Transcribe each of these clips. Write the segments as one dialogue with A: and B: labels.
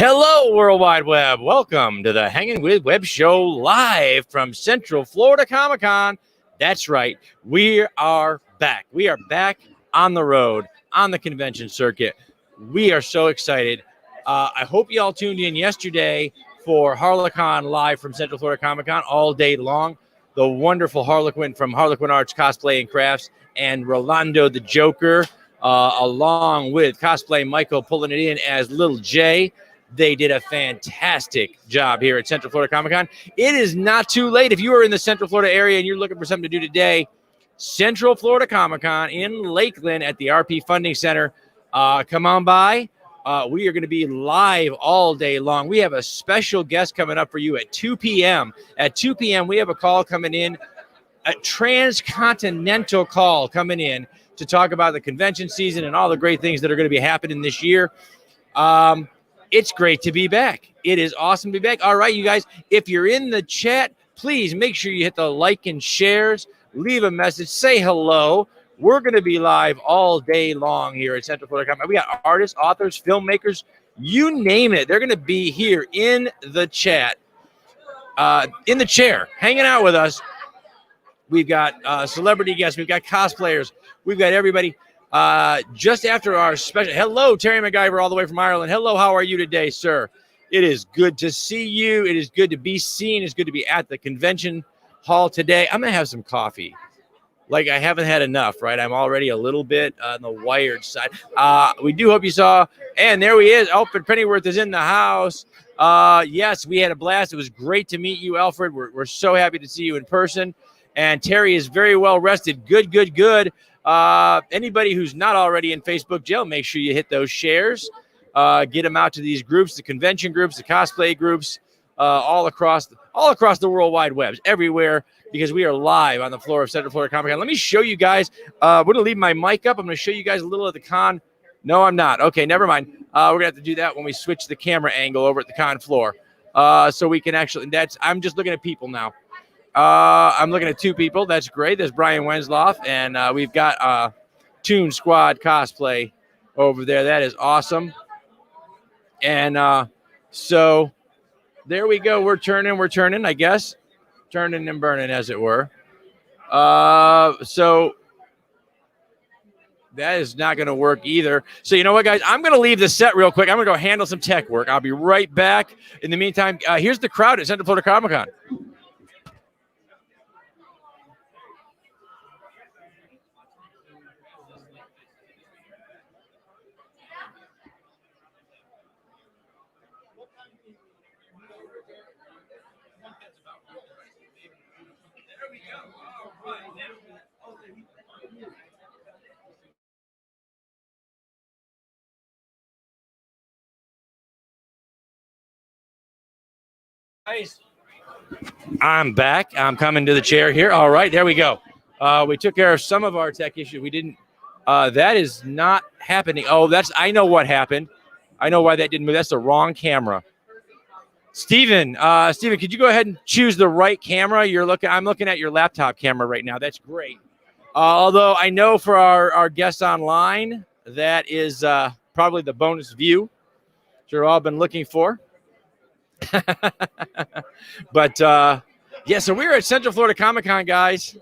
A: Hello, World Wide Web. Welcome to the Hanging with Web show live from Central Florida Comic-Con. That's right. We are back. We are back on the road, on the convention circuit. We are so excited. I hope you all tuned in yesterday for Harlequin live from Central Florida Comic-Con all day long. The wonderful Harlequin from Harlequin Arts Cosplay and Crafts and Rolando the Joker, along with Cosplay Michael pulling it in as Little J. They did a fantastic job here at Central Florida Comic-Con. It is not too late. If you are in the Central Florida area and you're looking for something to do today, Central Florida Comic-Con in Lakeland at the RP Funding Center. Come on by. We are going to be live all day long. We have a special guest coming up for you at 2 p.m. At 2 p.m., we have a call coming in, a transcontinental call coming in to talk about the convention season and all the great things that are going to be happening this year. It's great to be back. It is awesome to be back. All right, you guys, if you're in the chat, please make sure you hit the like and shares, leave a message, say hello. We're going to be live all day long here at Central Florida Comic-Con. We got artists, authors, filmmakers, you name it. They're going to be here in the chat, in the chair, hanging out with us. We've got celebrity guests. We've got cosplayers. We've got everybody. Just after our special, hello, Terry MacGyver, all the way from Ireland. Hello, how are you today, sir? It is good to see you. It is good to be seen. It's good to be at the convention hall today. I'm going to have some coffee. Like, I haven't had enough, right? I'm already a little bit on the wired side. We do hope you saw, and there he is. Alfred Pennyworth is in the house. Yes, we had a blast. It was great to meet you, Alfred. We're so happy to see you in person. And Terry is very well rested. Good, good, good. Anybody who's not already in Facebook jail, make sure you hit those shares. Get them out to these groups, the convention groups, the cosplay groups, all across the World Wide Webs, everywhere, because we are live on the floor of Central Florida Comic-Con. Let me show you guys. We're going to leave my mic up. I'm going to show you guys a little of the con. No, I'm not. Okay, never mind. We're going to have to do that when we switch the camera angle over at the con floor. So we can actually, I'm just looking at people now. I'm looking at two people. That's great. There's Brian Wensloff, and we've got Toon Squad Cosplay over there. That is awesome. And so there we go. We're turning, I guess. Turning and burning, as it were. So that is not going to work either. So you know what, guys? I'm going to leave the set real quick. I'm going to go handle some tech work. I'll be right back. In the meantime, here's the crowd at Central Florida Comic-Con. Guys, I'm back. I'm coming to the chair here. All right, there we go. We took care of some of our tech issues. We didn't. That is not happening. Oh, I know what happened. I know why that didn't move. That's the wrong camera. Steven, could you go ahead and choose the right camera? I'm looking at your laptop camera right now. That's great. Although I know for our guests online, that is probably the bonus view that you've all been looking for. But yeah, so we're at Central Florida Comic-Con, guys,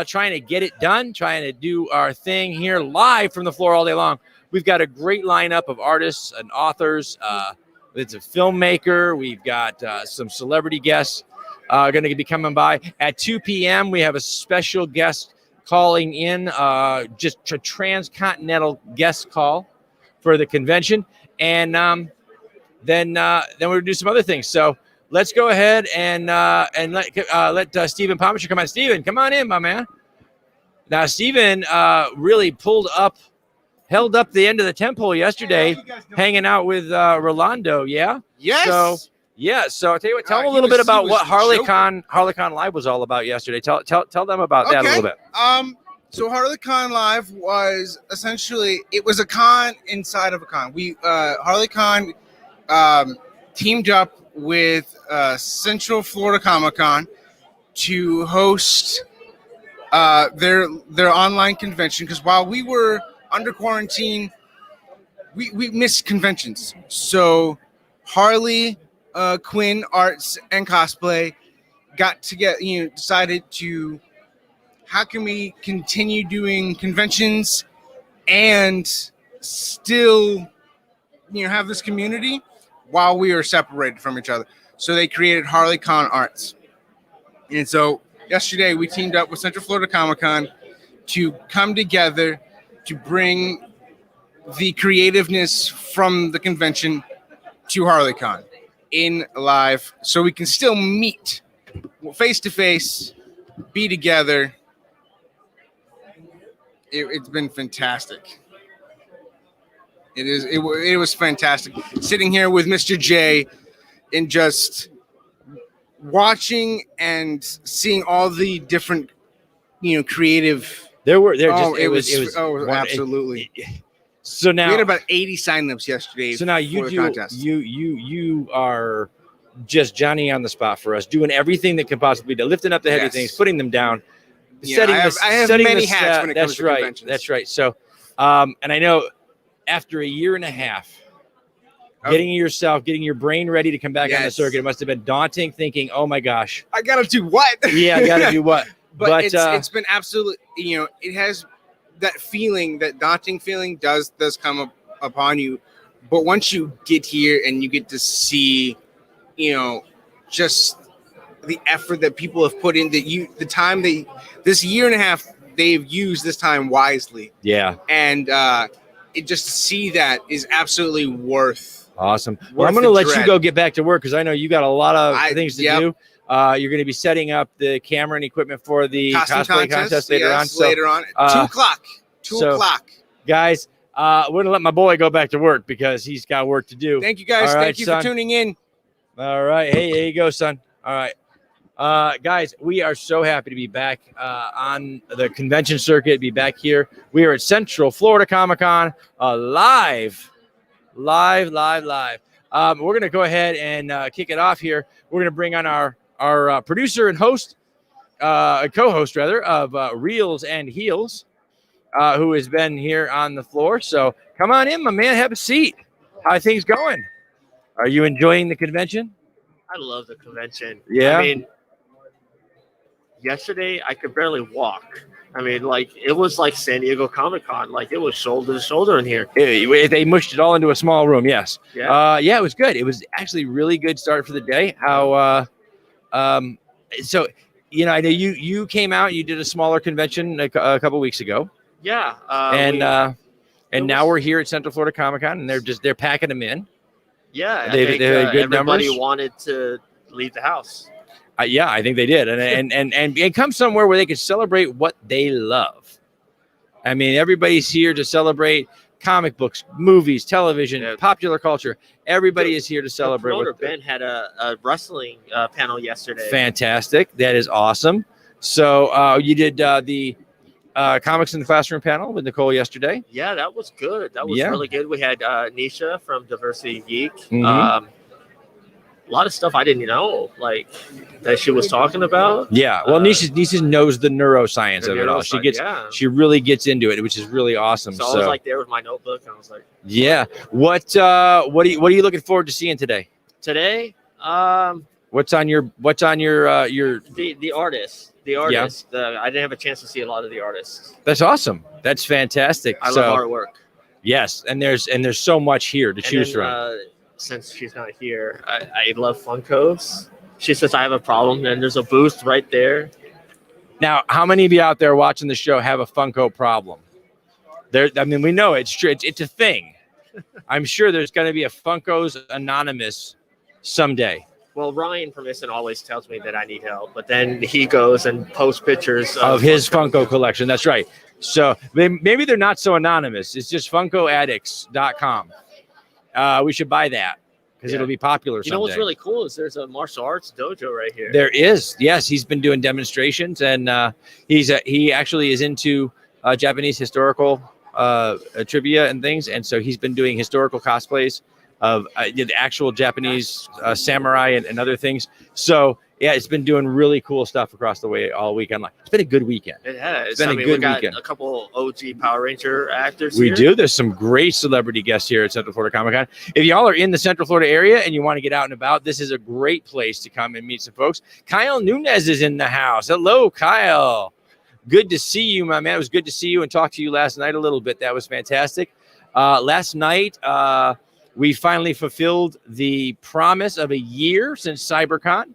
A: trying to get it done, trying to do our thing here live from the floor all day long. We've got a great lineup of artists and authors. It's a filmmaker. We've got some celebrity guests going to be coming by. At 2 p.m., we have a special guest calling in, just a transcontinental guest call for the convention. And then we'll do some other things. So let's go ahead and let Stephen Pomisher come on. Stephen, come on in, my man. Now, Stephen really held up the end of the temple yesterday, hanging out with Rolando. Yeah.
B: Yes.
A: So I'll tell you what. Tell them a little bit about what Harlequin Live was all about yesterday. Tell them about that a little bit.
B: So Harlequin Live was essentially, it was a con inside of a con. Harlequin teamed up with Central Florida Comic-Con to host their online convention, because while we were under quarantine, we missed conventions. So Harley Quinn Arts and Cosplay got together, decided to, how can we continue doing conventions and still, have this community while we are separated from each other. So they created Harley Con Arts. And so yesterday we teamed up with Central Florida Comic Con to come together to bring the creativeness from the convention to HarleyCon in live, so we can still meet face to face, be together. It's been fantastic. It was fantastic sitting here with Mr. J and just watching and seeing all the different, creative.
A: It was
B: absolutely.
A: So now
B: we had about 80 signups yesterday.
A: So now you are just Johnny on the spot for us, doing everything that can possibly be done, lifting up the heavy things, putting them down, setting.
B: I have many hats when it comes to conventions.
A: That's right. So, and I know after a year and a half, getting your brain ready to come back on the circuit, it must have been daunting. Thinking, oh my gosh,
B: I gotta do what?
A: Yeah, I gotta do what?
B: But it's been absolutely, it has that feeling, that daunting feeling does come upon you. But once you get here and you get to see, just the effort that people have put in, the time this year and a half, they've used this time wisely.
A: Yeah.
B: And it just to see that is absolutely worth.
A: Awesome. Well, I'm going to let you go get back to work because I know you got a lot of things to do. You're going to be setting up the camera and equipment for the cosplay contest later on. So,
B: later on, 2 o'clock. 2 o'clock.
A: Guys, we're going to let my boy go back to work because he's got work to do.
B: Thank you, guys. Thank you for tuning in.
A: All right. Hey, there you go, son. All right. Guys, we are so happy to be back on the convention circuit, be back here. We are at Central Florida Comic Con, live. We're going to go ahead and kick it off here. We're going to bring on our producer and host, co-host rather, of Reels and Heels, who has been here on the floor. So come on in, my man. Have a seat. How are things going? Are you enjoying the convention?
C: I love the convention.
A: Yeah.
C: I mean, yesterday I could barely walk. I mean, it was like San Diego Comic-Con. It was shoulder to shoulder in here.
A: They mushed it all into a small room. Yes.
C: Yeah.
A: Yeah, it was good. It was actually really good start for the day. How, so, I know you came out, you did a smaller convention a couple weeks ago.
C: Yeah.
A: And now we're here at Central Florida Comic-Con and they're packing them in.
C: Yeah.
A: They had good
C: everybody
A: numbers.
C: wanted to leave the house.
A: Yeah, I think they did, and come somewhere where they could celebrate what they love. I mean, everybody's here to celebrate comic books, movies, television, popular culture. Everybody is here to celebrate.
C: The promoter Ben had a wrestling panel yesterday.
A: Fantastic! That is awesome. So you did the comics in the classroom panel with Nicole yesterday.
C: Yeah, that was good. That was really good. We had Nisha from Diversity Geek.
A: Mm-hmm.
C: A lot of stuff I didn't know, that she was talking about.
A: Yeah, well, Nisha knows the neuroscience of it all. She really gets into it, which is really awesome.
C: So I was there with my notebook, and I was like,
A: yeah. What are you looking forward to seeing today?
C: Today,
A: what's on your
C: the artist. Yeah. I didn't have a chance to see a lot of the artists.
A: That's awesome. That's fantastic.
C: I love artwork.
A: Yes, and there's so much here to choose from.
C: Since she's not here, I love Funkos. She says I have a problem, and there's a booth right there.
A: Now, how many of you out there watching the show have a Funko problem? We know it's true. It's a thing. I'm sure there's going to be a Funkos Anonymous someday.
C: Well, Ryan from Isson always tells me that I need help, but then he goes and posts pictures
A: of his Funko collection. That's right. So maybe they're not so anonymous. It's just FunkoAddicts.com. We should buy that because it'll be popular someday.
C: You know what's really cool is there's a martial arts dojo right here.
A: There is. Yes, he's been doing demonstrations, and he actually is into Japanese historical trivia and things, and so he's been doing historical cosplays of the actual Japanese samurai and other things. So Yeah, it's been doing really cool stuff across the way all weekend. It's been a good weekend.
C: It has.
A: It's been a good
C: we got
A: weekend.
C: a couple OG Power Ranger actors
A: We
C: here.
A: do. There's some great celebrity guests here at Central Florida Comic Con. If y'all are in the Central Florida area and you want to get out and about, this is a great place to come and meet some folks. Kyle Nunez is in the house. Hello, Kyle. Good to see you, my man. It was good to see you and talk to you last night a little bit. That was fantastic. Last night, we finally fulfilled the promise of a year since CyberCon.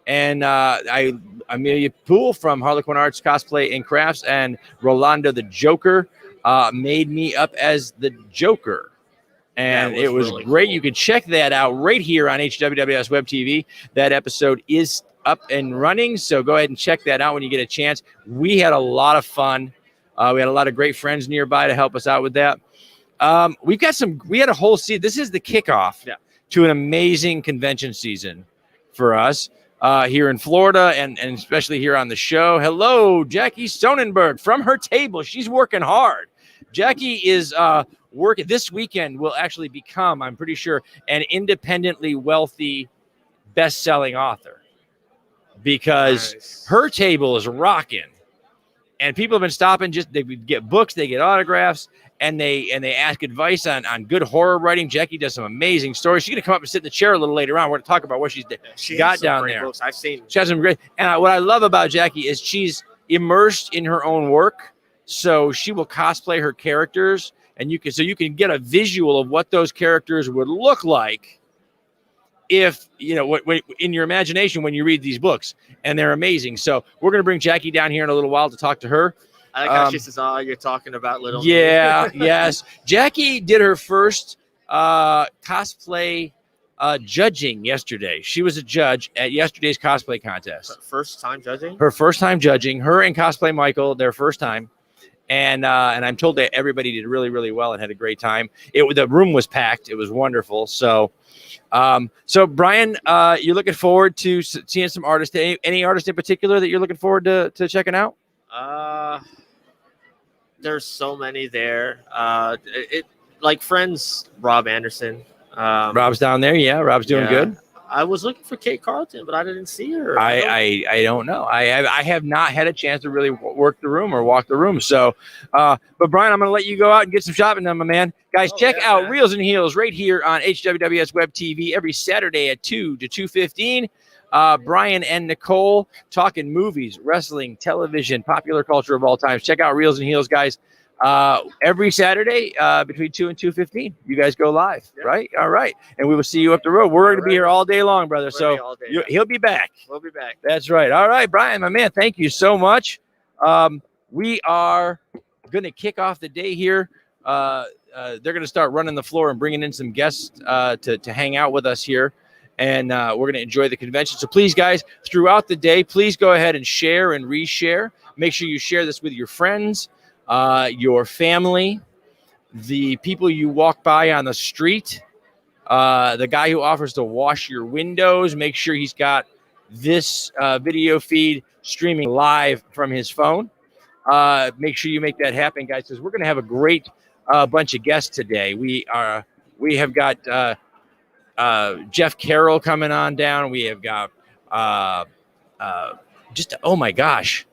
A: And Amelia Poole from Harlequin Arts Cosplay and Crafts and Rolando the Joker made me up as the Joker. And it was
C: really
A: great.
C: cool.
A: You can check that out right here on HWWS Web TV. That episode is up and running, so go ahead and check that out when you get a chance. We had a lot of fun. We had a lot of great friends nearby to help us out with that. We had a whole season. This is the kickoff to an amazing convention season for us here in Florida and especially here on the show. Hello, Jackie Sonnenberg from her table. She's working hard. Jackie is working this weekend, will actually become, I'm pretty sure, an independently wealthy best-selling author. Because her table is rocking, and people have been stopping. They get books, they get autographs, and they ask advice on good horror writing. Jackie does some amazing stories. She's gonna come up and sit in the chair a little later on. We're gonna talk about what she got down there.
C: Books. I've seen.
A: She has some great. And what I love about Jackie is she's immersed in her own work, so she will cosplay her characters, and you can get a visual of what those characters would look like. If you know what in your imagination when you read these books, and they're amazing. So we're going to bring Jackie down here in a little while to talk to her.
C: I like how she says, "Oh, you're talking about little."
A: Yeah, yes. Jackie did her first cosplay judging yesterday. She was a judge at yesterday's cosplay contest.
C: First time judging.
A: Her first time judging. Her and Cosplay Michael, their first time. And I'm told that everybody did really, really well and had a great time. The room was packed. It was wonderful. So Brian, you're looking forward to seeing some artists. Any artist in particular that you're looking forward to checking out?
C: There's so many there. Like friends, Rob Anderson.
A: Rob's down there. Yeah, Rob's doing good.
C: I was looking for Kate Carlton, but I didn't see her.
A: I don't know. I have not had a chance to really work the room or walk the room. So, but Brian, I'm going to let you go out and get some shopping done, my man. Guys, check out Reels and Heels right here on HWWS Web TV every Saturday at 2 to 2:15. Brian and Nicole talking movies, wrestling, television, popular culture of all times. Check out Reels and Heels, guys. Every Saturday between 2 and 2:15. You guys go live, right? All right. And we will see you up the road. We're going to be here all day long, brother. So he'll be back.
C: We'll be back.
A: That's right. All right, Brian, my man, thank you so much. We are going to kick off the day here. They're going to start running the floor and bringing in some guests to hang out with us here. And we're going to enjoy the convention. So please, guys, throughout the day, please go ahead and share and reshare. Make sure you share this with your friends, your family, the people you walk by on the street, the guy who offers to wash your windows. Make sure he's got this video feed streaming live from his phone. Make sure you make that happen, guys, because we're going to have a great bunch of guests today. We have got Jeff Carroll coming on down. We have got oh my gosh,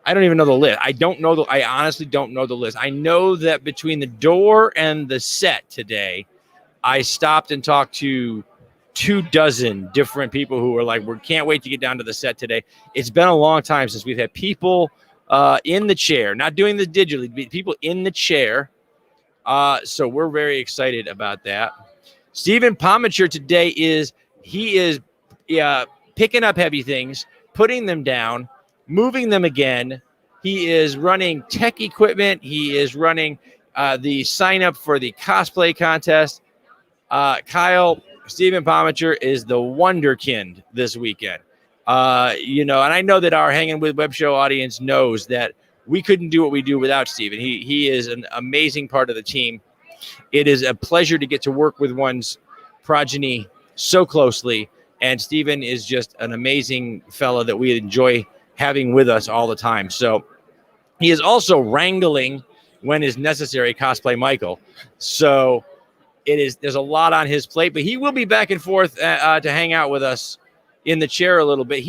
A: I don't even know the list. I honestly don't know the list. I know that between the door and the set today, I stopped and talked to 24 different people who were like, we can't wait to get down to the set today. It's been a long time since we've had people in the chair, not doing this digitally, but people in the chair. So we're very excited about that. Stephen Pomacher today is picking up heavy things, putting them down, moving them again. He is running tech equipment. He is running the sign up for the cosplay contest. Stephen Pomacher is the wonderkind this weekend. And I know that our Hanging with Web Show audience knows that we couldn't do what we do without Stephen. He is an amazing part of the team. It is a pleasure to get to work with one's progeny so closely. And Stephen is just an amazing fellow that we enjoy having with us all the time. So he is also wrangling when is necessary Cosplay Michael. So there's a lot on his plate, but he will be back and forth to hang out with us in the chair a little bit.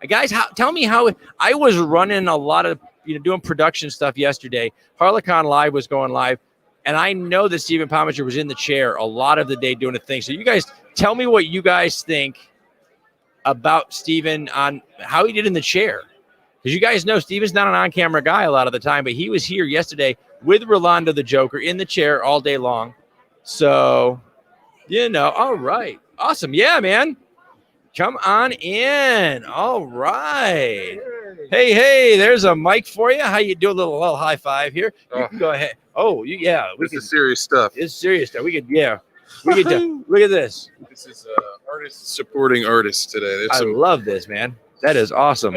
A: Guys, tell me how I was running a lot of doing production stuff yesterday. Harlequin Live was going live, and I know that Stephen Pomacher was in the chair a lot of the day doing a thing. So you guys tell me what you guys think about Stephen on how he did in the chair. Because you guys know Steven's not an on-camera guy a lot of the time, but he was here yesterday with Rolando the Joker in the chair all day long. So, all right. Awesome. Yeah, man. Come on in. All right. Hey, there's a mic for you. How you doing? A little high five here. You can go ahead. Oh,
D: This is serious stuff.
A: It's serious stuff. We could look at this.
D: This is artists supporting artists today.
A: I love this, man. That is awesome.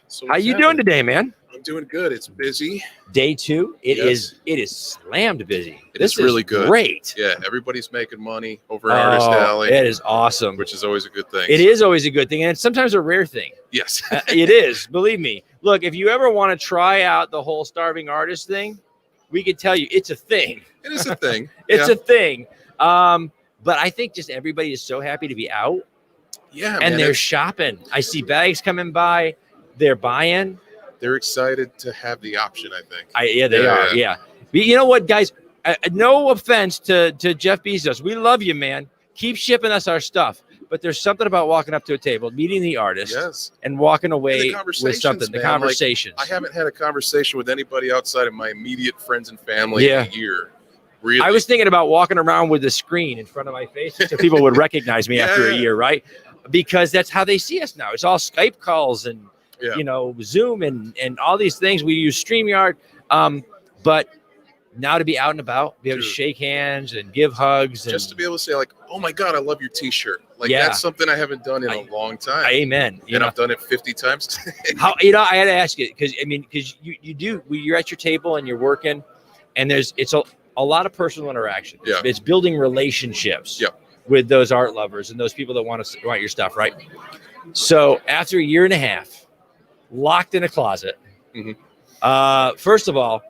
D: So
A: how you doing today, man?
D: I'm doing good. It's busy.
A: Day 2. It is slammed busy.
D: This is really good.
A: Great.
D: Yeah, everybody's making money over at Artist Alley.
A: It is awesome.
D: Which is always a good thing.
A: It is always a good thing, and it's sometimes a rare thing.
D: Yes.
A: It is. Believe me. Look, if you ever want to try out the whole starving artist thing, we could tell you it's a thing.
D: It is a thing.
A: It's a thing. But I think just everybody is so happy to be out.
D: Yeah,
A: and
D: man,
A: they're shopping. I see bags coming by. They're buying.
D: They're excited to have the option, I think.
A: They are. Yeah. But you know what, guys? No offense to Jeff Bezos. We love you, man. Keep shipping us our stuff. But there's something about walking up to a table, meeting the artist, and walking away with something. The conversations.
D: I haven't had a conversation with anybody outside of my immediate friends and family in a year. Really?
A: I was thinking about walking around with a screen in front of my face so people would recognize me after a year, right? Because that's how they see us now. It's all Skype calls and Zoom and all these things. We use StreamYard. But now to be out and about, be able to shake hands and give hugs.
D: Just to be able to say, like, oh, my God, I love your T-shirt. Like, that's something I haven't done in a long time.
A: Amen.
D: And I've done it 50 times today.
A: I had to ask you, because you're at your table and you're working, and it's a lot of personal interaction.
D: Yeah.
A: It's building relationships with those art lovers and those people that want your stuff, right? So after a year and a half, locked in a closet, first of all,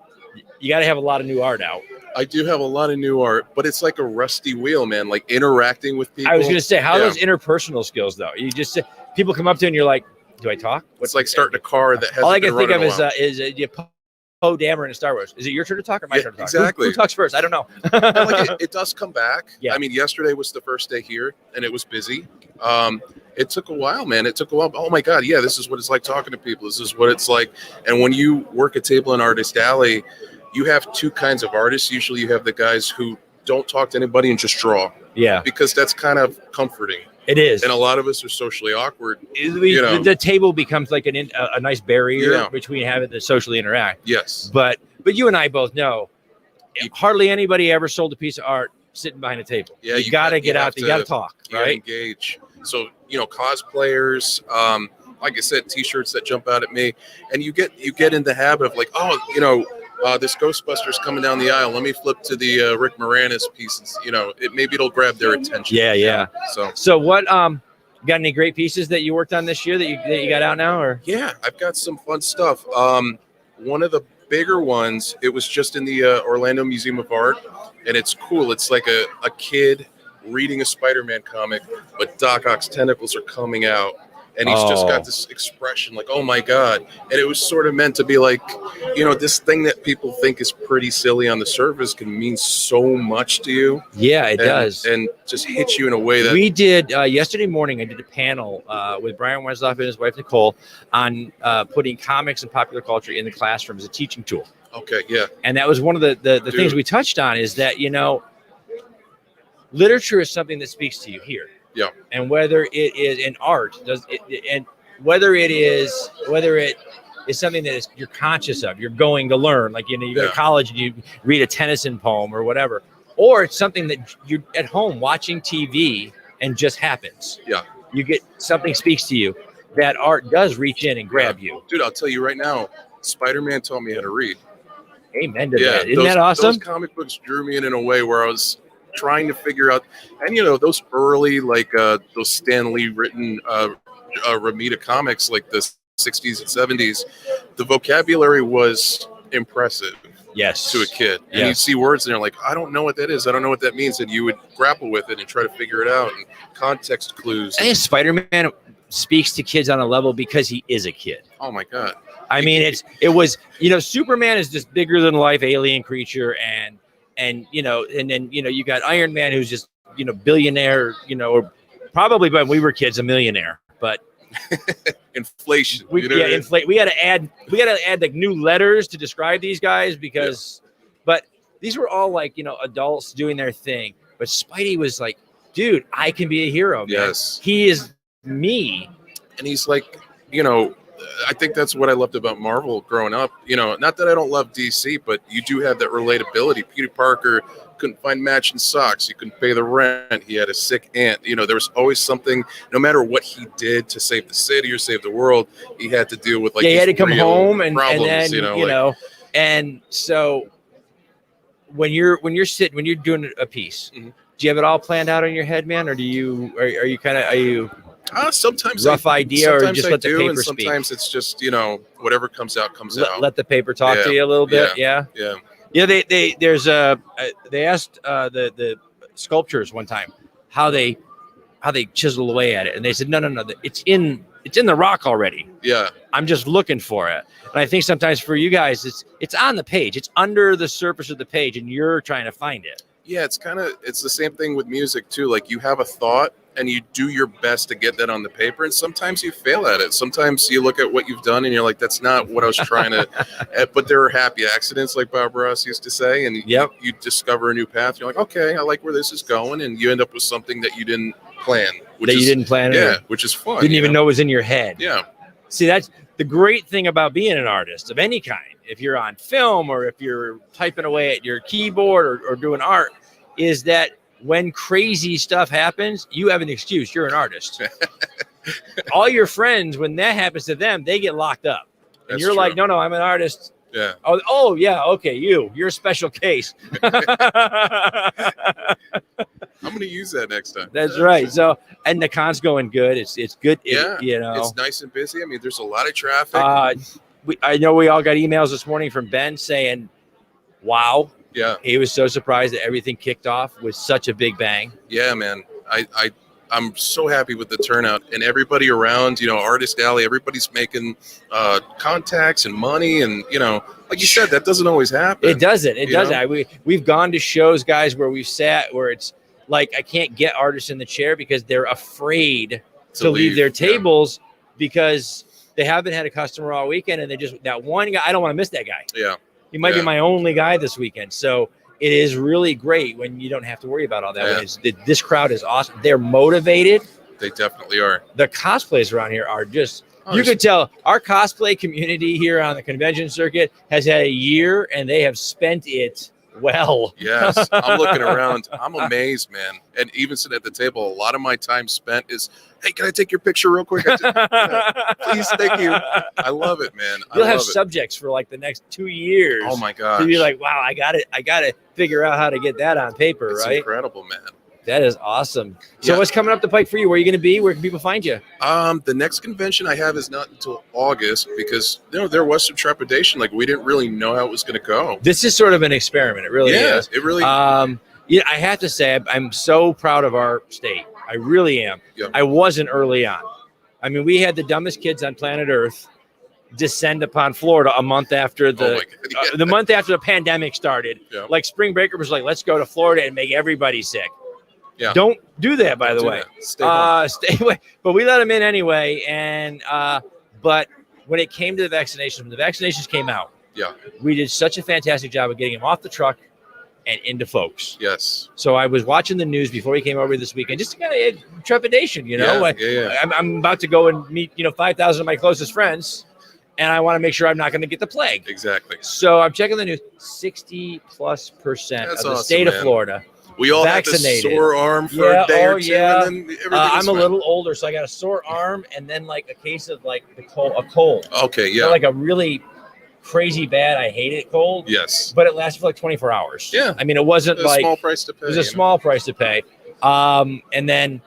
A: you got to have a lot of new art out.
D: I do have a lot of new art, but it's like a rusty wheel, man. Like interacting with people.
A: I was going to say, how are those interpersonal skills, though? You just people come up to you and you're like, "Do I talk?"
D: It's like starting a car that has.
A: All I can think of is you Poe Dameron in Star Wars. Is it your turn to talk or my turn to talk?
D: Exactly.
A: Who talks first? I don't know.
D: It does come back. Yeah. I mean, yesterday was the first day here, and it was busy. It took a while, man. It took a while. Oh my God, yeah, this is what it's like talking to people. This is what it's like. And when you work a table in Artist Alley, you have two kinds of artists. Usually you have the guys who don't talk to anybody and just draw.
A: Yeah.
D: Because that's kind of comforting.
A: It is.
D: And a lot of us are socially awkward.
A: The table becomes like a nice barrier between having to socially interact.
D: Yes.
A: But you and I both know hardly anybody ever sold a piece of art sitting behind a table. Yeah, you got to get out. You got to talk, right?
D: Engage. So, cosplayers, like I said, T-shirts that jump out at me, and you get in the habit of like, this Ghostbusters coming down the aisle. Let me flip to the Rick Moranis pieces. Maybe it'll grab their attention.
A: Yeah. So what? Got any great pieces that you worked on this year that you got out now? Or
D: I've got some fun stuff. One of the bigger ones, it was just in the Orlando Museum of Art, and it's cool. It's like a kid reading a Spider-Man comic, but Doc Ock's tentacles are coming out. And he's just got this expression like, oh, my God. And it was sort of meant to be like, this thing that people think is pretty silly on the surface can mean so much to you.
A: Yeah, it does.
D: And just hit you in a way that...
A: We did, yesterday morning, I did a panel with Brian Wensloff and his wife, Nicole, on putting comics and popular culture in the classroom as a teaching tool.
D: Okay, yeah.
A: And that was one of the things we touched on is that, literature is something that speaks to you here.
D: Yeah.
A: And whether it is in art, whether it is something that you're conscious of, you're going to learn, like, you go to college and you read a Tennyson poem or whatever, or it's something that you're at home watching TV and just happens.
D: Yeah.
A: You get something speaks to you, that art does reach in and grab you.
D: Dude, I'll tell you right now, Spider-Man taught me how to read.
A: Amen to that. Isn't that awesome?
D: Those comic books drew me in a way where I was trying to figure out, and those early, like those Stan Lee written Ramita comics, like the 60s and 70s, the vocabulary was impressive.
A: Yes.
D: To a kid. And you'd see words and you're like, I don't know what that is. I don't know what that means. And you would grapple with it and try to figure it out, and context clues.
A: I think Spider-Man, speaks to kids on a level because he is a kid.
D: Oh my God.
A: I mean, it was, Superman is this bigger than life alien creature, and then you got Iron Man, who's just, billionaire, or probably when we were kids, a millionaire, but
D: inflation.
A: Inflate. We got to add like new letters to describe these guys but these were all like, adults doing their thing. But Spidey was like, dude, I can be a hero, man.
D: Yes.
A: He is me.
D: And he's like, I think that's what I loved about Marvel growing up. Not that I don't love DC, but you do have that relatability. Peter Parker couldn't find matching socks. He couldn't pay the rent. He had a sick aunt. There was always something, no matter what he did to save the city or save the world, he had to deal with
A: he had to come home and
D: problems,
A: then, and so when you're doing a piece,
D: mm-hmm.
A: do you have it all planned out in your head, man? Or are you
D: sometimes
A: rough idea, or just let the paper speak?
D: Sometimes it's just, whatever comes out, out.
A: Let the paper talk to you a little bit.
D: Yeah.
A: They asked the sculptors one time how they chisel away at it, and they said no, it's in the rock already.
D: Yeah,
A: I'm just looking for it. And I think sometimes for you guys, it's on the page, it's under the surface of the page, and you're trying to find it.
D: Yeah, it's the same thing with music too. Like, you have a thought and you do your best to get that on the paper, and sometimes you fail at it. Sometimes you look at what you've done and you're like, that's not what I was trying to. But there are happy accidents, like Bob Ross used to say, and you discover a new path. You're like, okay, I like where this is going, and you end up with something that you didn't plan. Which is fun.
A: Didn't even know was in your head.
D: Yeah.
A: See, that's the great thing about being an artist of any kind. If you're on film or if you're typing away at your keyboard or doing art, is that when crazy stuff happens, you have an excuse. You're an artist. All your friends, when that happens to them, they get locked up. And you're like, no, I'm an artist.
D: Yeah.
A: Oh, yeah. Okay. You're a special case.
D: I'm going to use that next time.
A: That's right. So, and the con's going good. It's good.
D: Yeah. It's nice and busy. I mean, there's a lot of traffic.
A: I know we all got emails this morning from Ben saying, wow.
D: Yeah.
A: He was so surprised that everything kicked off with such a big bang.
D: Yeah, man. I'm so happy with the turnout, and everybody around, Artist Alley, everybody's making contacts and money, and, like you said, that doesn't always happen.
A: It doesn't. It doesn't. We've gone to shows, guys, where we've sat where it's like, I can't get artists in the chair because they're afraid to leave their tables because they haven't had a customer all weekend, and they just, that one guy, I don't want to miss that guy.
D: Yeah.
A: He might be my only guy this weekend. So it is really great when you don't have to worry about all that. Yeah. This crowd is awesome. They're motivated.
D: They definitely are.
A: The cosplays around here are just, you could tell our cosplay community here on the convention circuit has had a year, and they have spent it well.
D: Yes. I'm looking around. I'm amazed, man. And even sitting at the table, a lot of my time spent is, hey, can I take your picture real quick? Please, thank you. I love it, man.
A: You'll have subjects for like the next 2 years.
D: Oh my gosh.
A: To be like, wow, I got to figure out how to get that on paper,
D: it's
A: right?
D: Incredible, man.
A: That is awesome. So what's coming up the pike for you? Where are you going to be? Where can people find you?
D: The next convention I have is not until August because there was some trepidation. Like, we didn't really know how it was going to go.
A: This is sort of an experiment. It really is.
D: It really.
A: I have to say I'm so proud of our state. I really am.
D: Yeah.
A: I wasn't early on. I mean, we had the dumbest kids on planet Earth descend upon Florida a month after the month after the pandemic started. Yeah. Like, spring breaker was like, let's go to Florida and make everybody sick.
D: Yeah.
A: Don't do that, by the way.
D: Stay
A: away. But we let them in anyway. And but when it came to the vaccinations, when the vaccinations came out, we did such a fantastic job of getting them off the truck and into folks.
D: Yes.
A: So I was watching the news before we came over this weekend, just to kind of trepidation, I'm about to go and meet 5,000 of my closest friends, and I want to make sure I'm not going to get the plague.
D: Exactly.
A: So I'm checking the news. 60+% of the state of Florida.
D: We all
A: vaccinated.
D: Had the sore arm for a day or two, and then
A: I'm a little older, so I got a sore arm, and then like a case of like a cold.
D: Okay, yeah.
A: So like a really crazy bad, I hated cold.
D: Yes.
A: But it lasted for like 24 hours.
D: Yeah.
A: I mean, it wasn't like
D: a small price to pay.
A: It was a small price to pay. And then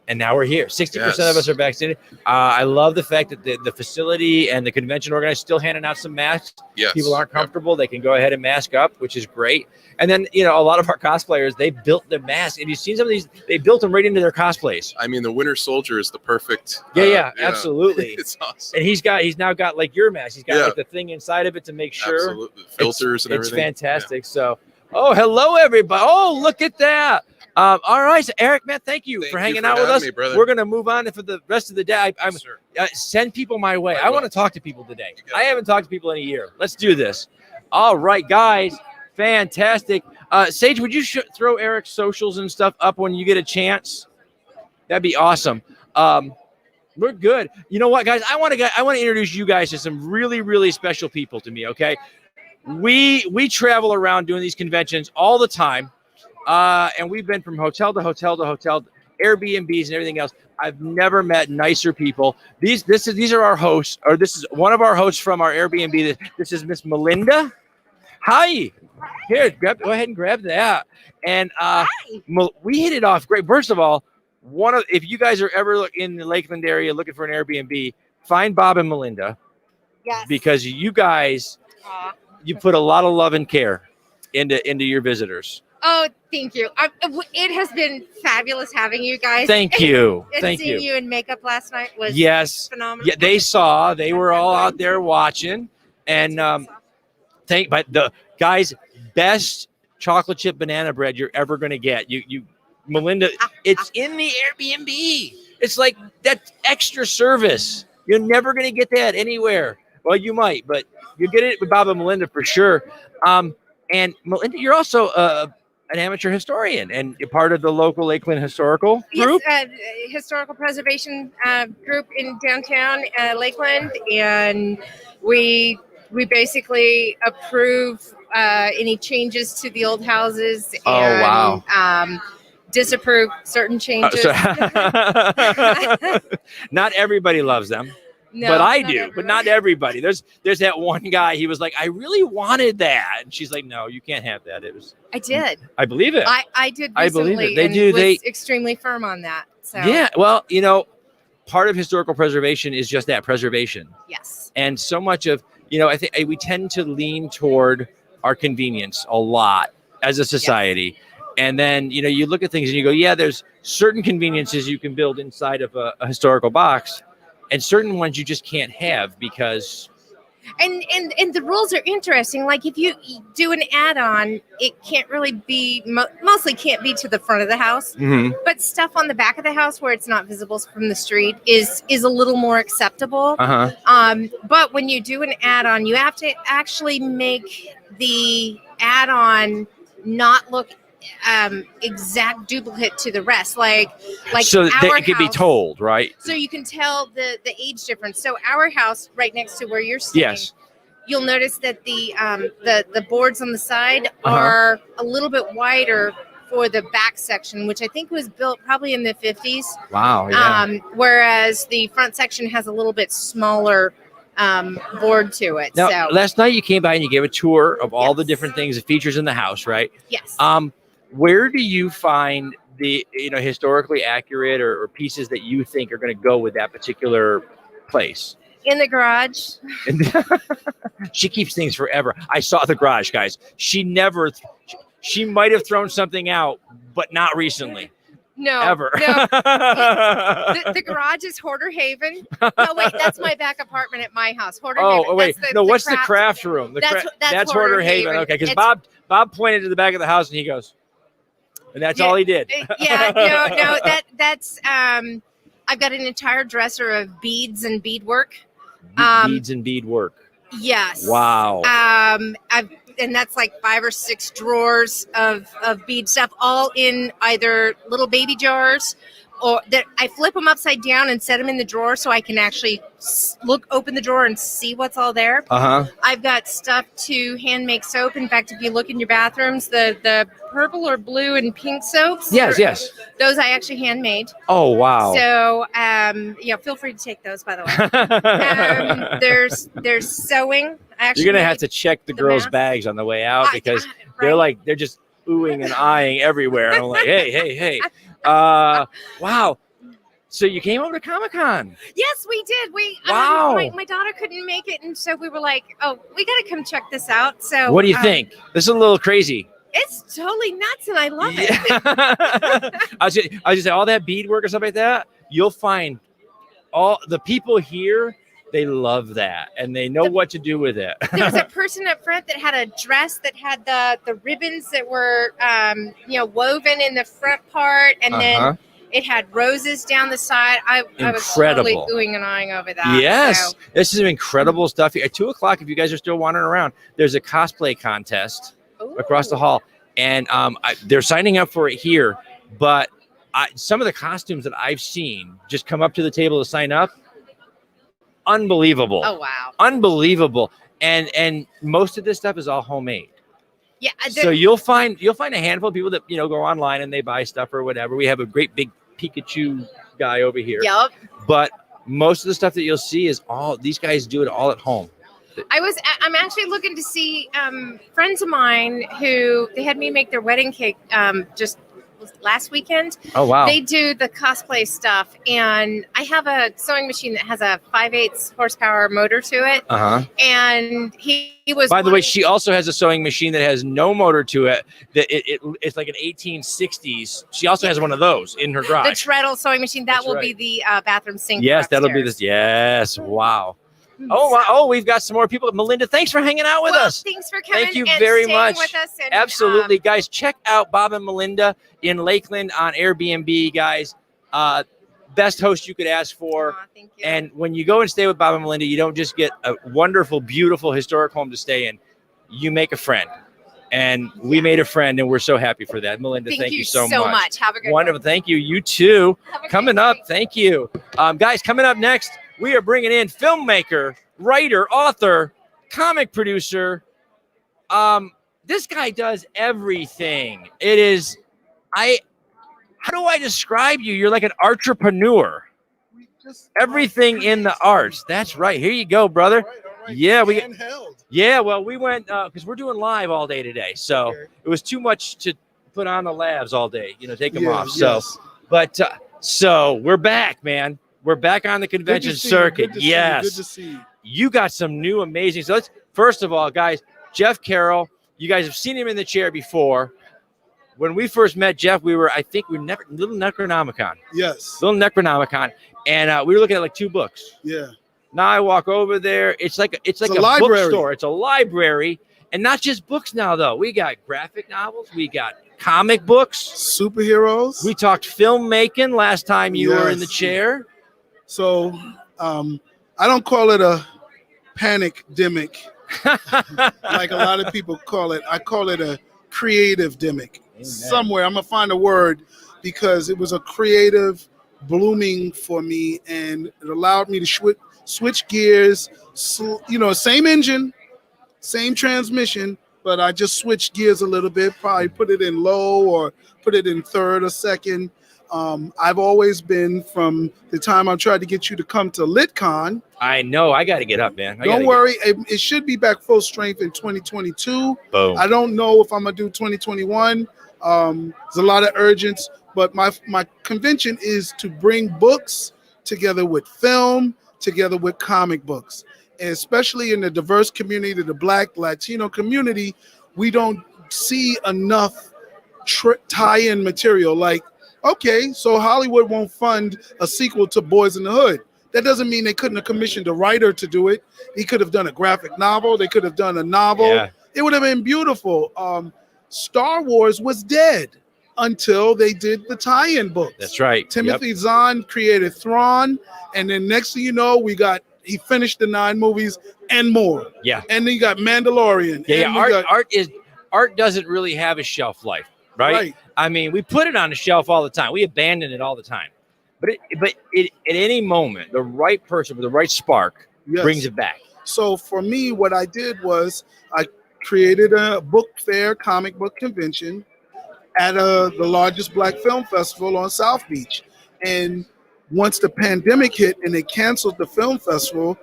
A: And now we're here. 60% of
D: Yes.
A: us are vaccinated. I love the fact that the facility and the convention organizer still handing out some masks.
D: Yes.
A: People aren't comfortable. They can go ahead and mask up, which is great. And then, a lot of our cosplayers, they built the mask. And you've seen some of these, they built them right into their cosplays.
D: I mean, the Winter Soldier is the perfect.
A: Yeah, absolutely.
D: It's awesome.
A: And he's now got like your mask. He's got like the thing inside of it to make sure.
D: Absolutely. Filters and everything.
A: It's fantastic. So, hello, everybody. Oh, look at that. All right, so Eric, man, thank you for hanging out with us. We're going to move on for the rest of the day. Send people my way. I want to talk to people today. I haven't talked to people in a year. Let's do this. All right, guys, fantastic. Sage, would you throw Eric's socials and stuff up when you get a chance? That'd be awesome. We're good. You know what, guys? I want to introduce you guys to some really, really special people to me. Okay, we travel around doing these conventions all the time. And we've been from hotel to hotel to hotel, Airbnbs and everything else. I've never met nicer people. These are our hosts, or this is one of our hosts from our Airbnb. This is Miss Melinda. Hi. Here, go ahead and grab that. And we hit it off great. First of all, if you guys are ever in the Lakeland area looking for an Airbnb, find Bob and Melinda.
E: Yes.
A: Because you guys, you put a lot of love and care into your visitors.
E: Oh, thank you. It has been fabulous having you guys.
A: Thank you.
E: And seeing you in makeup last night was phenomenal.
A: Yeah, they were all out there watching. And but the guys, best chocolate chip banana bread you're ever going to get. You Melinda, it's in the Airbnb. It's like that extra service. You're never going to get that anywhere. Well, you might, but you get it with Bob and Melinda for sure. And Melinda, you're also an amateur historian, and you're part of the local Lakeland historical group.
E: Yes, historical preservation group in downtown Lakeland, and we basically approve any changes to the old houses and disapprove certain changes.
A: Not everybody loves them.
E: No,
A: but I do, but not everybody. There's that one guy. He was like, I really wanted that, and she's like, no, you can't have that.
E: I did.
A: I believe it.
E: I did.
A: I believe it.
E: They was extremely firm on that. So
A: yeah. Well, part of historical preservation is just that, preservation.
E: Yes.
A: And so much of I think we tend to lean toward our convenience a lot as a society. Yes. And then you look at things and you go, yeah, there's certain conveniences you can build inside of a historical box. And certain ones you just can't have because.
E: And the rules are interesting. Like if you do an add-on, it can't really be, mostly can't be to the front of the house.
A: Mm-hmm.
E: But stuff on the back of the house where it's not visible from the street is a little more acceptable. But when you do an add-on, you have to actually make the add-on not look exact duplicate to the rest, like
A: so it could be told, right?
E: So you can tell the age difference. So our house right next to where you're sitting,
A: yes,
E: you'll notice that the boards on the side are a little bit wider for the back section, which I think was built probably in the 50s.
A: Wow. Yeah.
E: Whereas the front section has a little bit smaller board to it.
A: Now,
E: so
A: last night you came by and you gave a tour of all the different things, the features in the house, right?
E: Yes.
A: Where do you find the historically accurate or pieces that you think are going to go with that particular place?
E: In the garage.
A: She keeps things forever. I saw the garage, guys. She might have thrown something out, but not recently.
E: No,
A: ever.
E: No. The garage is Hoarder Haven. No, wait, that's my back apartment at my house. Hoarder Haven.
A: Oh, wait. What's the craft room? That's Hoarder Haven. Okay, because Bob pointed to the back of the house and he goes, and that's all he did.
E: No, that's I've got an entire dresser of beads and beadwork.
A: Beads and beadwork.
E: Yes.
A: Wow.
E: And that's like 5 or 6 drawers of bead stuff, all in either little baby jars, or that I flip them upside down and set them in the drawer so I can actually open the drawer and see what's all there. I've got stuff to hand make soap. In fact, if you look in your bathrooms, the purple or blue and pink soaps.
A: Yes.
E: Those I actually handmade.
A: Oh, wow.
E: So, feel free to take those, by the way. There's sewing. You're
A: going to have to check the girls'
E: mask.
A: bags on the way out because they're just oohing and eyeing everywhere. And I'm like, hey. Wow. So you came over to Comic-Con.
E: Yes, we did.
A: Wow.
E: My daughter couldn't make it, and so we were like, "Oh, we got to come check this out." So,
A: What do you think? This is a little crazy.
E: It's totally nuts, and I love it.
A: I was just say all that beadwork and stuff like that. You'll find all the people here. They love that, and they know what to do with it.
E: There was a person up front that had a dress that had the ribbons that were woven in the front part, and then it had roses down the side. I was totally oohing and eyeing over that.
A: Yes,
E: so.
A: This is incredible stuff here. At 2:00, if you guys are still wandering around, there's a cosplay contest across the hall, and they're signing up for it here. But some of the costumes that I've seen just come up to the table to sign up. Unbelievable.
E: Oh wow.
A: Unbelievable. And most of this stuff is all homemade.
E: Yeah.
A: So you'll find a handful of people that go online and they buy stuff or whatever. We have a great big Pikachu guy over here.
E: Yep.
A: But most of the stuff that you'll see is these guys do it all at home.
E: I'm actually looking to see friends of mine who they had me make their wedding cake just last weekend.
A: Oh wow.
E: They do the cosplay stuff, and I have a sewing machine that has a 5/8 horsepower motor to it. And he was.
A: By the way, she also has a sewing machine that has no motor to it. That it's like an 1860s. She also has one of those in her garage.
E: The treadle sewing machine that will be the bathroom sink.
A: Yes,
E: upstairs.
A: that'll be this. Yes, wow. Oh, wow. Oh, we've got some more people. Melinda, thanks for hanging out with us.
E: Thanks for coming.
A: Thank you very much.
E: With us and,
A: absolutely, guys. Check out Bob and Melinda in Lakeland on Airbnb, guys. Best host you could ask for.
E: Thank you.
A: And when you go and stay with Bob and Melinda, you don't just get a wonderful, beautiful historic home to stay in. You make a friend. And we made a friend, and we're so happy for that. Melinda, thank you so much.
E: Have a good
A: wonderful.
E: one.
A: Thank you. You too. Coming up,
E: day.
A: thank you. Guys, coming up next, we are bringing in filmmaker, writer, author, comic producer. This guy does everything. How do I describe you? You're like an entrepreneur. Everything in the arts. That's right. Here you go, brother.
F: All right.
A: Yeah,
F: Handheld.
A: Yeah, well, we went because we're doing live all day today, so it was too much to put on the labs all day. Take them off. So we're back, man. We're back on the convention circuit. Yes.
F: Good to see you.
A: You got some new amazing. So first of all, guys, Jeff Carroll. You guys have seen him in the chair before. When we first met Jeff, Little Necronomicon.
F: Yes.
A: Little Necronomicon, and we were looking at like 2 books.
F: Yeah.
A: Now I walk over there. It's like a
F: library.
A: bookstore. It's a library, and not just books now though. We got graphic novels. We got comic books.
F: Superheroes.
A: We talked filmmaking last time you were in the chair.
F: So I don't call it a panic-demic like a lot of people call it. I call it a creative demic. Somewhere I'm gonna find a word because it was a creative blooming for me, and it allowed me to switch gears. Same engine, same transmission, but I just switched gears a little bit. Probably put it in low or put it in third or second. I've always been, from the time I tried to get you to come to LitCon.
A: I know. I got to get up, man.
F: Don't worry. It should be back full strength in 2022.
A: Boom.
F: I don't know if I'm going to do 2021. There's a lot of urgence, but my convention is to bring books together with film, together with comic books. And especially in the diverse community, the Black, Latino community, we don't see enough tie-in material. Like, okay, so Hollywood won't fund a sequel to Boys in the Hood. That doesn't mean they couldn't have commissioned a writer to do it. He could have done a graphic novel. They could have done a novel.
A: Yeah.
F: It would have been beautiful. Star Wars was dead until they did the tie-in books.
A: That's right.
F: Timothy Zahn created Thrawn, and then next thing you know, he finished the 9 movies and more.
A: Yeah.
F: And then you got Mandalorian.
A: Yeah. Art doesn't really have a shelf life, right? I mean, we put it on the shelf all the time. We abandon it all the time. But at any moment, the right person with the right spark brings it back.
F: So for me, what I did was I created a book fair, comic book convention at the largest Black film festival on South Beach. And once the pandemic hit and they canceled the film festival,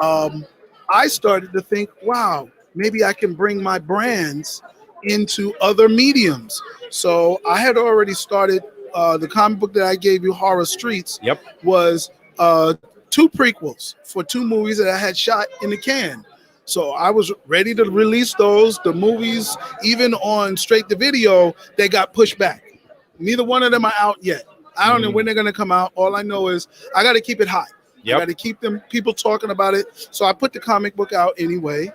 F: I started to think, wow, maybe I can bring my brands into other mediums. So I had already started the comic book that I gave you, Horror Streets,
A: Yep.
F: was 2 prequels for 2 movies that I had shot in the can. So I was ready to release those. The movies, even on straight to video, they got pushed back. Neither one of them are out yet. I don't know when they're gonna come out. All I know is I got to keep it hot.
A: Yep.
F: I got to keep people talking about it. So I put the comic book out anyway,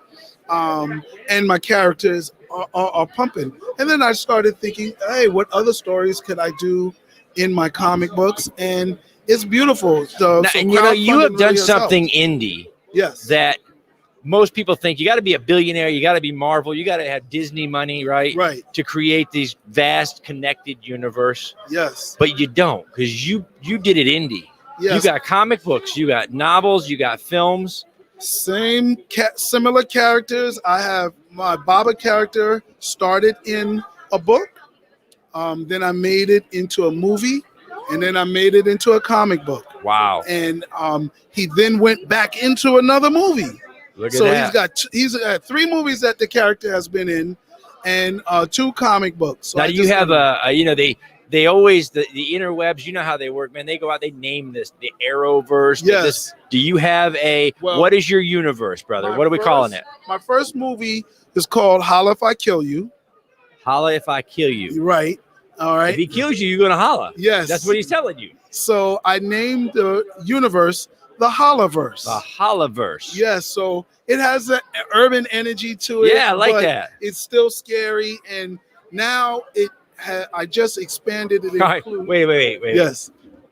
F: and my characters are pumping. And then I started thinking, hey, what other stories could I do in my comic books? And it's beautiful. So
A: And you know, you have
F: crowdfunding
A: done
F: really has
A: something
F: helped.
A: indie
F: Yes.
A: that most people think you got to be a billionaire, you got to be Marvel, you got to have Disney money, right?
F: Right.
A: To create these vast connected universe.
F: Yes.
A: But you don't, because you did it indie.
F: Yes.
A: You got comic books, you got novels, you got films.
F: Similar characters. I have my Baba character started in a book. Then I made it into a movie, and then I made it into a comic book.
A: Wow.
F: And he then went back into another movie.
A: Look at
F: So
A: that.
F: he's got 3 movies that the character has been in, and 2 comic books. So
A: Now,
F: I
A: do you
F: just
A: have
F: did-
A: you know, they always, the interwebs, you know how they work, man. They go out, they name this, the Arrowverse.
F: Yes.
A: Do you have
F: Well,
A: what is your universe, brother?
F: my
A: What are we calling
F: first-
A: it?
F: My first movie is called Holla If I Kill You.
A: Holla if I kill you.
F: Right. All
A: If
F: right.
A: he kills you, you're going to holla.
F: Yes.
A: That's what he's telling you.
F: So I named the universe the Hollaverse.
A: The Hollaverse.
F: Yes, so it has an urban energy to it.
A: Yeah, I like
F: but
A: that.
F: It's still scary, and now I just expanded it.
A: All right.
F: include-
A: Wait.
F: Yes,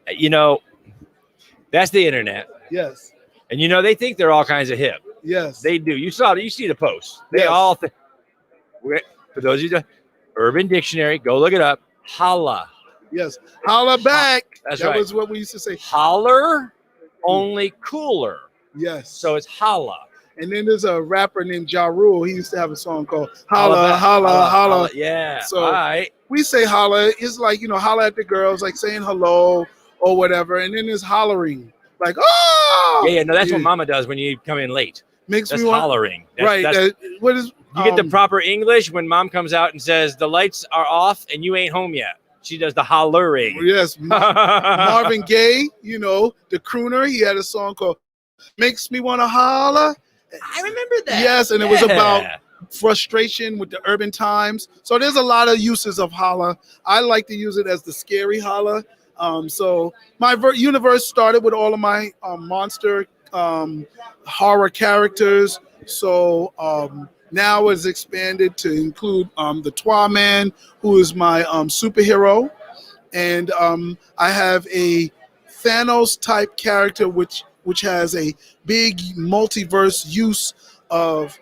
A: You know, that's the internet.
F: yes,
A: And you know, they think they're all kinds of hip.
F: yes.
A: They do. You see the posts. They
F: Yes.
A: all think. For those of you that Urban Dictionary, go look it up. Holla.
F: Yes, holla back.
A: That's
F: that
A: right.
F: was what we used to say.
A: Holler, only cooler.
F: Yes.
A: So it's holla.
F: And then there's a rapper named Ja Rule. He used to have a song called Holla,
A: back.
F: Holla, Holla.
A: Yeah.
F: So-
A: all right.
F: We say holla. It's like, holla at the girls, like saying hello or whatever. And then there's hollering, like, oh!
A: Yeah. No, that's what Mama does when you come in late.
F: Makes
A: That's
F: me want.
A: hollering.
F: Right. What is
A: You get the proper English when Mom comes out and says the lights are off and you ain't home yet. She does the hollering.
F: Yes, Marvin Gaye, the crooner. He had a song called "Makes Me Want to Holla."
A: I remember that.
F: Yes, and it was about
A: Yeah.
F: frustration with the urban times. So there's a lot of uses of holla. I like to use it as the scary holla. So my universe started with all of my monster horror characters. So now it's expanded to include the Twa Man, who is my superhero. And I have a Thanos type character, which has a big multiverse use of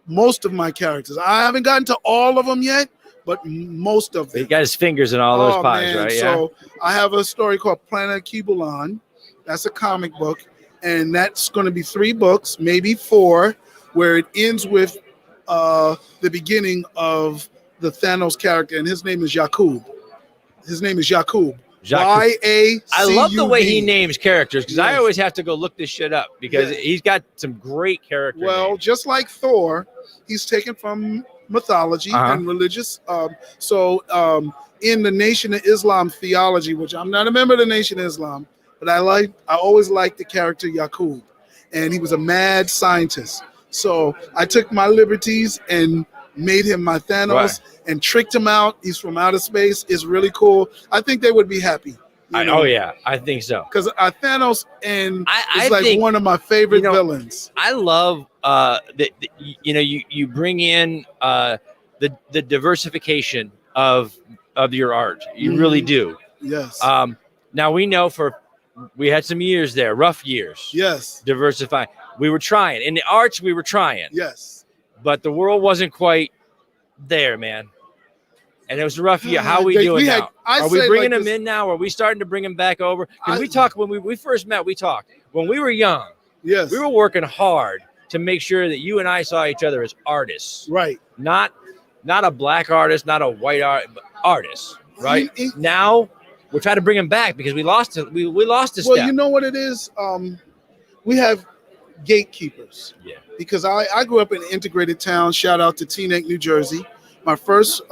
F: most of my characters. I haven't gotten to all of them yet, but most of them.
A: He got his fingers in all those pies,
F: man.
A: right? Yeah.
F: So I have a story called Planet Kibulan. That's a comic book, and that's going to be 3 books, maybe 4, where it ends with the beginning of the Thanos character, and his name is Yakub. His name is Yakub. Y-A-C-U-B.
A: I love the way he names characters because I
F: Yes.
A: always have to go look this shit up because
F: Yes.
A: he's got some great characters.
F: Well, just like Thor, he's taken from mythology and religious. In the Nation of Islam theology, which I'm not a member of the Nation of Islam, but I always liked the character Yakub, and he was a mad scientist. So I took my liberties and made him my Thanos and tricked him out. He's from outer space. It's really cool. I think they would be happy.
A: Oh yeah, I think so.
F: Because Thanos is
A: I
F: like
A: think,
F: one of my favorite villains.
A: I love you bring in the diversification of your art. You really do.
F: Yes.
A: Now we know we had some years there, rough years.
F: Yes.
A: Diversifying. We were trying. In the arts, we were trying.
F: Yes.
A: But the world wasn't quite there, man. And it was a rough year. How are we doing now? Are we bringing them in now? Are we starting to bring them back over? Because we talked when we first met. We talked when we were young.
F: Yes.
A: We were working hard to make sure that you and I saw each other as artists.
F: Right.
A: Not a black artist, not a white artist. Right. Now we're trying to bring them back because we lost it. We lost a step.
F: Well, you know what it is? We have gatekeepers.
A: Yeah.
F: Because I grew up in an integrated town. Shout out to Teaneck, New Jersey. My first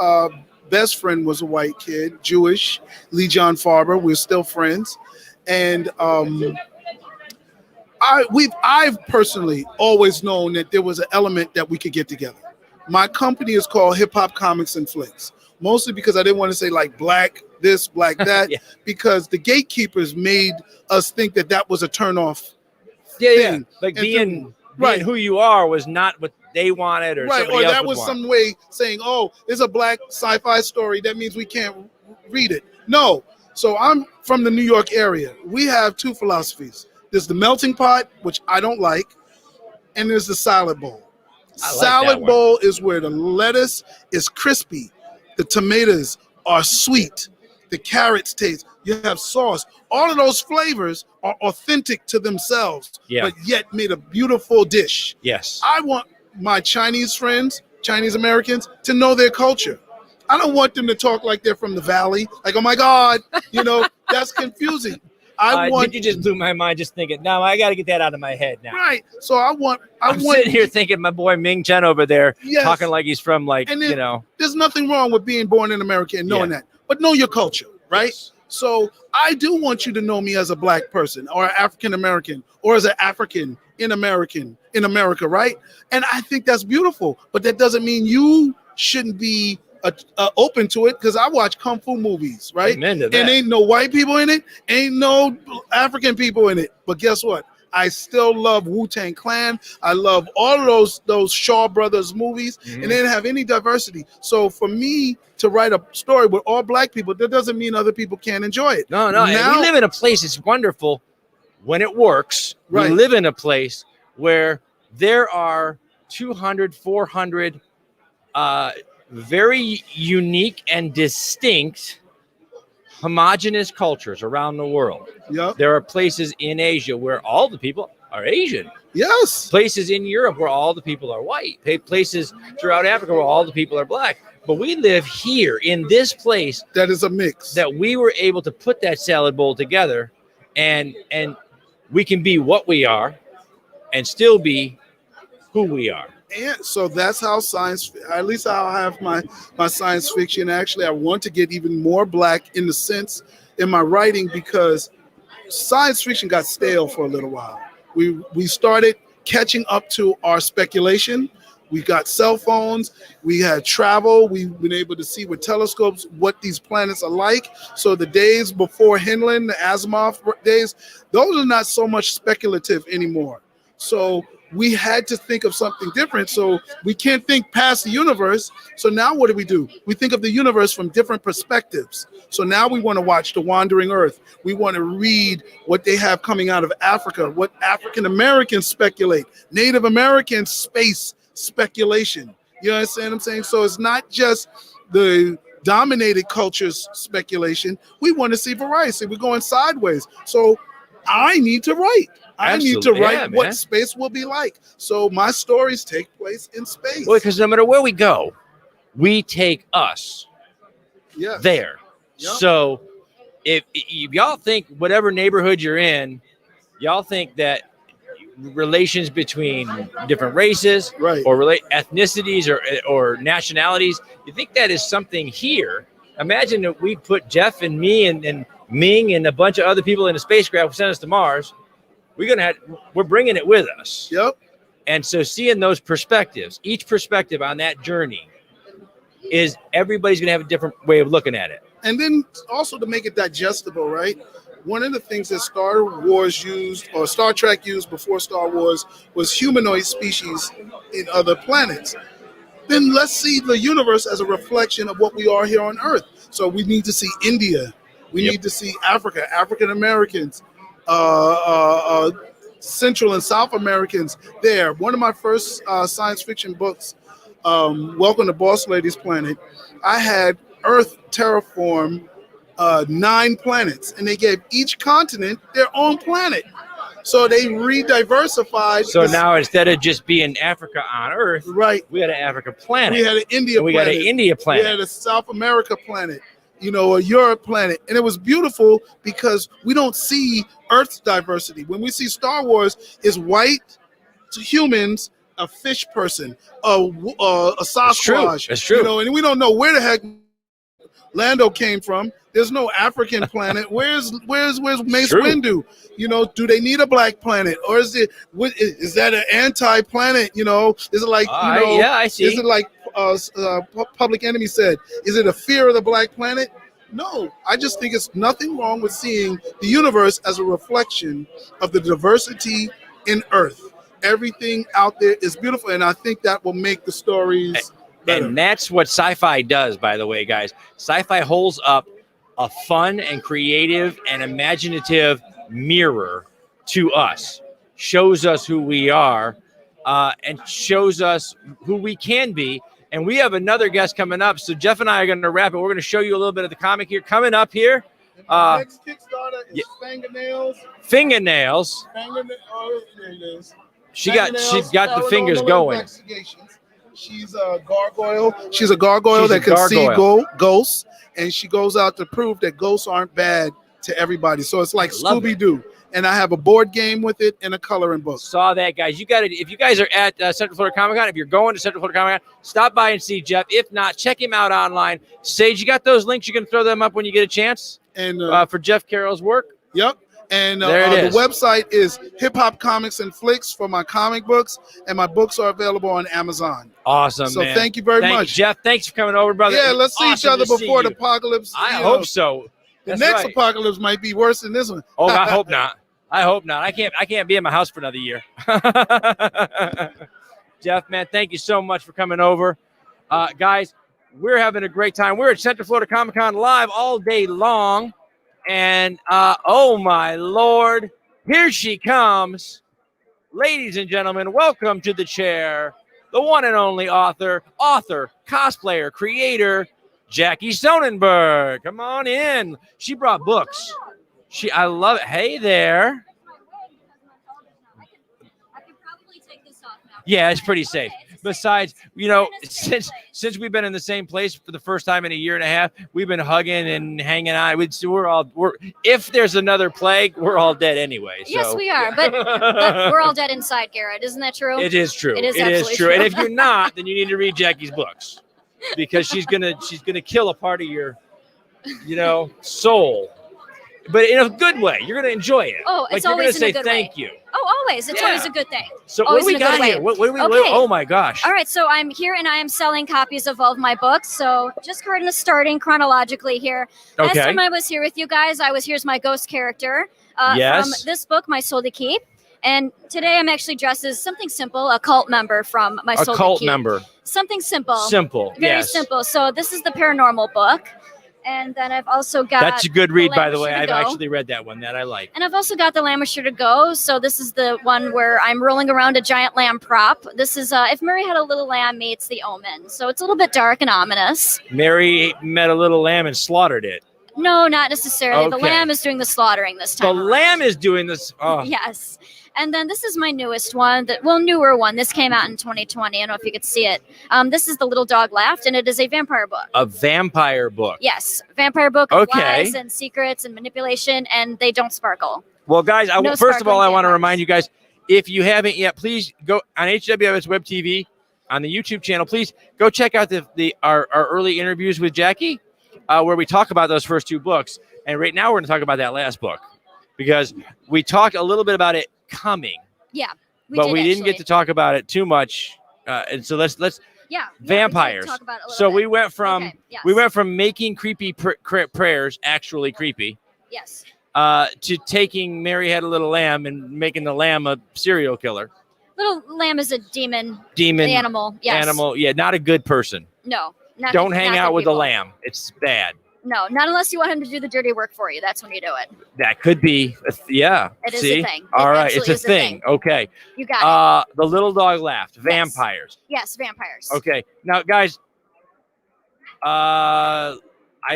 F: best friend was a white kid, Jewish, Lee John Farber. We're still friends. And I've personally always known that there was an element that we could get together. My company is called Hip Hop Comics and Flicks, mostly because I didn't want to say like black this, black that,
A: Yeah.
F: because the gatekeepers made us think that that was a turnoff.
A: Yeah.
F: thing.
A: Like
F: And
A: being
F: right.
A: who you are was not what they wanted, or
F: Right,
A: somebody
F: or
A: else
F: that
A: would
F: was
A: want.
F: some way saying, oh, it's a black sci-fi story. That means we can't read it. No. So I'm from the New York area. We have two philosophies. There's the melting pot, which I don't like, and there's the salad bowl.
A: I like that
F: Salad
A: one.
F: bowl is where the lettuce is crispy, the tomatoes are sweet, the carrots taste, you have sauce. All of those flavors are authentic to themselves,
A: Yeah.
F: but yet made a beautiful dish.
A: Yes.
F: I want my Chinese friends, Chinese Americans, to know their culture. I don't want them to talk like they're from the valley, like, oh my God, that's confusing. I want
A: you just blew my mind just thinking, no, I got to get that out of my head now.
F: right. So I'm
A: I'm sitting here thinking my boy Ming Chen over there
F: Yes.
A: talking like he's from like,
F: And then- There's nothing wrong with being born in America and knowing
A: Yeah.
F: that, but know your culture, right?
A: Yes.
F: So I do want you to know me as a black person or African American or as an African in America, right? And I think that's beautiful, but that doesn't mean you shouldn't be open to it, because I watch kung fu movies, right?
A: Amen to that.
F: And ain't no white people in it, ain't no African people in it. But guess what? I still love Wu-Tang Clan. I love all of those Shaw Brothers movies,
A: Mhm.
F: and they didn't have any diversity. So for me to write a story with all black people, that doesn't mean other people can't enjoy it.
A: No, and
F: Now-
A: we live in a place that's wonderful when it works.
F: Right.
A: We live in a place where there are 200, 400 very unique and distinct homogenous cultures around the world.
F: Yep.
A: There are places in Asia where all the people are Asian.
F: Yes.
A: Places in Europe where all the people are white. Places throughout Africa where all the people are black. But we live here in this place
F: That is a mix.
A: that we were able to put that salad bowl together, and we can be what we are and still be who we are.
F: And so that's how at least how I have my science fiction. Actually, I want to get even more black in the sense in my writing, because science fiction got stale for a little while. We started catching up to our speculation. We got cell phones. We had travel. We've been able to see with telescopes what these planets are like. So the days before Hinland, the Asimov days, those are not so much speculative anymore. So we had to think of something different. So we can't think past the universe. So now what do? We think of the universe from different perspectives. So now we want to watch The Wandering Earth. We want to read what they have coming out of Africa, what African Americans speculate, Native American space speculation. You understand what I'm saying? So it's not just the dominated culture's speculation. We want to see variety. We're going sideways. So I need to write. I need to
A: Absolutely.
F: write
A: Yeah,
F: what
A: man.
F: space will be like. So my stories take place in space.
A: Well, because no matter where we go, we take us
F: Yes.
A: there.
F: Yep.
A: So if y'all think whatever neighborhood you're in, y'all think that relations between different races
F: Right.
A: or ethnicities or nationalities, you think that is something here. Imagine that we put Jeff and me and Ming and a bunch of other people in a spacecraft sent us to Mars. We're bringing it with us.
F: Yep.
A: And so seeing those perspectives, each perspective on that journey is everybody's going to have a different way of looking at it.
F: And then also to make it digestible, right? One of the things that Star Wars used, or Star Trek used before Star Wars, was humanoid species in other planets. Then let's see the universe as a reflection of what we are here on Earth. So we need to see India. We
A: Yep.
F: need to see Africa, African Americans, Central and South Americans there. One of my first science fiction books, Welcome to Boss Lady's Planet, I had Earth terraform 9 planets, and they gave each continent their own planet. So they re-diversified.
A: So now instead of just being Africa on Earth,
F: right,
A: we had an Africa planet.
F: we had an India
A: and we
F: planet.
A: got an India
F: We
A: planet.
F: had a South America planet, a Europe planet. And it was beautiful because we don't see Earth's diversity. When we see Star Wars, it's white to humans, a fish person, a Sasquatch.
A: It's true.
F: And we don't know where the heck Lando came from. There's no African planet. Where's Mace
A: True.
F: Windu? You know, do they need a black planet, or is that an anti-planet? You know, is it like
A: yeah, I see.
F: Is it like Public Enemy said? Is it a fear of the black planet? No, I just think it's nothing wrong with seeing the universe as a reflection of the diversity in Earth. Everything out there is beautiful, and I think that will make the stories better.
A: And that's what sci-fi does, by the way, guys. Sci-fi holds up a fun and creative and imaginative mirror to us, shows us who we are, and shows us who we can be. And we have another guest coming up. So Jeff and I are going to wrap it. We're going to show you a little bit of the comic here. Coming up here.
F: The next Kickstarter is Fingernails.
A: Fingernails.
F: Oh, there it is.
A: She's got the fingers going.
F: She's a gargoyle. She's a gargoyle that can see ghosts, and she goes out to prove that ghosts aren't bad to everybody. So it's like Scooby-Doo. And I have a board game with it and a coloring book.
A: Saw that, guys. You got it. If you guys are at Central Florida Comic Con, if you're going to Central Florida Comic Con, stop by and see Jeff. If not, check him out online. Sage, you got those links? You can throw them up when you get a chance.
F: And
A: for Jeff Carroll's work.
F: Yep. And
A: there it is.
F: The website is Hip Hop Comics and Flicks for my comic books, and my books are available on Amazon.
A: Awesome.
F: So
A: man.
F: thank you very much,
A: Jeff. Thanks for coming over, brother.
F: Yeah, let's see each other before the apocalypse.
A: I hope so.
F: The next apocalypse might be worse than this one.
A: Oh, I hope not. I hope not. I can't be in my house for another year. Jeff, man, thank you so much for coming over. Guys, we're having a great time. We're at Central Florida Comic Con live all day long. And oh my Lord, here she comes. Ladies and gentlemen, welcome to the chair, the one and only author, cosplayer, creator, Jackie Sonnenberg. Come on in. She brought books. I love it. Hey there. Yeah, it's pretty safe. Besides, you know, since we've been in the same place for the first time in a year and a half, we've been hugging and hanging out. If there's another plague, we're all dead anyway. So.
G: Yes, we are, but we're all dead inside, Garrett. Isn't that true?
A: It is true.
G: It is true.
A: And if you're not, then you need to read Jackie's books, because she's gonna kill a part of your, soul. But in a good way. You're going to enjoy it.
G: Oh, it's always in a good way.
A: Thank you.
G: Oh, always. It's always a good thing.
A: So what do we got here? What do we? Okay. Oh my gosh.
G: All right. So I'm here and I am selling copies of all of my books. So just kind of starting chronologically here. Last time I was here with you guys, I was here as my ghost character from this book, My Soul to Keep. And today I'm actually dressed as something simple, a cult member from My Soul to Keep. A cult member. Something simple.
A: Simple.
G: Very simple. So this is the paranormal book. And then I've also got...
A: That's a good read, by the way. I've actually read that one. That I like.
G: And I've also got the Lamb is Sure to Go. So this is the one where I'm rolling around a giant lamb prop. This is If Mary Had a Little Lamb meets The Omen. So it's a little bit dark and ominous.
A: Mary met a little lamb and slaughtered it.
G: No, not necessarily. Okay. The lamb is doing the slaughtering this time.
A: The lamb is doing this. Oh.
G: Yes. And then this is my newest one, newer one. This came out in 2020. I don't know if you could see it. This is The Little Dog Laughed, and it is a vampire book.
A: A vampire book.
G: Yes, vampire book of lies and secrets and manipulation, and they don't sparkle.
A: Well, guys, first of all, I want to remind you guys, if you haven't yet, please go on HWWS Web TV on the YouTube channel. Please go check out our early interviews with Jackie, where we talk about those first two books. And right now, we're going to talk about that last book, because we talked a little bit about it coming.
G: Yeah,
A: we didn't get to talk about it too much, and so let's vampires. We went from making creepy prayers actually creepy.
G: Yes.
A: To taking Mary Had a Little Lamb and making the lamb a serial killer.
G: Little lamb is a demon animal. Yes.
A: Animal. Yeah, not a good person.
G: No.
A: Don't hang out with a lamb. It's bad.
G: No, not unless you want him to do the dirty work for you. That's when you do it.
A: That could be, yeah.
G: It is a thing.
A: All right, it's a thing. Okay.
G: You got it.
A: The Little Dog Laughed. Vampires.
G: Yes, vampires.
A: Okay. Now, guys, I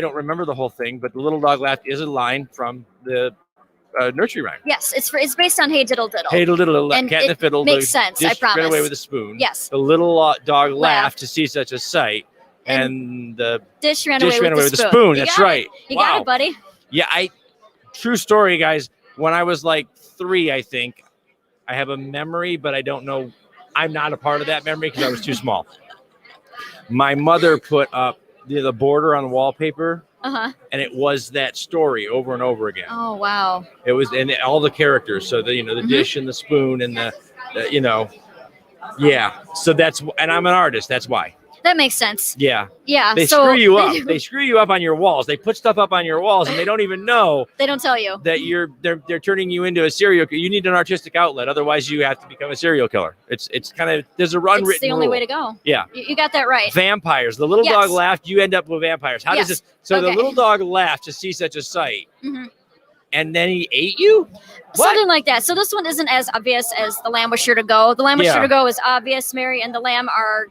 A: don't remember the whole thing, but The Little Dog Laughed is a line from the nursery rhyme.
G: Yes, it's based on Hey Diddle Diddle.
A: Hey Diddle Diddle, Cat in the Fiddle.
G: Makes sense, I promise.
A: Ran away with a spoon.
G: Yes.
A: The little dog laughed to see such a sight. And the
G: dish ran away with the spoon.
A: That's right.
G: You got it, buddy.
A: Yeah, true story, guys. When I was like 3, I think, I have a memory, but I don't know. I'm not a part of that memory because I was too small. My mother put up the border on wallpaper and it was that story over and over again.
G: Oh wow!
A: It was, and all the characters. So the the dish and the spoon and the yeah. So that's, and I'm an artist. That's why.
G: That makes sense.
A: Yeah.
G: Yeah.
A: They screw you up. They screw you up on your walls. They put stuff up on your walls, and they don't even know.
G: They don't tell you
A: that they're turning you into a serial killer. You need an artistic outlet, otherwise you have to become a serial killer. It's kind of, there's a unwritten rule. It's the
G: only way to go.
A: Yeah.
G: You got that right.
A: Vampires. The little dog laughed. You end up with vampires. How does this? So the little dog laughed to see such a sight, and then he ate you. What?
G: Something like that. So this one isn't as obvious as The Lamb Was Sure to Go. The Lamb Was Sure to Go is obvious. Mary and the Lamb are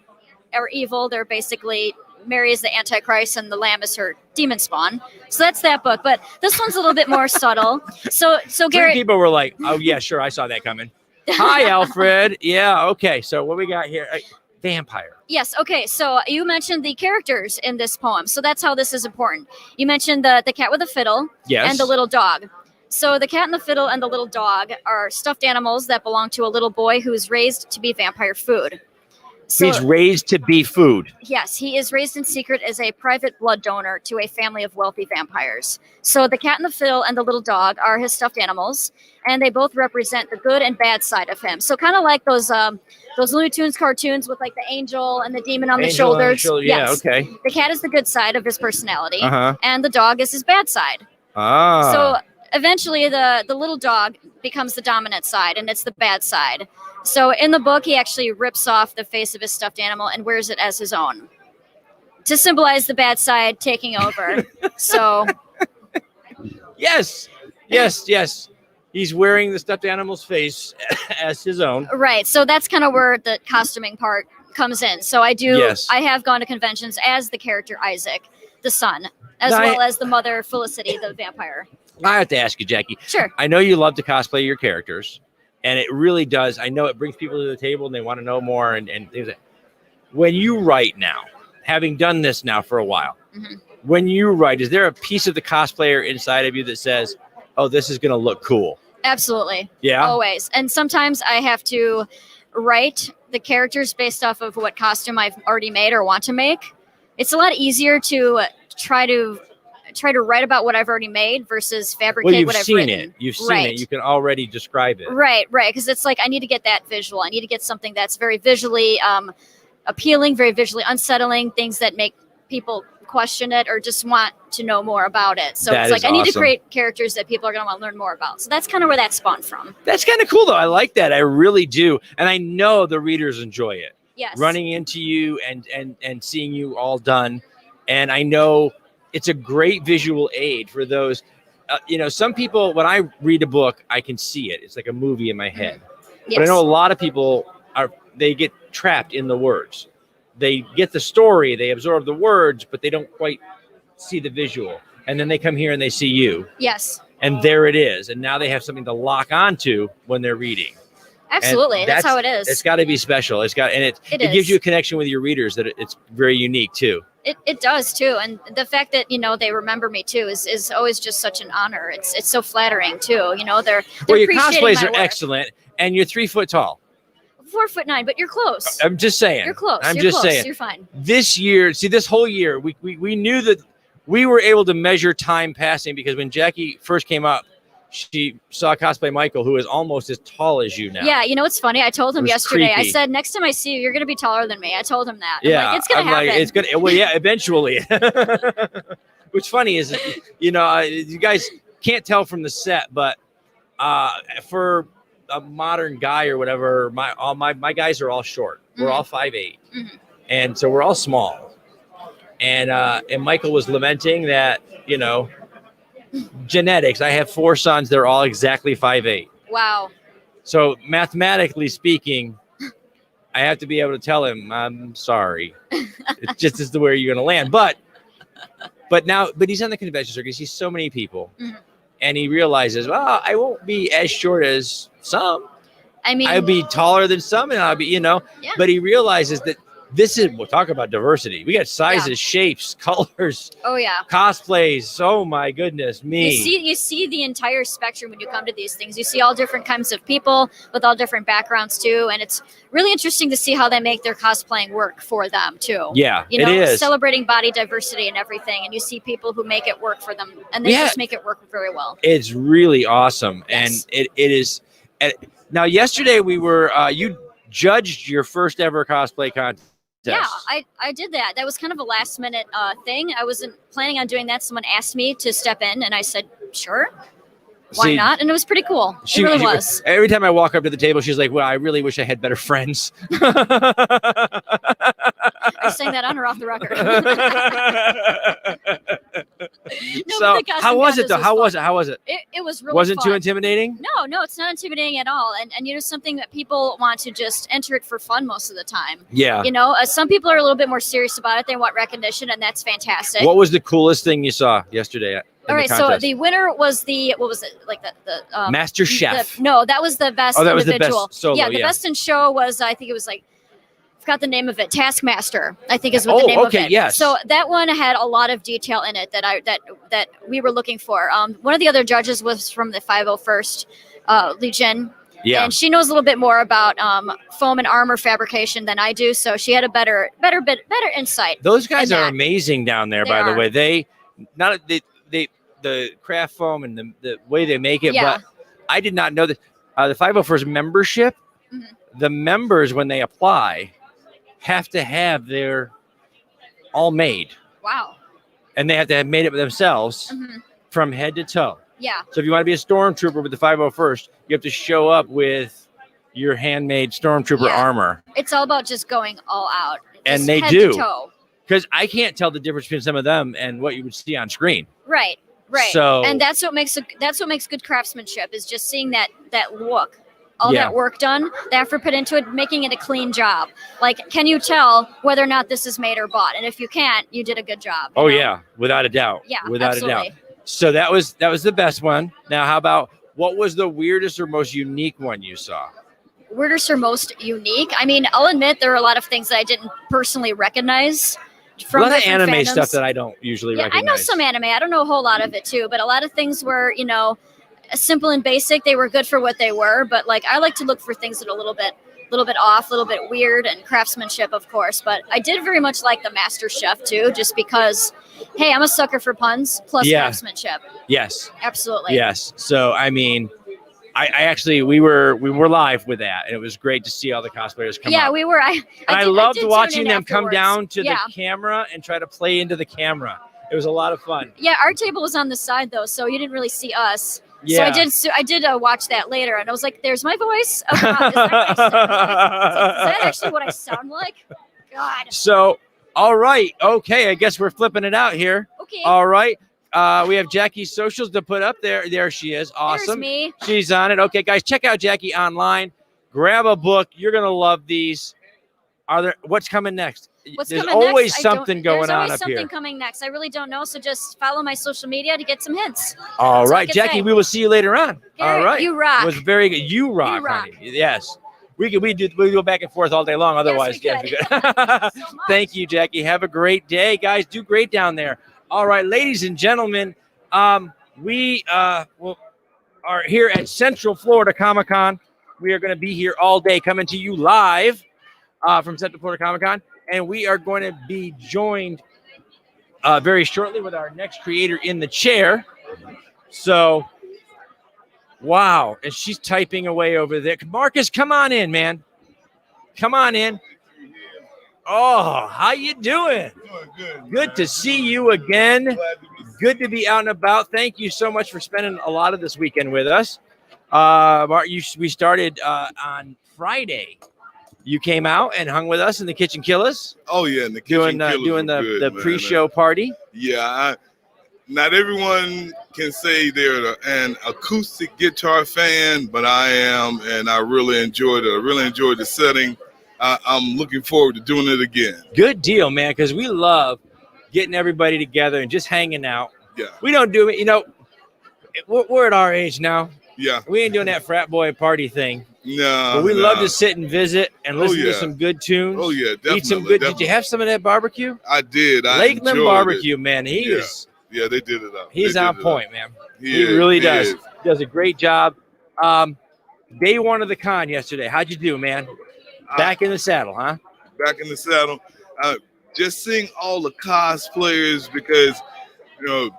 G: evil. They're basically, Mary is the Antichrist and the Lamb is her demon spawn. So that's that book. But this one's a little bit more subtle. So Garrett,
A: people were like, "Oh yeah, sure, I saw that coming." Hi, Alfred. Yeah, okay. So what we got here? Vampire.
G: Yes. Okay. So you mentioned the characters in this poem. So that's how this is important. You mentioned the cat with the fiddle.
A: Yes.
G: And the little dog. So the cat and the fiddle and the little dog are stuffed animals that belong to a little boy who is raised to be vampire food. So,
A: he's raised to be food.
G: Yes, he is raised in secret as a private blood donor to a family of wealthy vampires. So the cat and the fiddle and the little dog are his stuffed animals, and they both represent the good and bad side of him. So kind of like those Looney Tunes cartoons with like the angel and the demon on the shoulders.
A: Yeah,
G: yes.
A: Okay.
G: The cat is the good side of his personality, and the dog is his bad side.
A: Ah.
G: So eventually the little dog becomes the dominant side, and it's the bad side. So in the book, he actually rips off the face of his stuffed animal and wears it as his own to symbolize the bad side taking over. So
A: yes. He's wearing the stuffed animal's face as his own.
G: Right. So that's kind of where the costuming part comes in. So I have gone to conventions as the character Isaac, the son, as well as the mother Felicity, the vampire.
A: I have to ask you, Jackie.
G: Sure.
A: I know you love to cosplay your characters, and it really does. I know it brings people to the table and they want to know more. And things like, when you write now, having done this now for a while, when you write, is there a piece of the cosplayer inside of you that says, "Oh, this is going to look cool"?
G: Absolutely.
A: Yeah.
G: Always. And sometimes I have to write the characters based off of what costume I've already made or want to make. It's a lot easier to try to write about what I've already made versus fabricate what I've written.
A: You've seen it. You can already describe it.
G: Right. Because it's like I need to get that visual. I need to get something that's very visually appealing, very visually unsettling, things that make people question it or just want to know more about it. So it's like I need to create characters that people are going to want to learn more about. So that's kind of where that spawned from.
A: That's kind of cool, though. I like that. I really do. And I know the readers enjoy it.
G: Yes.
A: Running into you and seeing you all done. And I know it's a great visual aid for those. Some people, when I read a book, I can see it. It's like a movie in my head. Yes. But I know a lot of people they get trapped in the words. They get the story, they absorb the words, but they don't quite see the visual. And then they come here and they see you.
G: Yes.
A: And there it is. And now they have something to lock onto when they're reading.
G: Absolutely. That's how it is.
A: It's got to be special. It gives you a connection with your readers that it's very unique too.
G: It does too. And the fact that, they remember me too is always just such an honor. It's so flattering too. They're
A: your cosplays are excellent and you're 3 foot tall.
G: 4'9", but you're close.
A: I'm just saying.
G: You're close.
A: Saying.
G: You're fine.
A: This year, this whole year, we knew that we were able to measure time passing because when Jackie first came up, she saw cosplay Michael, who is almost as tall as you now.
G: Yeah, it's funny. I told him yesterday. Creepy. I said, next time I see you, you're going to be taller than me. I told him that.
A: Yeah,
G: it's going to happen.
A: It's going to. Well, yeah, eventually. What's funny is, you guys can't tell from the set, but for a modern guy or whatever, my guys are all short. We're all 5'8", and so we're all small. And Michael was lamenting that genetics. I have 4 sons; they're all exactly 5'8". Wow. So mathematically speaking, I have to be able to tell him, I'm sorry. It just is the way you're going to land. But he's on the convention circuit. He sees so many people. And he realizes, well, I won't be as short as some. I mean, I'll be taller than some, and I'll be, Yeah. But he realizes that we'll talk about diversity. We got sizes, shapes, colors.
G: Oh yeah.
A: Cosplays. Oh my goodness me.
G: You see the entire spectrum when you come to these things. You see all different kinds of people with all different backgrounds too, and it's really interesting to see how they make their cosplaying work for them too.
A: Yeah,
G: you know,
A: it is
G: celebrating body diversity and everything, and you see people who make it work for them, and they just make it work very well.
A: It's really awesome,
G: Yes.
A: and it is. Now, yesterday we were you judged your first ever cosplay contest.
G: Yeah, I did that. That was kind of a last minute thing. I wasn't planning on doing that. Someone asked me to step in, and I said, sure. Why not? And it was pretty cool. It really was.
A: Every time I walk up to the table, she's like, well, I really wish I had better friends.
G: Are you saying that on or off the record?
A: So how was it though? How was it?
G: It was really
A: Wasn't
G: fun.
A: too intimidating?
G: No, it's not intimidating at all. And you know, something that people want to just enter it for fun most of the time.
A: Yeah.
G: You know, some people are a little bit more serious about it. They want recognition, and that's fantastic.
A: What was the coolest thing you saw yesterday?
G: All right, so the winner was what was it? Like the
A: Master Chef.
G: No, that was the best
A: that was
G: individual.
A: the best solo,
G: the best in show was, I think it was like, I forgot the name of it. Taskmaster, I think is what the name of it.
A: Yes.
G: So that one had a lot of detail in it that we were looking for. One of the other judges was from the 501st Legion.
A: Yeah.
G: And she knows a little bit more about foam and armor fabrication than I do, so she had a better insight.
A: Those guys are amazing down there, by the way. They the craft foam and the way they make it, but I did not know that the 501st membership, the members when they apply have to have their all made.
G: Wow.
A: And they have to have made it themselves from head to toe.
G: Yeah.
A: So if you want to be a stormtrooper with the 501st, you have to show up with your handmade stormtrooper armor.
G: It's all about just going all out.
A: And they do. Because I can't tell the difference between some of them and what you would see on screen.
G: Right.
A: So,
G: and that's what makes good craftsmanship, is just seeing that look, all that work done, the effort put into it, making it a clean job. Like, can you tell whether or not this is made or bought? And if you can't, you did a good job.
A: Oh yeah, without a doubt.
G: Yeah,
A: without
G: absolutely.
A: a doubt. So that was the best one. Now, how about what was the weirdest or most unique one you saw?
G: Weirdest or most unique? I mean, I'll admit there are a lot of things that I didn't personally recognize. From
A: a lot of anime
G: fandoms.
A: Stuff that I don't usually recognize.
G: I know some anime. I don't know a whole lot of it too, but a lot of things were, you know, simple and basic. They were good for what they were, but like I like to look for things that are a little bit off, a little bit weird, and craftsmanship, of course. But I did very much like the Master Chef too, just because, hey, I'm a sucker for puns plus craftsmanship.
A: Yes.
G: Absolutely.
A: Yes. So I mean, I actually we were live with that, and it was great to see all the cosplayers come.
G: Yeah, we were. I
A: loved watching them
G: afterwards.
A: come down to the camera and try to play into the camera. It was a lot of fun.
G: Yeah, our table was on the side though, so you didn't really see us.
A: Yeah.
G: So I did watch that later, and I was like, "There's my voice." Oh, God, is that actually what I sound like? God.
A: So, all right, okay. I guess we're flipping it out here.
G: Okay.
A: All right. We have Jackie's socials to put up there. There she is. Awesome.
G: There's me.
A: She's on it. Okay, guys, check out Jackie online. Grab a book. You're gonna love these. What's coming next? There's always something going on up here.
G: There's always something coming next. I really don't know, so just follow my social media to get some hints.
A: All right, Jackie. We will see you later on.
G: All
A: right.
G: You rock.
A: It was very good. You rock, honey. Yes. We go back and forth all day long. Otherwise,
G: yes, we could.
A: Thank you, Jackie. Have a great day, guys. Do great down there. All right, ladies and gentlemen, we are here at Central Florida Comic-Con. We are going to be here all day, coming to you live from Central Florida Comic-Con, and we are going to be joined very shortly with our next creator in the chair. So, wow, and she's typing away over there. Marcus, come on in, man. Come on in. Oh, how you doing?
H: Good.
A: Good to see you again. Good to be out and about. Thank you so much for spending a lot of this weekend with us. We started on Friday. You came out and hung with us in the Kitchen Killers.
H: Oh yeah, and the Kitchen Killers
A: doing the pre-show party.
H: Yeah, not everyone can say they're an acoustic guitar fan, but I am, and I really enjoyed it. I really enjoyed the setting. I'm looking forward to doing it again.
A: Good deal, man, because we love getting everybody together and just hanging out.
H: Yeah.
A: We don't do it, we're at our age now.
H: Yeah.
A: We ain't doing that frat boy party thing.
H: No.
A: But we love to sit and visit and listen to some good tunes.
H: Oh yeah, definitely.
A: Eat some good. Did you have some of that barbecue?
H: I did.
A: Lakeland barbecue, man. He is.
H: Yeah, they did it up.
A: He's on point, man. He really does. He does a great job. Day one of the con yesterday. How'd you do, man? Back in the saddle, huh?
H: Back in the saddle. Just seeing all the cosplayers because, you know,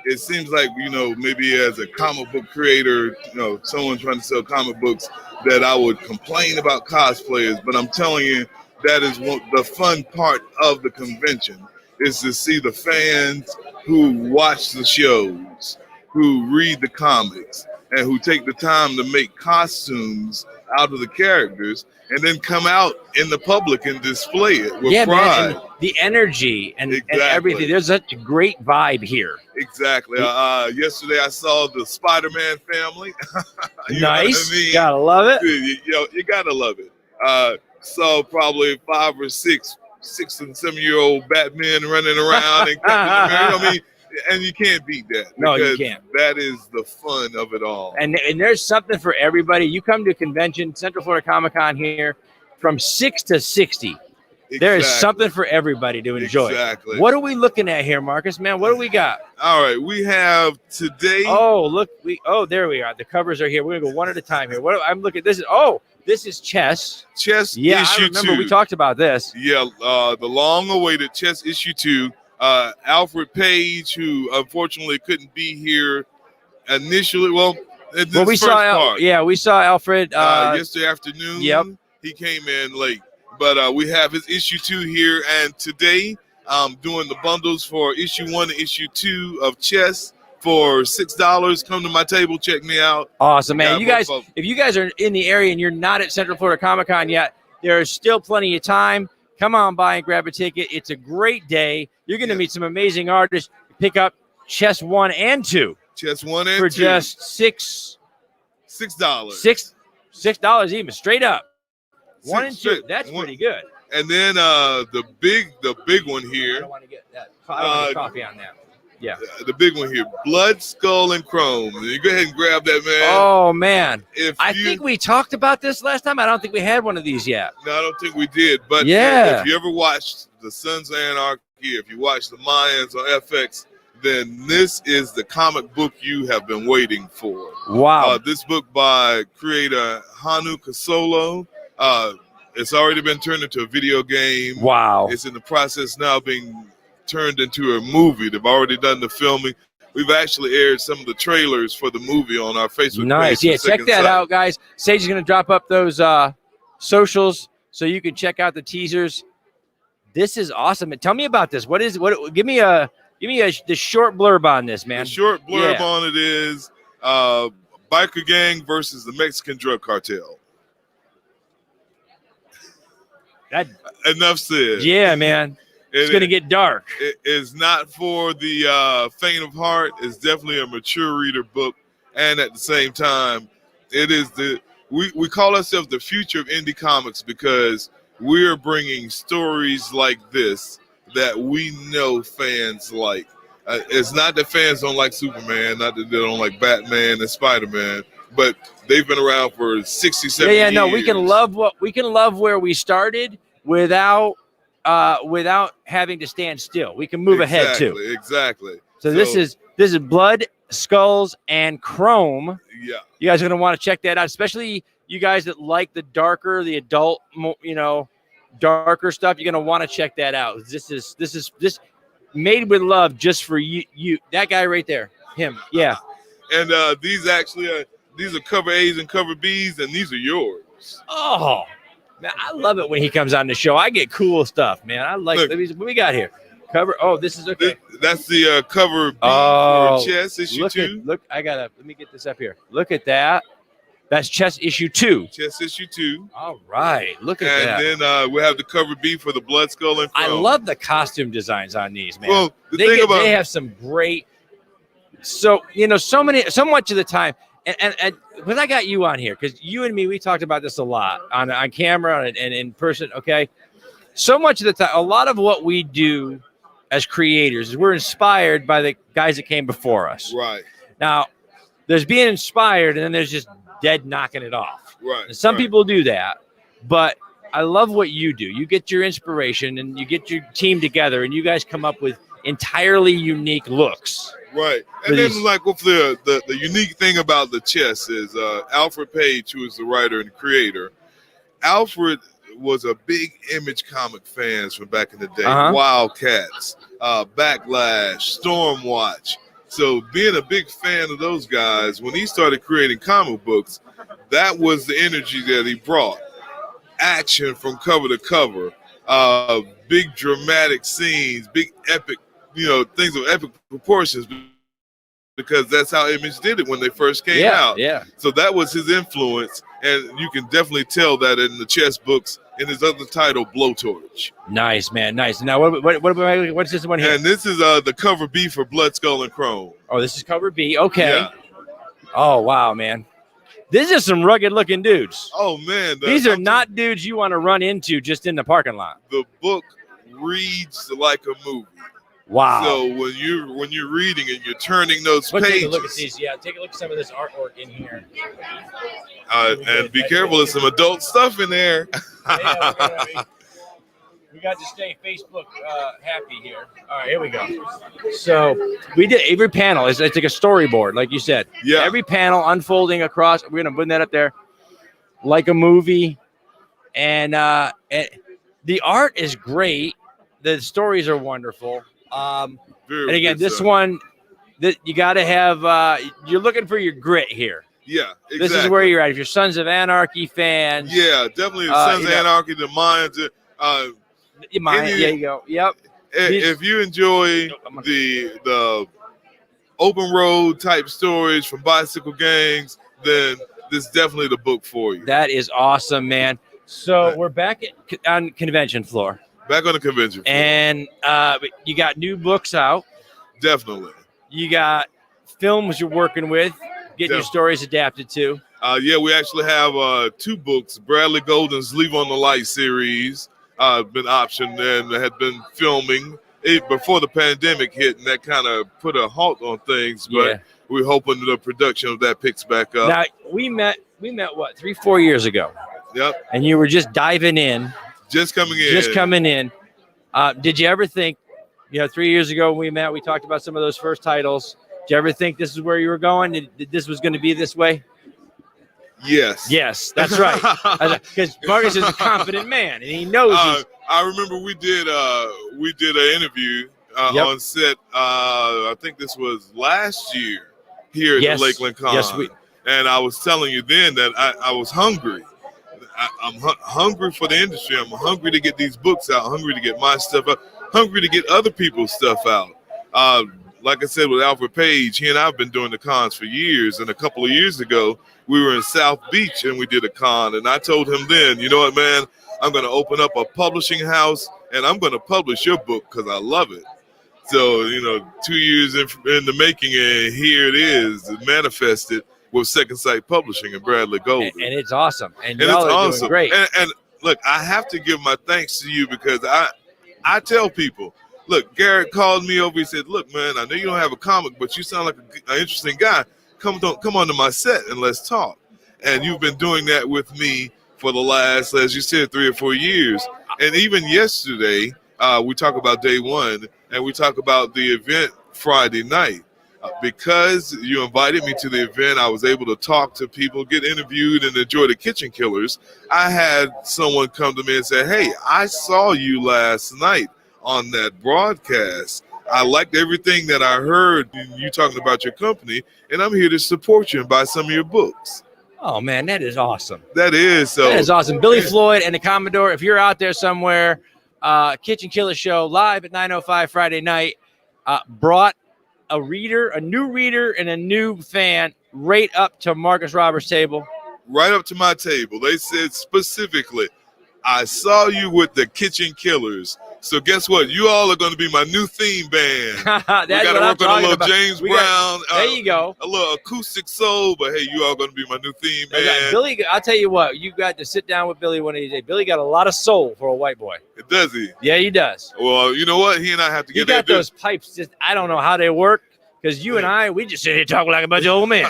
H: it seems like, you know, maybe as a comic book creator, you know, someone trying to sell comic books, that I would complain about cosplayers. But I'm telling you, that is the fun part of the convention, is to see the fans who watch the shows, who read the comics, and who take the time to make costumes out of the characters and then come out in the public and display it with pride. Man,
A: and the energy and everything. There's such a great vibe here.
H: Exactly. Yesterday I saw the Spider-Man family.
A: Nice. I mean? Gotta love it.
H: You gotta love it. Saw probably 5 or 6 and 7-year-old Batman running around and I mean, and you can't beat that.
A: No, you can't.
H: That is the fun of it all.
A: And there's something for everybody. You come to a convention, Central Florida Comic Con here, from 6 to 60. Exactly. There is something for everybody to enjoy.
H: Exactly.
A: What are we looking at here, Marcus? Man, what do we got?
H: All right, we have today.
A: Oh, look, there we are. The covers are here. We're gonna go one at a time here. I'm looking. This is Chess.
H: Chess.
A: Yeah,
H: issue
A: I remember
H: 2.
A: we talked about this.
H: Yeah, the long-awaited Chess issue 2. Alfred Page, who unfortunately couldn't be here initially. Well, we saw Alfred yesterday afternoon.
A: Yep,
H: he came in late, but we have his issue 2 here, and today I'm doing the bundles for issue 1 and issue 2 of Chess for $6. Come to my table, check me out.
A: Awesome, man. If you guys are in the area and you're not at Central Florida Comic Con yet, there is still plenty of time. Come on by and grab a ticket. It's a great day. You're going to meet some amazing artists. Pick up Chess 1 and 2.
H: Chess 1 and 2.
A: For just $6. $6 even, straight up. 1 and 2. That's pretty good.
H: And then the big one here.
A: I don't want to get that. I don't want coffee on that. Yeah.
H: The big one here, Blood, Skull, and Chrome. You go ahead and grab that, man.
A: Oh, man. I think we talked about this last time. I don't think we had one of these yet.
H: No, I don't think we did. But if you ever watched The Sons of Anarchy, if you watched The Mayans on FX, then this is the comic book you have been waiting for.
A: Wow.
H: This book by creator Hanu Kasolo. It's already been turned into a video game.
A: Wow.
H: It's in the process now being turned into a movie. They've already done the filming. We've actually aired some of the trailers for the movie on our Facebook page.
A: Yeah, check that out, guys. Sage is going to drop up those socials so you can check out the teasers. This is awesome. Tell me about this. Give me the short blurb on this, man.
H: The short blurb on it is biker gang versus the Mexican drug cartel. Enough said.
A: Yeah, man. It's going to get dark.
H: It is not for the faint of heart. It's definitely a mature reader book. And at the same time, it is we call ourselves the future of indie comics because we're bringing stories like this that we know fans like. It's not that fans don't like Superman, not that they don't like Batman and Spider-Man, but they've been around for 60, 70 years.
A: No, we can love where we started without having to stand still. We can move ahead too.
H: Exactly.
A: So this is Blood, Skulls, and Chrome.
H: Yeah.
A: You guys are going to want to check that out, especially you guys that like the darker, the adult, darker stuff. You're going to want to check that out. This is made with love just for you. That guy right there. Him. Yeah.
H: And these are cover A's and cover B's, and these are yours.
A: Oh, man, I love it when he comes on the show. I get cool stuff, man. I like what we got here. Cover. Oh, this is okay.
H: That's the cover B for Chess issue 2.
A: Let me get this up here. Look at that. That's Chess issue 2.
H: Chess issue 2.
A: All right. Look at that.
H: And then we have the cover B for the Blood, Skull, and Chrome.
A: I love the costume designs on these, man.
H: Well,
A: they have some great. So much of the time, and when I got you on here, because you and me, we talked about this a lot on camera and in person. Okay, so much of the time, a lot of what we do as creators is we're inspired by the guys that came before us.
H: Right.
A: Now, there's being inspired, and then there's just dead knocking it off.
H: Right.
A: And some people do that, but I love what you do. You get your inspiration and you get your team together and you guys come up with entirely unique looks.
H: Right. And then like with the unique thing about the chess is Alfred Page, who is the writer and creator, Alfred was a big Image comic fans from back in the day. Wildcats, Backlash, Stormwatch. So being a big fan of those guys, when he started creating comic books, that was the energy that he brought. Action from cover to cover, big dramatic scenes, big epic, things of epic proportions, because that's how Image did it when they first came out.
A: Yeah.
H: So that was his influence, and you can definitely tell that in the chess books in his other title, Blowtorch.
A: Nice, man. Nice. Now, what's this one here?
H: And this is the cover B for Blood, Skull, and Chrome.
A: Oh, this is cover B. Okay.
H: Yeah.
A: Oh, wow, man. These are some rugged-looking dudes.
H: Oh, man.
A: These are not dudes you want to run into just in the parking lot.
H: The book reads like a movie.
A: Wow.
H: So when you're reading and you're turning those pages.
A: Take a look at these. Yeah, take a look at some of this artwork in here.
H: And be careful, there's some adult stuff in there.
A: We got to stay Facebook happy here. All right, here we go. So we did every panel. It's like a storyboard, like you said.
H: Yeah.
A: Every panel unfolding across. We're gonna put that up there, like a movie, and the art is great. The stories are wonderful. And again, this one, that you got to have. You're looking for your grit here.
H: Yeah, exactly.
A: This is where you're at. If you're Sons of Anarchy fans,
H: yeah, definitely the Sons of Anarchy, the Mayans.
A: There you go. Yep.
H: If you enjoy the open road type stories from bicycle gangs, then this is definitely the book for you.
A: That is awesome, man. So we're back on convention floor.
H: Back on the convention floor.
A: And you got new books out.
H: Definitely.
A: You got films you're working with, getting your stories adapted to.
H: Yeah, we actually have 2 books. Bradley Golden's Leave on the Light series been optioned and had been filming before the pandemic hit, and that kind of put a halt on things. But we're hoping the production of that picks back up.
A: Now, we met what, 3-4 years ago?
H: Yep.
A: And you were just diving in.
H: Just coming in.
A: Did you ever think, 3 years ago when we met, we talked about some of those first titles. Did you ever think this is where you were going? Did this was going to be this way?
H: Yes.
A: Yes, that's right. Because Marcus is a confident man, and he knows.
H: I remember we did an interview on set. I think this was last year here at the Lakeland Con.
A: Yes,
H: and I was telling you then that I was hungry. I'm hungry for the industry. I'm hungry to get these books out. Hungry to get my stuff out. Hungry to get other people's stuff out. Like I said, with Alfred Page, he and I have been doing the cons for years. And a couple of years ago, we were in South Beach and we did a con. And I told him then, you know what, man, I'm going to open up a publishing house and I'm going to publish your book because I love it. So, 2 years in the making, and here it is, manifested with Second Sight Publishing and Bradley Golden.
A: And it's awesome. And
H: it's
A: y'all are
H: awesome.
A: Doing great.
H: And look, I have to give my thanks to you because I tell people, look, Garrett called me over. He said, look, man, I know you don't have a comic, but you sound like an interesting guy. Come onto my set and let's talk. And you've been doing that with me for the last, as you said, 3 or 4 years. And even yesterday, we talk about day one, and we talk about the event Friday night. Because you invited me to the event, I was able to talk to people, get interviewed, and enjoy the Kitchen Killers. I had someone come to me and say, hey, I saw you last night on that broadcast. I liked everything that I heard you talking about your company, and I'm here to support you and buy some of your books.
A: Oh, man, that is awesome.
H: That is
A: awesome. Billy Floyd and the Commodore, if you're out there somewhere, Kitchen Killer Show live at 9:05 Friday night, brought a new reader, and a new fan right up to Marcus Roberts' table.
H: Right up to my table. They said specifically, I saw you with the Kitchen Killers. So guess what? You all are going to be my new theme band. We got to work on a little James Brown.
A: There you go.
H: A little acoustic soul, but hey, you all going to be my new theme band.
A: Billy, I'll tell you what, you got to sit down with Billy one of these days. Billy got a lot of soul for a white boy.
H: Does he?
A: Yeah, he does.
H: Well, you know what? He and I have to get
A: there. He got those pipes. I don't know how they work, because you and I, we just sit here talking like a bunch of old men.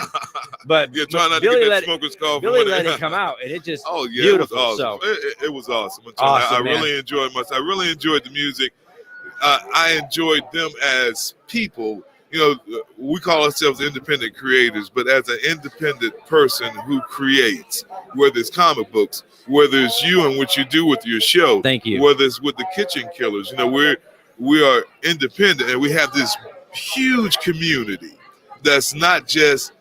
A: But
H: You're trying not
A: Billy
H: to get
A: let
H: that smoker's coffee.
A: Billy let it come out, and it just
H: It
A: beautiful.
H: was awesome.
A: So
H: It was awesome.
A: awesome,
H: I
A: man.
H: really enjoyed myself. I really enjoyed the music. I enjoyed them as people. You know, we call ourselves independent creators, but as an independent person who creates, whether it's comic books, whether it's you and what you do with your show,
A: thank you.
H: Whether it's with the Kitchen Killers, you know, we are independent, and we have this huge community that's not just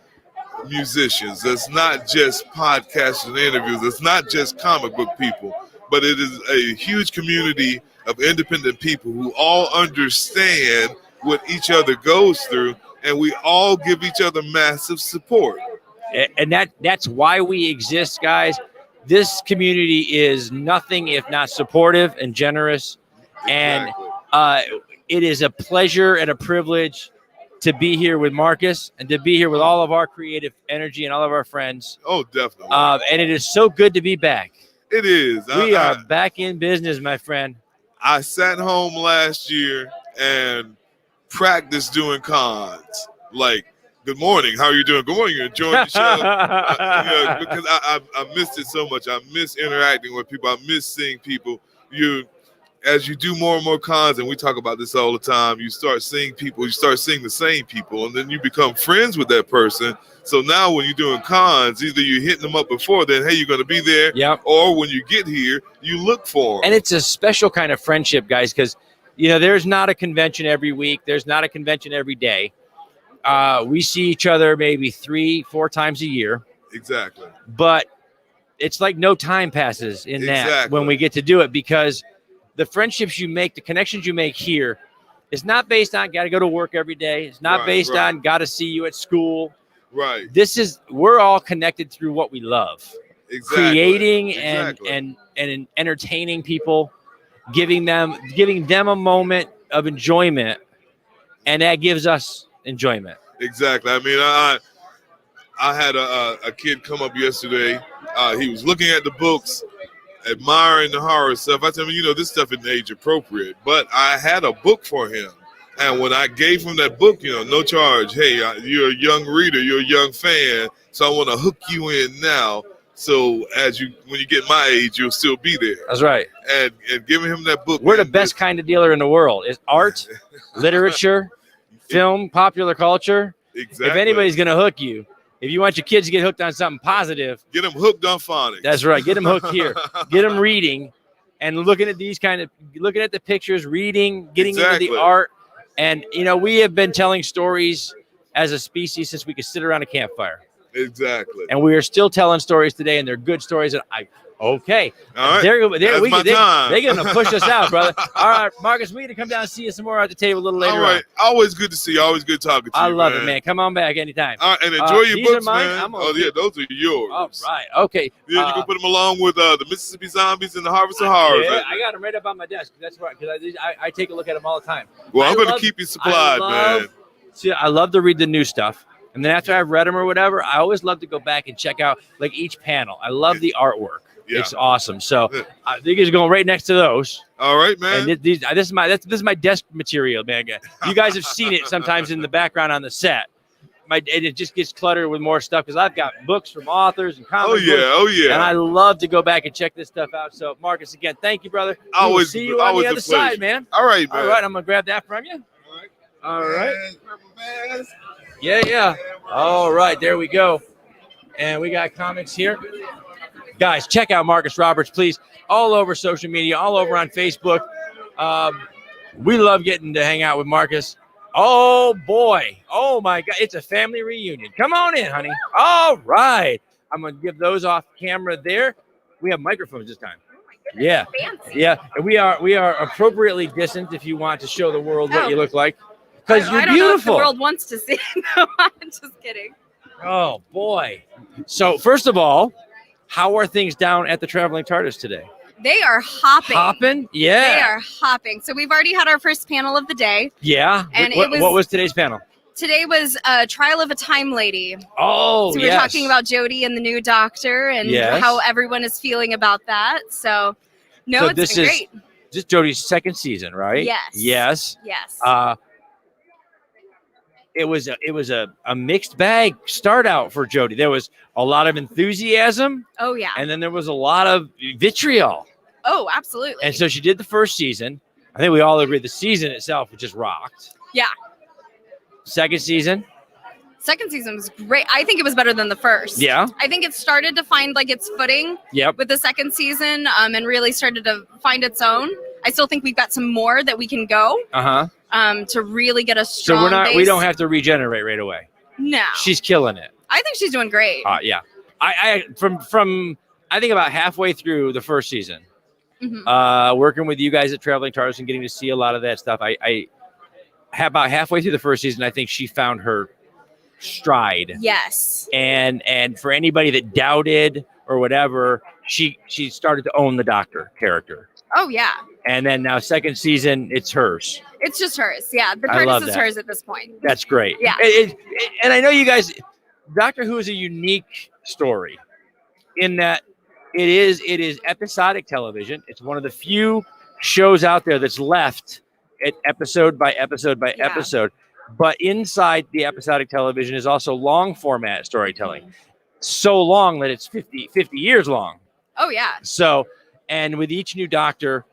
H: musicians, that's not just podcasts and interviews, that's not just comic book people, but it is a huge community of independent people who all understand what each other goes through, and we all give each other massive support.
A: And that's why we exist, guys. This community is nothing if not supportive and generous. Exactly. And it is a pleasure and a privilege to be here with Marcus and to be here with all of our creative energy and all of our friends.
H: Oh, definitely.
A: And it is so good to be back.
H: It is.
A: We are back in business, my friend.
H: I sat home last year and practiced doing cons. Like, good morning, how are you doing? Good morning, you're enjoying the show? Because I missed it so much. I miss interacting with people. I miss seeing people. As you do more and more cons, and we talk about this all the time, you start seeing people, you start seeing the same people, and then you become friends with that person. So now when you're doing cons, either you're hitting them up before then, hey, you're going to be there,
A: yep.
H: Or when you get here, you look for them.
A: And it's a special kind of friendship, guys, because, you know, there's not a convention every week. There's not a convention every day. We see each other maybe 3-4 times a year.
H: Exactly.
A: But it's like no time passes in that when we get to do it, because the friendships you make, the connections you make here, is not based on got to go to work every day. It's not based on got to see you at school.
H: Right.
A: We're all connected through what we love.
H: Exactly.
A: Creating and entertaining people, giving them a moment of enjoyment, and that gives us enjoyment.
H: Exactly. I mean, I had a kid come up yesterday. He was looking at the books, admiring the horror stuff. I told him, you know, this stuff isn't age appropriate, but I had a book for him. And when I gave him that book, you know, no charge. Hey, you're a young reader, you're a young fan, so I want to hook you in now. So when you get my age, you'll still be there.
A: That's right.
H: And giving him that book.
A: We're the best kind of dealer in the world. Is art, literature, film, popular culture.
H: Exactly.
A: If anybody's going to hook you, if you want your kids to get hooked on something positive,
H: get them hooked on phonics.
A: That's right. Get them hooked here. Get them reading and looking at looking at the pictures, reading, getting into the art. And, you know, we have been telling stories as a species since we could sit around a campfire.
H: Exactly.
A: And we are still telling stories today, and they're good stories. And okay.
H: All right.
A: They're going
H: to
A: push us out, brother. All right, Marcus, we need to come down and see you some more at the table a little later.
H: All right. Always good to see you. Always good talking to you.
A: I love it, man. Come on back anytime.
H: All right, and enjoy your
A: these
H: books,
A: are mine.
H: man. Yeah, those are yours.
A: All right. Okay.
H: Yeah, you can put them along with the Mississippi Zombies and the Harvest of Horrors.
A: Yeah, I got them right up on my desk. That's right, because I take a look at them all the time.
H: Well, I'm going to keep you supplied, man.
A: See, I love to read the new stuff. And then after I've read them or whatever, I always love to go back and check out like each panel. I love the artwork. Yeah. It's awesome. So I think it's going right next to those.
H: All right, man.
A: And this is my desk material, man. You guys have seen it sometimes in the background on the set. And it just gets cluttered with more stuff because I've got books from authors and comic books.
H: Oh yeah.
A: And I love to go back and check this stuff out. So Marcus, again, thank you, brother.
H: Always
A: see you on the other side, man.
H: All right, man.
A: All right, I'm gonna grab that from you. All right. Yeah. All right, there we go. And we got comics here. Guys, check out Marcus Roberts, please. All over social media, all over on Facebook. We love getting to hang out with Marcus. Oh, boy. Oh, my God. It's a family reunion. Come on in, honey. All right. I'm going to give those off camera there. We have microphones this time. Yeah.
E: Fancy.
A: Yeah. And we are appropriately distant if you want to show the world what you look like. Because you're
I: I don't
A: beautiful.
I: know if the world wants to see. No, I'm just kidding.
A: Oh, boy. So, first of all, how are things down at the Traveling TARDIS today?
I: They are hopping.
A: Hopping? Yeah.
I: They are hopping. So we've already had our first panel of the day.
A: Yeah.
I: And
A: what was today's panel?
I: Today was a Trial of a Time Lady.
A: Oh,
I: so we're talking about Jodie and the new Doctor and how everyone is feeling about that. So, it's been great.
A: This is Jodie's second season, right?
I: Yes.
A: Yes.
I: Yes.
A: it was a mixed bag start out for Jodie. There was a lot of enthusiasm.
I: Oh yeah.
A: And then there was a lot of vitriol.
I: Oh, absolutely.
A: And so she did the first season. I think we all agree the season itself just rocked.
I: Yeah.
A: Second season
I: was great. I think it was better than the first.
A: Yeah.
I: I think it started to find like its footing with the second season, and really started to find its own. I still think we've got some more that we can go. To really get a strong.
A: So we don't have to regenerate right away.
I: No.
A: She's killing it.
I: I think she's doing great.
A: Yeah. I from I think about halfway through the first season, working with you guys at Traveling TARDIS and getting to see a lot of that stuff. I about halfway through the first season, I think she found her stride.
I: Yes.
A: And for anybody that doubted or whatever, she started to own the Doctor character.
I: Oh yeah.
A: And then now second season, it's hers.
I: It's just hers. Yeah. The
A: I love
I: TARDIS is
A: that.
I: hers at this point.
A: That's great.
I: Yeah.
A: And I know you guys, Doctor Who is a unique story in that it is episodic television. It's one of the few shows out there that's left at episode by episode by episode. But inside the episodic television is also long format storytelling. So long that it's 50 years long.
I: Oh, yeah.
A: So, and with each new Doctor,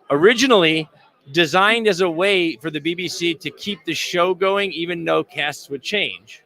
A: originally designed as a way for the BBC to keep the show going, even though casts would change.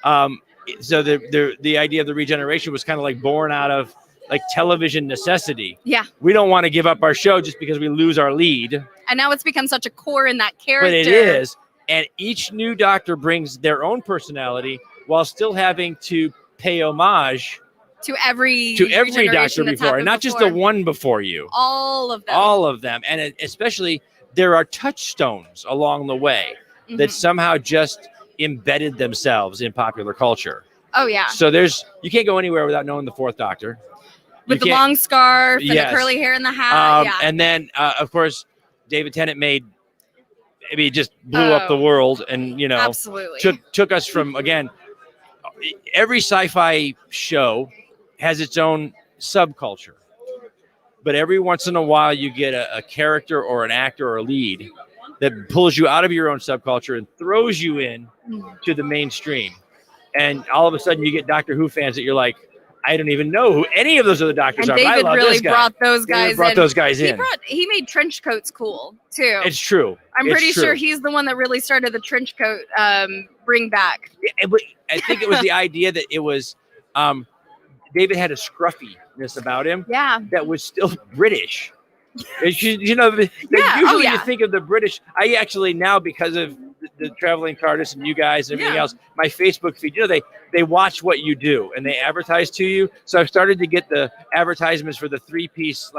A: So the idea of the regeneration was kind of like born out of like television necessity.
I: Yeah.
A: We don't want to give up our show just because we lose our lead.
I: And now it's become such a core in that character.
A: But it is. And each new Doctor brings their own personality while still having to pay homage
I: to every
A: Doctor before, and not just the one before you.
I: All of them.
A: All of them. And especially there are touchstones along the way that somehow just embedded themselves in popular culture.
I: Oh, yeah.
A: So you can't go anywhere without knowing the Fourth Doctor.
I: With the long scarf and the curly hair and the hat.
A: And then, of course, David Tennant just blew up the world, and
I: absolutely
A: took us from, again, every sci-fi show has its own subculture, but every once in a while you get a character or an actor or a lead that pulls you out of your own subculture and throws you in to the mainstream, and all of a sudden you get Doctor Who fans that you're like, I don't even know who any of those other Doctors are.
I: David really brought those guys in. He made trench coats cool too.
A: It's true.
I: I'm pretty sure he's the one that really started the trench coat bring back.
A: Yeah, but I think it was the idea that it was David had a scruffiness about him that was still British. Usually you think of the British. I actually now, because of the Traveling TARDIS and you guys and everything else, my Facebook feed, they watch what you do and they advertise to you. So I've started to get the advertisements for the 3-piece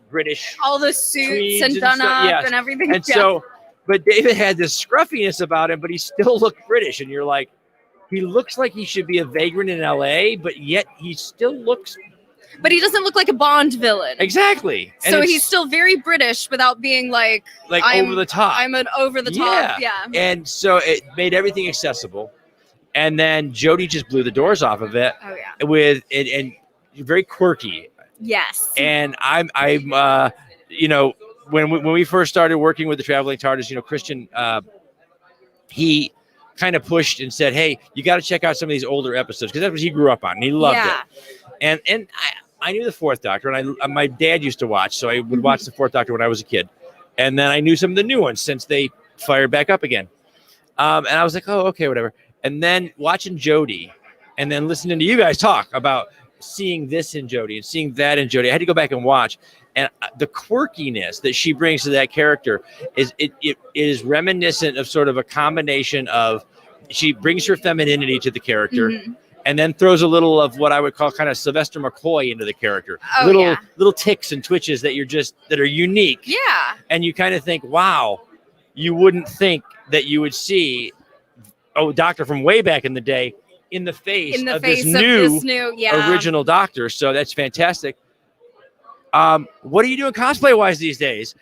A: British,
I: all the suits and done up and everything.
A: And so, but David had this scruffiness about him, but he still looked British, and you're like, he looks like he should be a vagrant in LA, but yet he still looks.
I: But he doesn't look like a Bond villain.
A: Exactly. And
I: so he's still very British without being like
A: over the top.
I: I'm an over the top. Yeah.
A: And so it made everything accessible. And then Jodie just blew the doors off of it.
I: Oh yeah.
A: With it, and very quirky.
I: Yes.
A: And I'm when we first started working with the Traveling TARDIS, Christian, he kind of pushed and said, hey, you got to check out some of these older episodes, because that's what he grew up on and he loved it. And I knew the Fourth Doctor, and my dad used to watch, so I would watch the Fourth Doctor when I was a kid. And then I knew some of the new ones since they fired back up again. And I was like, oh, okay, whatever. And then watching Jodie, and then listening to you guys talk about seeing this in Jodie and seeing that in Jodie, I had to go back and watch. And the quirkiness that she brings to that character is reminiscent of sort of a combination of, she brings her femininity to the character, and then throws a little of what I would call kind of Sylvester McCoy into the character. Little ticks and twitches that are unique.
I: Yeah.
A: And you kind of think, wow, you wouldn't think that you would see Doctor from way back in the day in the face of this new original Doctor. So that's fantastic. What are you doing cosplay wise these days?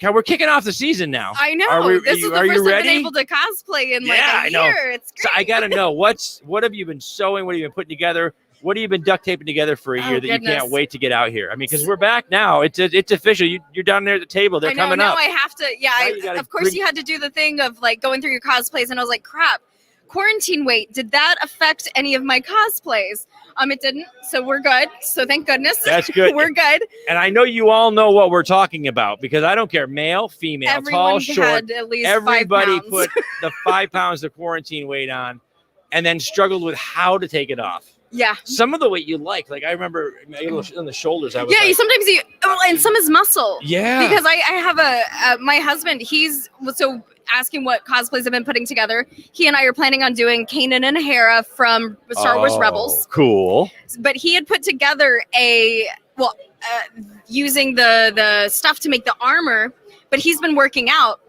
A: We're kicking off the season now.
I: I know. This is the first I've been able to cosplay in a year. It's great.
A: So I gotta know what have you been sewing? What have you been putting together? What have you been duct taping together for a year that
I: goodness.
A: you can't wait to get out here? I mean, because we're back now. It's official. You're down there at the table. They're coming
I: now
A: up.
I: I have to. Yeah, of course you had to do the thing of like going through your cosplays, and I was like, crap. Quarantine weight, did that affect any of my cosplays? It didn't, so we're good. So thank goodness.
A: That's good.
I: We're good.
A: And I know you all know what we're talking about because I don't care, male, female,
I: Everyone
A: tall, short.
I: had at least
A: everybody
I: 5 pounds.
A: put the 5 pounds of quarantine weight on and then struggled with how to take it off.
I: Yeah.
A: Some of the weight you like I remember on the shoulders. I was
I: sometimes and some is muscle.
A: Yeah.
I: Because I have my husband, he's so asking what cosplays I've been putting together. He and I are planning on doing Kanan and Hera from Star Wars Rebels.
A: Cool.
I: But he had put together using the stuff to make the armor, but he's been working out.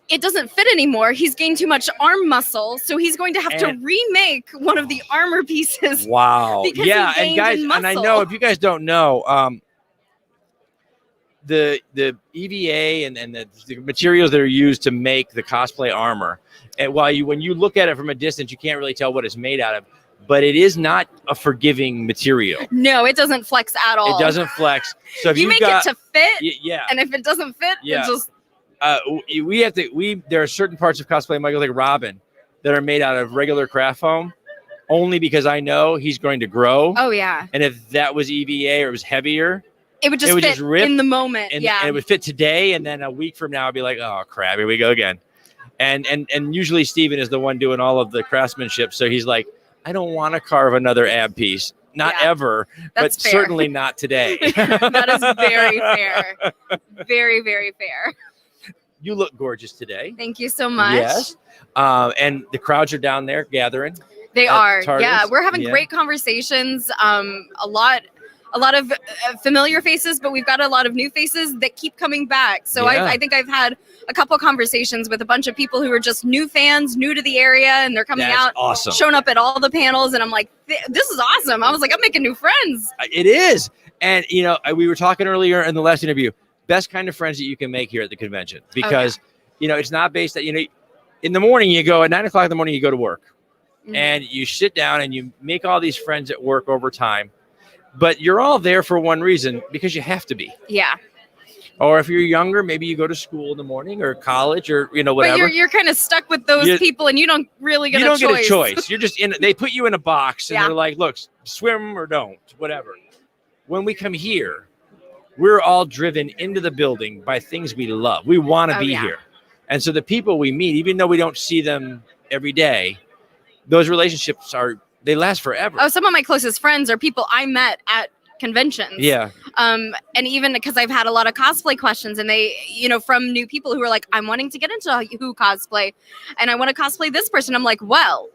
I: It doesn't fit anymore. He's gained too much arm muscle, so he's going to have to remake one of the armor pieces.
A: Wow. Yeah,
I: and
A: guys, and I know if you guys don't know, the EVA and the materials that are used to make the cosplay armor, and when you look at it from a distance, you can't really tell what it's made out of. But it is not a forgiving material. No,
I: it doesn't flex at all.
A: It doesn't flex. So if
I: you make it to fit,
A: yeah.
I: And if it doesn't fit, it just.
A: There are certain parts of cosplay, Michael, like Robin, that are made out of regular craft foam, only because I know he's going to grow.
I: Oh yeah.
A: And if that was EVA or it was heavier,
I: it would just rip in the moment.
A: And,
I: yeah.
A: And it would fit today, and then a week from now, I'd be like, oh crap, here we go again. And usually Steven is the one doing all of the craftsmanship, so he's like, I don't want to carve another ab piece. Not ever, but
I: fair.
A: Certainly not today.
I: That is very fair. Very, very fair.
A: You look gorgeous today.
I: Thank you so much.
A: Yes. And the crowds are down there gathering.
I: They are.
A: TARDIS.
I: Yeah, we're having great conversations. A lot of familiar faces, but we've got a lot of new faces that keep coming back. So I think I've had a couple conversations with a bunch of people who are just new fans, new to the area, and they're coming out,
A: awesome.
I: Showing up at all the panels, and I'm like, this is awesome. I was like, I'm making new friends.
A: It is. And, we were talking earlier in the last interview, best kind of friends that you can make here at the convention, because, it's not based that, in the morning you go at 9 o'clock in the morning, you go to work and you sit down and you make all these friends at work over time, but you're all there for one reason, because you have to be.
I: Yeah.
A: Or if you're younger, maybe you go to school in the morning or college or, whatever.
I: But you're kind of stuck with those people and you don't really get a choice. You don't get a choice.
A: You're just they put you in a box and they're like, look, swim or don't, whatever. When we come here, we're all driven into the building by things we love. We want to be here. And so the people we meet, even though we don't see them every day, those relationships they last forever.
I: Oh, some of my closest friends are people I met at conventions.
A: Yeah.
I: And even because I've had a lot of cosplay questions, and they, from new people who are like, I'm wanting to get into who cosplay and I want to cosplay this person. I'm like, well,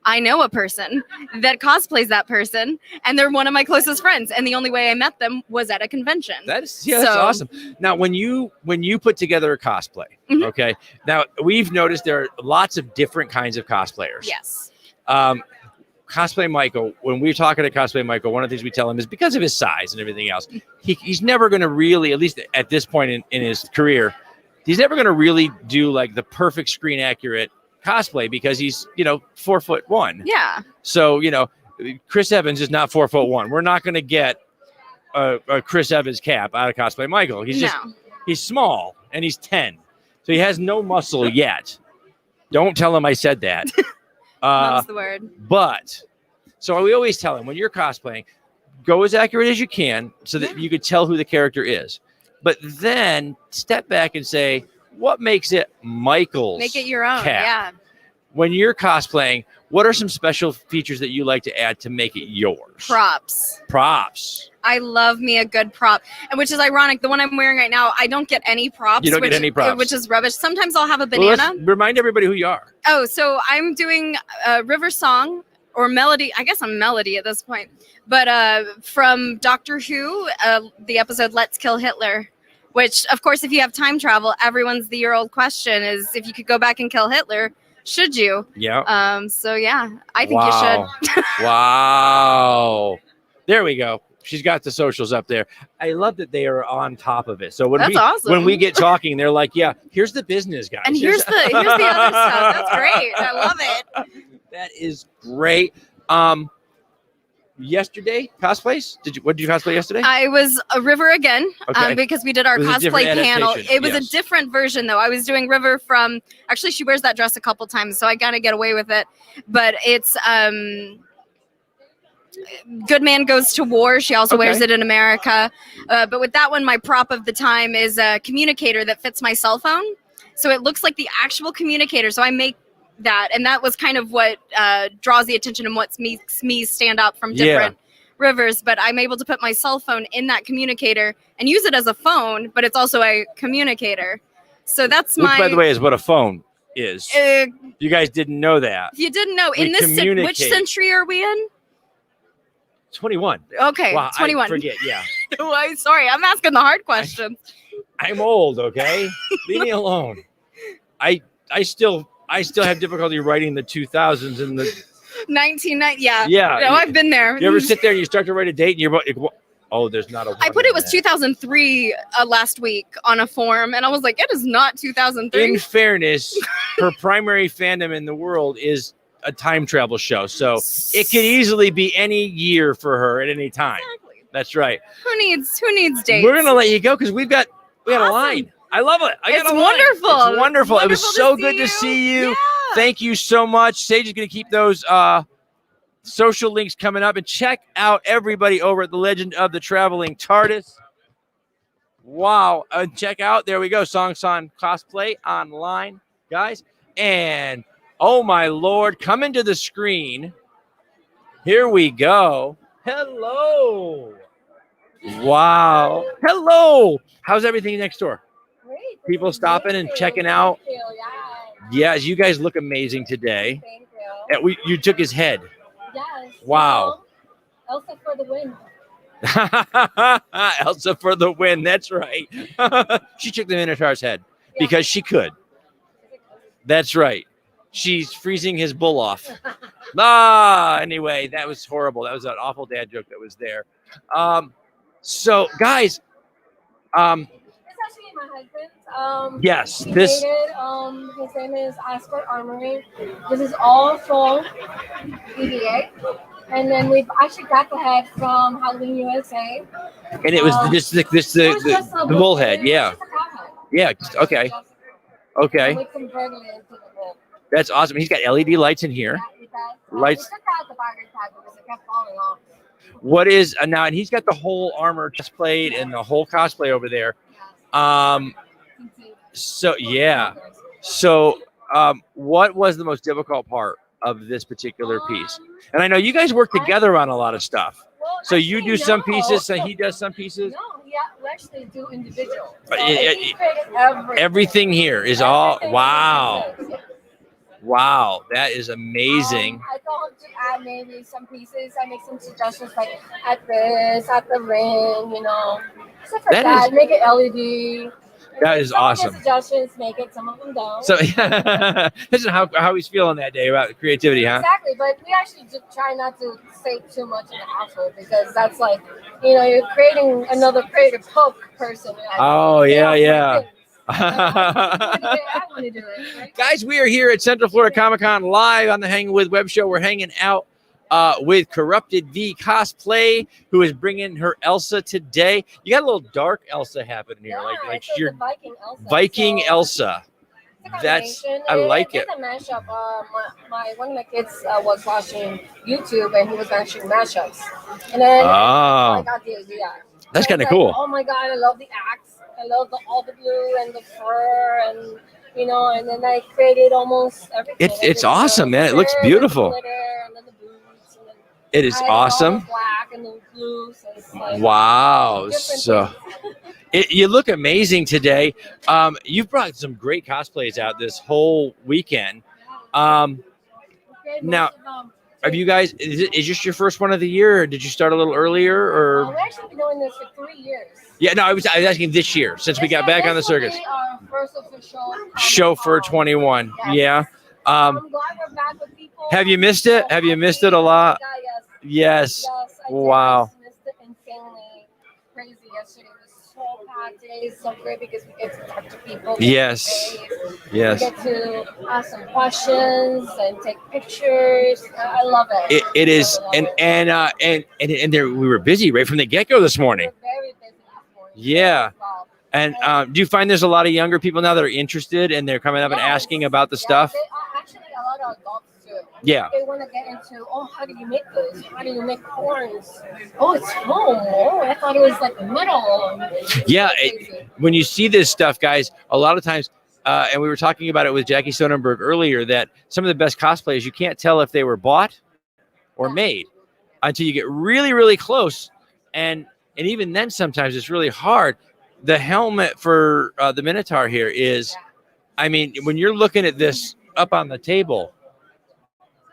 I: I know a person that cosplays that person, and they're one of my closest friends. And the only way I met them was at a convention.
A: That's awesome. Now, when you put together a cosplay, okay. Now we've noticed there are lots of different kinds of cosplayers.
I: Yes.
A: Cosplay Michael, when we're talking to Cosplay Michael, one of the things we tell him is because of his size and everything else, he's never going to really, at least at this point in his career, he's never going to really do like the perfect screen accurate cosplay, because he's 4'1".
I: Yeah.
A: So Chris Evans is not 4'1". We're not going to get a Chris Evans cap out of Cosplay Michael. He's small and he's 10, so he has no muscle yet. Don't tell him I said that.
I: That's the word.
A: But so we always tell him, when you're cosplaying, go as accurate as you can so that you could tell who the character is. But then step back and say, what makes it Michael's
I: Make it your own.
A: cap?
I: Yeah.
A: When you're cosplaying, what are some special features that you like to add to make it yours? Props.
I: I love me a good prop, and which is ironic. The one I'm wearing right now, I don't get any props.
A: You don't get any props,
I: which is rubbish. Sometimes I'll have a banana.
A: Well, remind everybody who you are.
I: Oh, so I'm doing a River Song or Melody. I guess I'm Melody at this point, but from Doctor Who, the episode "Let's Kill Hitler." Which, of course, if you have time travel, everyone's the year-old question is, if you could go back and kill Hitler, should you?
A: Yeah.
I: So yeah, I think you should.
A: Wow. There we go. She's got the socials up there. I love that they are on top of it. So
I: awesome.
A: When we get talking, they're like, yeah, here's the business, guys.
I: And here's the other stuff. That's great. I love it.
A: That is great. yesterday cosplays? What did you cosplay yesterday?
I: I was a River again,
A: Okay.
I: because we did our
A: It was a
I: cosplay
A: different
I: panel.
A: adaptation,
I: It was
A: yes.
I: a different version though. I was doing River from, actually she wears that dress a couple times, so I gotta get away with it. But it's Good Man Goes to War. She also wears it in America. But with that one, my prop of the time is a communicator that fits my cell phone. So it looks like the actual communicator. So I make that. And that was kind of what draws the attention and what makes me stand out from different rivers. But I'm able to put my cell phone in that communicator and use it as a phone, but it's also a communicator. So that's
A: Which, by the way, is what a phone is. You guys didn't know that.
I: If you didn't know,
A: We
I: in this
A: communicate.
I: which century are we in?
A: 21.
I: Okay,
A: Wow,
I: 21.
A: I forget, yeah.
I: Sorry, I'm asking the hard questions.
A: I'm old, okay? Leave me alone. I still have difficulty writing the 2000s and the
I: 1990. Yeah.
A: Yeah.
I: No, I've been there.
A: You ever sit there and you start to write a date and you're like, oh, there's not a
I: I put it was 2003 last week on a form, and I was like, it is not 2003.
A: In fairness, her primary fandom in the world is a time travel show, so it could easily be any year for her at any time.
I: Exactly.
A: That's right.
I: Who needs dates?
A: We're gonna let you go because we got a line. I love it.
I: It's
A: got a line.
I: wonderful.
A: It's wonderful. It was
I: Wonderful
A: so
I: to
A: good
I: see
A: to
I: you.
A: see you.
I: Yeah.
A: Thank you so much. Sage is gonna keep those social links coming up, and check out everybody over at the Legend of the Traveling TARDIS. Wow. Check out, there we go, Songs on Cosplay online, guys. And oh my Lord, coming to the screen. Here we go. Hello. Wow. Hello. How's everything next door?
J: Great.
A: People stopping and checking out. Yes, you guys look amazing today.
J: Thank you.
A: You took his head.
J: Yes.
A: Wow.
J: Elsa for the win.
A: Elsa for the win. That's right. She took the Minotaur's head because she could. That's right. She's freezing his bull off. Anyway, that was horrible. That was an awful dad joke that was there. So, guys,
J: It's actually my husband.
A: yes,
J: He
A: this.
J: created, his name is Asper Armory. This is all full EVA. And then we've actually got the head from Halloween USA.
A: And it was just the bullhead. Yeah. Yeah. Okay. Okay.
J: We converted it into the bull.
A: That's awesome. He's got LED lights in here.
J: Yeah, it does.
A: Lights.
J: We took out the battery pack because it kept falling off.
A: What is now? And he's got the whole armor displayed and the whole cosplay over there. So yeah. So what was the most difficult part of this particular piece? And I know you guys work together on a lot of stuff.
J: Well,
A: So you
J: actually,
A: do some
J: no.
A: pieces, and he does some pieces.
J: No, we actually do individual. So
A: It-
J: he created everything.
A: Everything here is all
J: Everything
A: wow,
J: is his.
A: wow. That is amazing.
J: I told him to add maybe some pieces. I make some suggestions like at this, at the ring, stuff like
A: That
J: that.
A: is-
J: Make it LED.
A: That is
J: Some of
A: awesome.
J: his suggestions, make it. Some of them don't.
A: So this is how he's feeling that day about creativity, huh?
J: Exactly, but we actually just try not to say too much in the household because that's like, you're creating another creative hook person.
A: Oh, yeah, yeah.
J: I want to do it. Right?
A: Guys, we are here at Central Florida Comic Con live on the Hanging With Web Show. We're hanging out with Corrupted V Cosplay, who is bringing her Elsa today. You got a little dark Elsa happening here, like
J: it's
A: your
J: the Viking Elsa.
A: Viking
J: So,
A: Elsa.
J: it's a
A: That's
J: combination.
A: I like it.
J: It's a mashup. One of my kids was watching YouTube and he was watching mashups, and then I got the idea.
A: That's
J: So I
A: kinda
J: was
A: cool.
J: Like, oh my god, I love the axe. I love all the blue and the fur and and then I created almost everything.
A: It's awesome, man. It looks beautiful.
J: And then the boots, and then
A: It is
J: I added all
A: awesome.
J: the black and the blue. So it's like
A: Wow.
J: different
A: So
J: things.
A: you look amazing today. You've brought some great cosplays out this whole weekend.
J: Okay,
A: Now,
J: most of them-
A: have you guys? Is this your first one of the year, or did you start a little earlier? Or
J: We've actually been doing this for 3 years.
A: yeah, no, I was asking this year since we got back on the
J: This will
A: circus.
J: be our first official
A: Show for 21. Yeah.
J: I'm glad we're back with people.
A: Have you missed it? Have you missed it a lot?
J: Yeah,
A: Yes.
J: yes. I did.
A: Wow.
J: I missed it insanely. crazy yesterday. It was so packed. Today is so great because we get to talk to people.
A: Yes. Yes.
J: We get to ask some questions and take pictures. I love it.
A: It is,
J: I love it.
A: and there we were busy right from the get go this morning.
J: We're very busy this morning.
A: Yeah.
J: As well.
A: And do you find there's a lot of younger people now that are interested and they're coming up and asking about the stuff?
J: They are actually a lot of adults too.
A: Yeah.
J: They want to get into, oh, how do you make this? How do you make horns? Oh, it's foam. Oh, I thought it was like metal.
A: Yeah. When you see this stuff, guys, a lot of times, and we were talking about it with Jackie Sonnenberg earlier, that some of the best cosplays, you can't tell if they were bought or made until you get really, really close. And even then, sometimes it's really hard. The helmet for the Minotaur here is, I mean, when you're looking at this up on the table,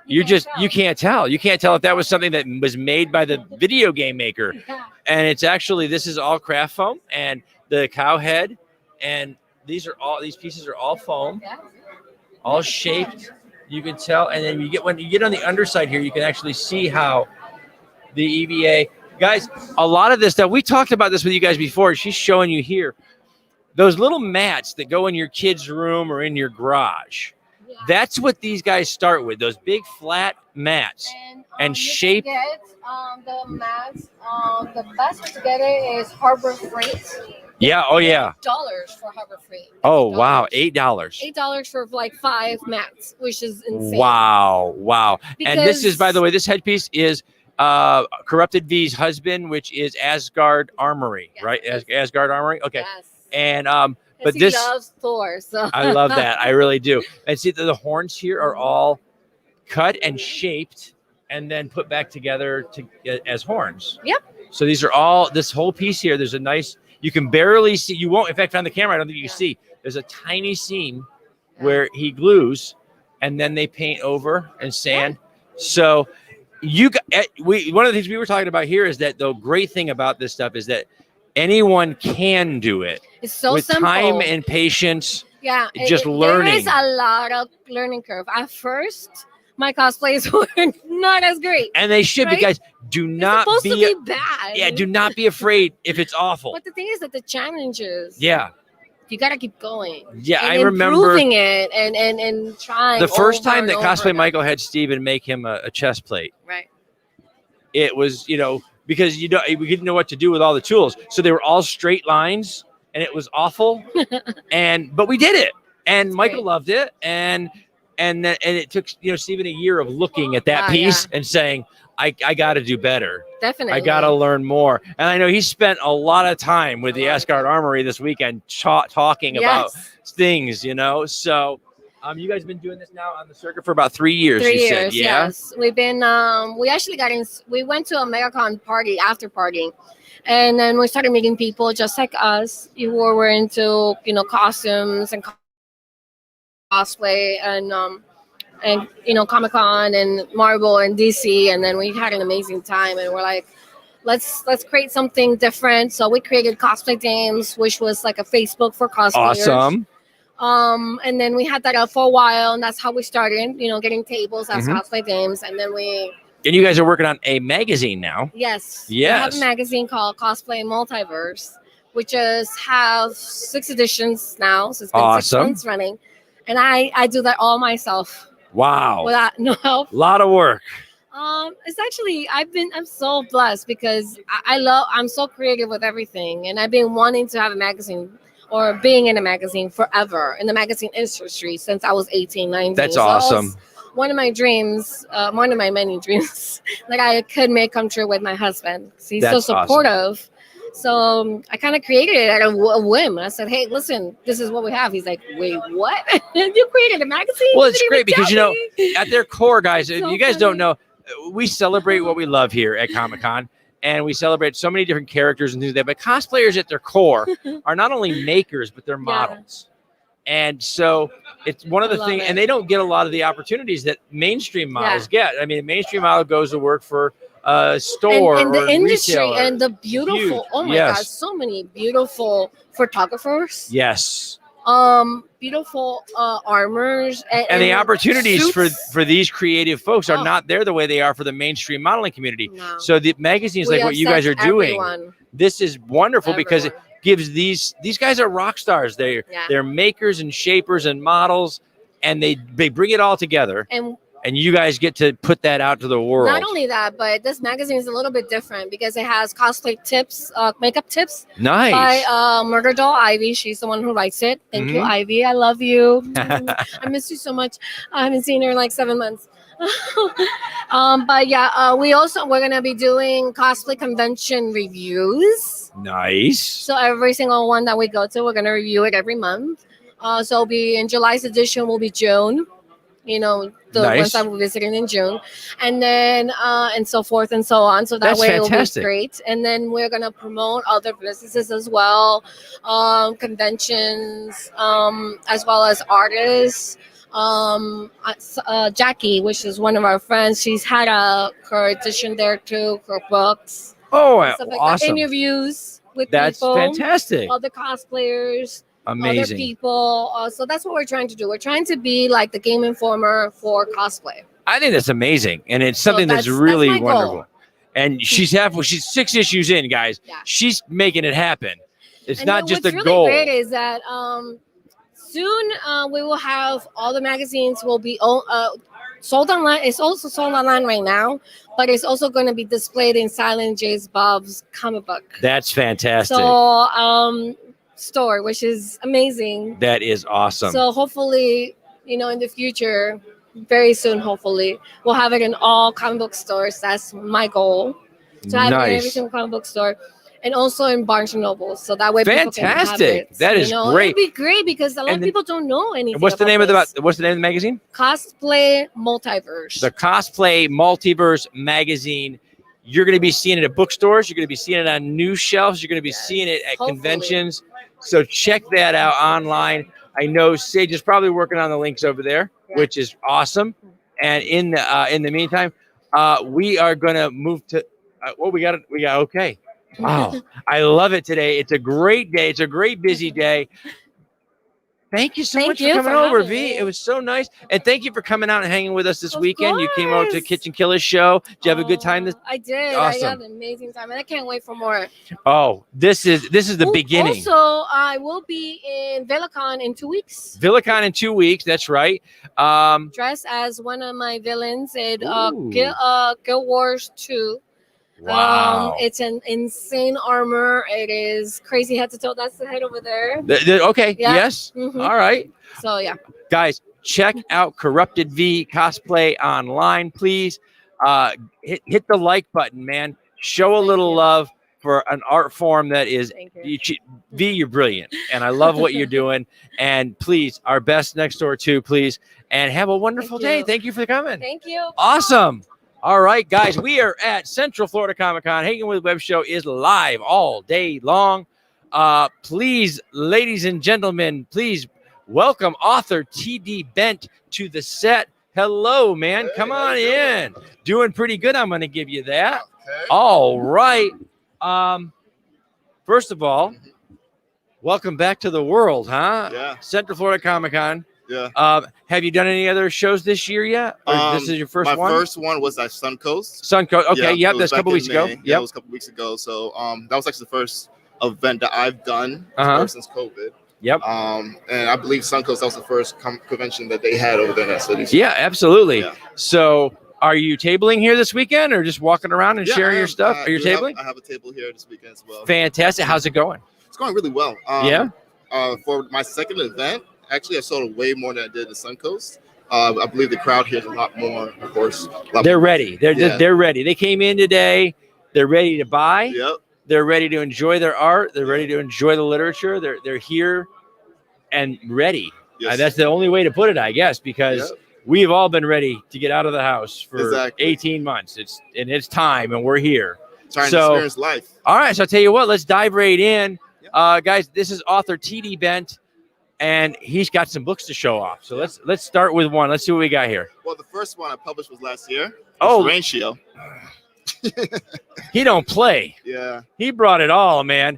A: you can't tell. You can't tell if that was something that was made by the video game maker. And it's actually, this is all craft foam, and the cow head, and these pieces are all foam, all shaped. You can tell. And then when you get on the underside here, you can actually see how the EVA. Guys, a lot of this stuff, we talked about this with you guys before. She's showing you here. Those little mats that go in your kid's room or in your garage. Yeah. That's what these guys start with, those big flat mats. And shape.
J: You can get the mats. The best way to get it is Harbor Freight.
A: Yeah, oh yeah.
J: $8 for Harbor Freight.
A: Oh, wow, $8.
J: $8 for like 5 mats, which is insane.
A: Wow. And this is, by the way, this headpiece is Corrupted V's husband, which is Asgard Armory, right? Asgard Armory. Okay. Yes. And but
J: he
A: this
J: loves Thor, so
A: I love that. I really do. And see, the horns here are all cut and shaped and then put back together as horns.
J: Yep.
A: So these are all, this whole piece here. There's a nice. You can barely see. You won't. In fact, on the camera, I don't think you can see. There's a tiny seam where he glues, and then they paint over and sand. So. One of the things we were talking about here is that the great thing about this stuff is that anyone can do it.
J: It's so
A: with
J: simple.
A: Time and patience.
J: Yeah,
A: just learning.
J: There is a lot of learning curve. At first, my cosplays were not as great,
A: and they should be. Guys, do not
J: it's supposed to be bad.
A: Yeah, do not be afraid if it's awful.
J: But the thing is that the challenges.
A: Yeah.
J: You gotta keep going.
A: Yeah,
J: and
A: I remember
J: improving it and trying.
A: The first time that Cosplay
J: again.
A: Michael had Steven make him a chest plate.
J: Right.
A: It was, because we didn't know what to do with all the tools, so they were all straight lines, and it was awful. But we did it, and Michael loved it, and it took Steven a year of looking at that piece and saying, I got to do better.
J: Definitely.
A: I got to learn more. And I know he spent a lot of time with the Asgard Armory this weekend talking about things, So you guys have been doing this now on the circuit for about 3 years, you said, yeah?
J: Yes. We've been, we actually we went to a MegaCon party, after party. And then we started meeting people just like us who were into, costumes and cosplay and Comic-Con and Marvel and DC, and then we had an amazing time, and we're like, let's create something different. So we created Cosplay Games, which was like a Facebook for cosplayers.
A: Awesome.
J: And then we had that up for a while, and that's how we started, getting tables as Cosplay Games, and then
A: and you guys are working on a magazine now.
J: Yes. We have a magazine called Cosplay Multiverse, which has 6 editions now, so it's been 6 months running, and I do that all myself.
A: Wow.
J: Without no help.
A: A lot of work.
J: It's actually, I'm so blessed because I'm so creative with everything. And I've been wanting to have a magazine or being in a magazine forever, in the magazine industry since I was 18, 19.
A: That's awesome.
J: One of my dreams, one of my many dreams that I could make come true with my husband. He's so supportive. Awesome. So I kind of created it at a whim. I said, hey, listen, this is what we have. He's like, wait, what? You created a magazine?
A: Well, it's great because, at their core, guys, you guys don't know, we celebrate what we love here at Comic-Con. And we celebrate so many different characters and things like that. But cosplayers at their core are not only makers, but they're models. And so it's one of the things, and they don't get a lot of the opportunities that mainstream models get. I mean, a mainstream model goes to work for a store
J: and the
A: or
J: industry
A: retailer.
J: And the beautiful, oh my God, so many beautiful photographers.
A: Yes.
J: Beautiful armors
A: and the opportunities for these creative folks are not there the way they are for the mainstream modeling community. No. So the magazines like what you guys are doing this is wonderful because it
J: Everyone.
A: gives these guys are rock stars. They're makers and shapers and models, and they bring it all together. And you guys get to put that out to the world.
J: Not only that, but this magazine is a little bit different because it has cosplay tips, makeup tips.
A: Nice.
J: By Murder Doll Ivy. She's the one who writes it. Thank you, Ivy. I love you. I miss you so much. I haven't seen her in like 7 months. But yeah, we're gonna be doing cosplay convention reviews.
A: Nice.
J: So every single one that we go to, we're gonna review it every month. So it'll be in July's edition will be June. You know, the ones that we're visiting in June, and then and so forth and so on. So that way it'll be great. And then we're gonna promote other businesses as well, conventions, as well as artists. Jackie, which is one of our friends, she's had her edition there too, her books.
A: Oh,
J: stuff like
A: awesome!
J: That. Interviews with
A: that's
J: people,
A: fantastic.
J: Other cosplayers.
A: Amazing.
J: Other people. So that's what we're trying to do. We're trying to be like the Game Informer for cosplay.
A: I think that's amazing, and it's something that's really wonderful.
J: Goal.
A: And she's 6 issues in, guys. Yeah. She's making it happen. It's not just a
J: really
A: goal.
J: What's really great is that soon we will have all the magazines will be sold online. It's also sold online right now, but it's also going to be displayed in Silent J's Bob's comic book.
A: That's fantastic.
J: So store, which is amazing.
A: That is awesome.
J: So hopefully, in the future, very soon, hopefully, we'll have it in all comic book stores. That's my goal. To have it in every single comic book store. And also in Barnes and Noble. So that way people can have it.
A: That is great.
J: It'd be great because a lot of people don't know anything.
A: What's the name of the magazine?
J: Cosplay Multiverse.
A: The Cosplay Multiverse magazine. You're going to be seeing it at bookstores. You're going to be seeing it on news shelves. You're going to be seeing it at conventions. So check that out online. I know Sage is probably working on the links over there, which is awesome. And in the meantime, we are going to move to we got okay. Wow, I love it today. It's a great day. It's a great busy day. Thank you so much for coming over, V. It was so nice. And thank you for coming out and hanging with us this weekend. You came out to Kitchen Killer's show. Did you have a good time?
J: I did.
A: Awesome.
J: I had an amazing time. And I can't wait for more.
A: Oh, this is the beginning.
J: Also, I will be in VillaCon in 2 weeks.
A: VillaCon in 2 weeks. That's right.
J: Dressed as one of my villains in Guild Wars 2.
A: Wow.
J: It's an insane armor. It is crazy head to toe. That's the head over there.
A: Okay.
J: Yeah.
A: Yes.
J: Mm-hmm.
A: All right.
J: So yeah.
A: Guys, check out Corrupted V Cosplay online, please. Hit the like button, man. Show a little love for an art form that is V, you're brilliant. And I love what you're doing. And please, our best next door too, please. And have a wonderful day. Thank you for coming.
J: Thank you.
A: Awesome. All right, guys, we are at Central Florida Comic Con. Hanging with Web Show is live all day long. Please, ladies and gentlemen, please welcome author T.D. Bent to the set. Hello, man. Hey, come on in. Doing pretty good. I'm going to give you that. Okay. All right. First of all, welcome back to the world, huh?
K: Yeah.
A: Central Florida Comic Con.
K: Yeah.
A: Have you done any other shows this year yet? Or this is your first one?
K: My first one was at Suncoast.
A: Suncoast. Okay. Yep. That's a couple weeks ago.
K: Yeah, it was a couple weeks ago. So that was actually the first event that I've done since COVID.
A: Yep.
K: And I believe Suncoast, that was the first convention that they had over there in that city.
A: Yeah, absolutely. Yeah. So are you tabling here this weekend or just walking around and sharing your stuff? Are you tabling?
K: I have a table here this weekend as well.
A: Fantastic. How's it going?
K: It's going really well.
A: Yeah.
K: For my second event, actually, I sold way more than I did in Suncoast. I believe the crowd here is a lot more, of course.
A: They're ready. They're ready. They came in today. They're ready to buy.
K: Yep.
A: They're ready to enjoy their art. They're ready to enjoy the literature. They're here and ready.
K: Yes.
A: That's the only way to put it, I guess, because we've all been ready to get out of the house for 18 months. It's time, and we're here.
K: Trying to experience life.
A: All right, so I'll tell you what. Let's dive right in. Guys, this is author T.D. Bent. And he's got some books to show off. So let's start with one. Let's see what we got here.
K: Well, the first one I published was last year.
A: Rancio. He don't play.
K: Yeah.
A: He brought it all, man.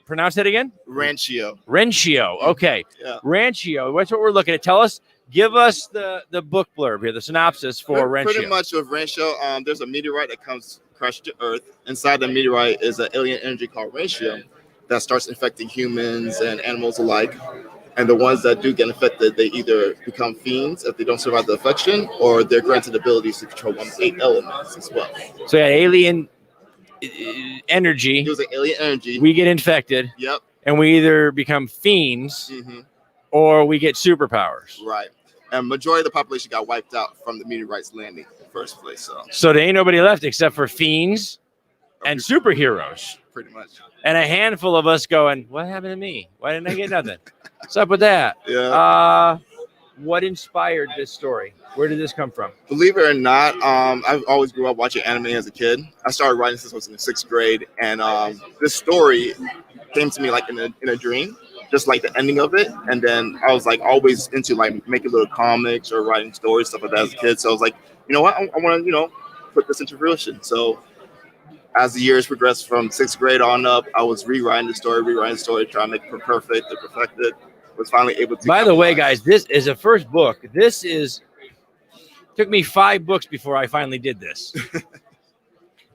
A: Pronounce that again?
K: Rancio.
A: Okay.
K: Yeah.
A: Rancio. That's what we're looking at. Tell us, Give us the book blurb here, the synopsis for Rancho.
K: Pretty much with Rancho, there's a meteorite that comes crashed to Earth. Inside the meteorite is an alien energy called Rancho that starts infecting humans and animals alike. And the ones that do get infected, they either become fiends if they don't survive the infection, or they're granted abilities to control one of the 8 elements as well.
A: So yeah, alien energy.
K: It was an alien energy.
A: We get infected.
K: Yep.
A: And we either become fiends or we get superpowers.
K: Right. And majority of the population got wiped out from the meteorite's landing in the first place.
A: So there ain't nobody left except for fiends and superheroes.
K: Pretty much.
A: And a handful of us going, what happened to me? Why didn't I get nothing? What's up with that?
K: Yeah.
A: What inspired this story? Where did this come from?
K: Believe it or not, I've always grew up watching anime as a kid. I started writing since I was in the 6th grade. And this story came to me like in a dream, just like the ending of it. And then I was like always into like making little comics or writing stories, stuff like that as a kid. So I was like, you know what? I want to, put this into fruition. So as the years progressed from 6th grade on up, I was rewriting the story, trying to make it perfect and perfected. Was finally able to.
A: By the way, guys, this is a first book. Took me 5 books before I finally did this.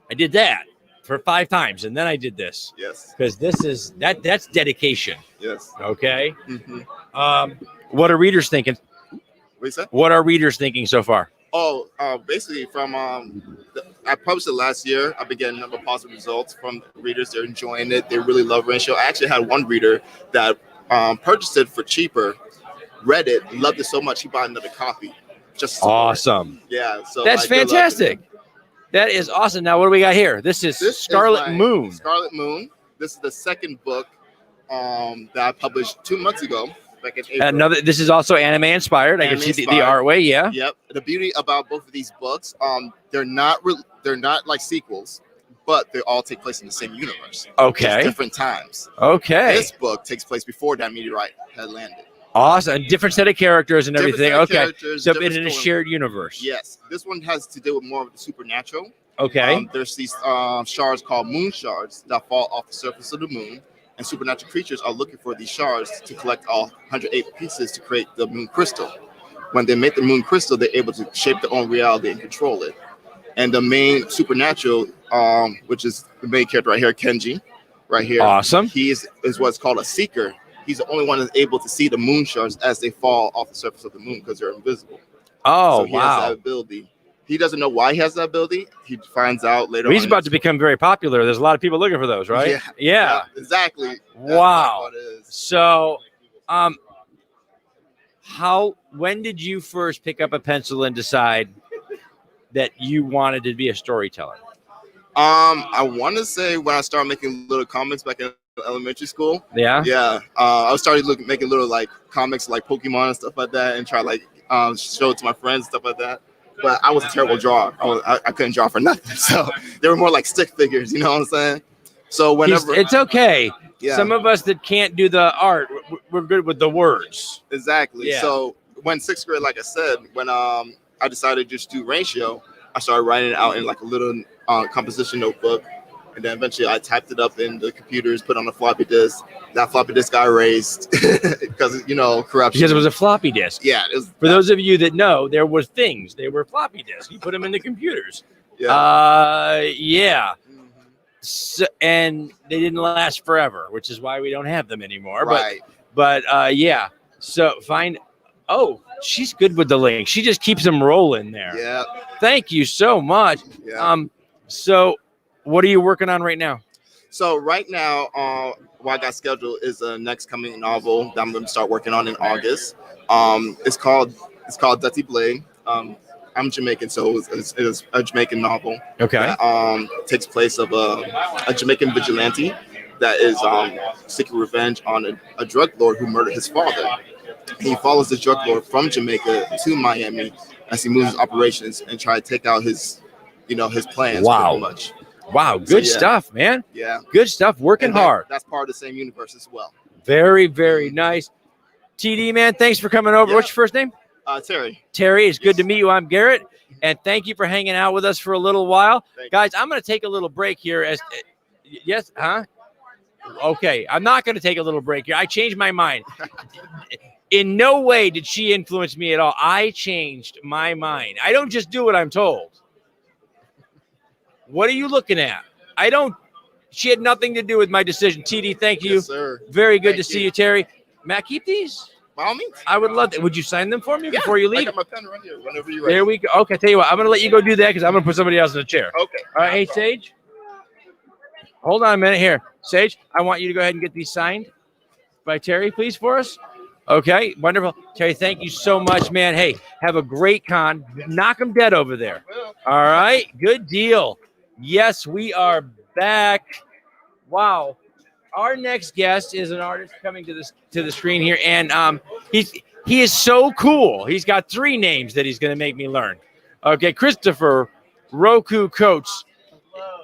A: I did that for 5 times, and then I did this.
K: Yes.
A: Because that's dedication.
K: Yes.
A: Okay. What are readers thinking?
K: What you said?
A: What are readers thinking so far?
K: Oh, basically from I published it last year. I've been getting a number of positive results from readers. They're enjoying it. They really love Rancho. I actually had one reader that purchased it for cheaper, read it, loved it so much he bought another copy. Just
A: awesome.
K: Yeah, so
A: that's fantastic. That is awesome. Now, what do we got here? This is Scarlet Moon.
K: Scarlet Moon. This is the second book that I published 2 months ago. Back in April.
A: This is also anime inspired. I can see the art way. Yeah.
K: Yep. The beauty about both of these books, they're not like sequels, but they all take place in the same universe.
A: Okay.
K: Just different times.
A: Okay.
K: This book takes place before that meteorite had landed.
A: Awesome. A different set of characters and everything. Okay. So in a
K: story.
A: shared universe.
K: Yes. This one has to do with more of the supernatural.
A: Okay.
K: There's these shards called moon shards that fall off the surface of the moon. And supernatural creatures are looking for these shards to collect all 108 pieces to create the moon crystal. When they make the moon crystal, they're able to shape their own reality and control it. And the main supernatural, which is the main character right here, Kenji, right here.
A: Awesome.
K: He is what's called a seeker. He's the only one that's able to see the moon shards as they fall off the surface of the moon because they're invisible.
A: Oh,
K: so he has that ability. He doesn't know why he has that ability. He finds out later.
A: He's about to becom very popular. There's a lot of people looking for those, right?
K: Yeah. Exactly.
A: Wow. So, when did you first pick up a pencil and decide that you wanted to be a storyteller?
K: I want to say when I started making little comics back in elementary school.
A: Yeah.
K: Yeah. I started making little like comics like Pokemon and stuff like that, and try like show it to my friends and stuff like that. But I was a terrible drawer. I couldn't draw for nothing. So they were more like stick figures, you know what I'm saying? So whenever
A: it's okay.
K: Yeah.
A: Some of us that can't do the art, we're good with the words.
K: Exactly.
A: Yeah.
K: So when 6th grade, like I said, when I decided to just do Rancho, I started writing it out in like a little composition notebook. And then eventually I typed it up in the computers, put on a floppy disk. That floppy disk got erased because, corruption.
A: Because it was a floppy disk.
K: Yeah. It was,
A: For those of you that know, there were things. They were floppy disks. You put them in the computers.
K: Yeah.
A: Yeah. So, and they didn't last forever, which is why we don't have them anymore.
K: Right.
A: But yeah. So oh, she's good with the link. She just keeps them rolling there.
K: Yeah.
A: Thank you so much.
K: Yeah.
A: So what are you working on right now?
K: So right now, what I got scheduled is a next coming novel that I'm going to start working on in August. It's called Dirty Blade. I'm Jamaican, so it's a Jamaican novel.
A: Okay.
K: That takes place of a Jamaican vigilante that is seeking revenge on a drug lord who murdered his father. He follows the drug lord from Jamaica to Miami as he moves his operations and try to take out his plans.
A: Wow.
K: Pretty much.
A: Wow, good stuff, man.
K: Yeah.
A: Good stuff, working hard.
K: That's part of the same universe as well.
A: Very, very nice. TD, man, thanks for coming over.
K: Yeah.
A: What's your first name?
K: Terry.
A: Terry, it's good to meet you. I'm Garrett, and thank you for hanging out with us for a little while. Guys, I'm going to take a little break here. Yes, huh? Okay, I'm not going to take a little break here. I changed my mind. In no way did she influence me at all. I changed my mind. I don't just do what I'm told. What are you looking at? She had nothing to do with my decision. TD, thank you.
K: Yes, sir.
A: Very good to see you, Terry. Matt, keep these.
K: By all means.
A: I would love that. Would you sign them for me before you leave?
K: I got my pen right here. Whenever you're ready.
A: There we go. Okay, tell you what. I'm going to let you go do that because I'm going to put somebody else in the chair.
K: Okay.
A: All right, hey, Sage. Hold on a minute here. Sage, I want you to go ahead and get these signed by Terry, please, for us. Okay, wonderful. Terry, thank you so much, man. Hey, have a great con. Knock them dead over there. All right, good deal. Yes, we are back. Wow. Our next guest is an artist coming to the screen here, and he is so cool. He's got 3 names that he's going to make me learn. Okay, Christopher Roku Coates,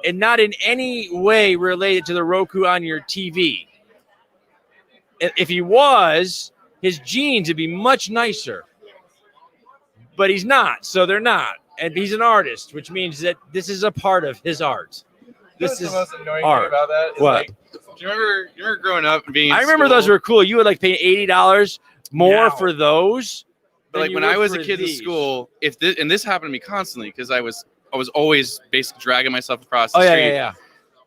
A: and not in any way related to the Roku on your TV. If he was, his jeans would be much nicer, but he's not, so they're not. And he's an artist, which means that this is a part of his art. This is
L: the most annoying
A: art.
L: thing about that. Is
A: What?
L: Like, do you remember growing up and being in
A: I remember
L: school?
A: those were cool. You would like pay $80 more
L: Now.
A: for those.
L: But
A: than
L: like
A: you
L: when
A: would
L: I was a
A: for
L: kid in
A: these.
L: school, and this happened to me constantly because I was always basically dragging myself across the
A: Oh
L: street.
A: yeah.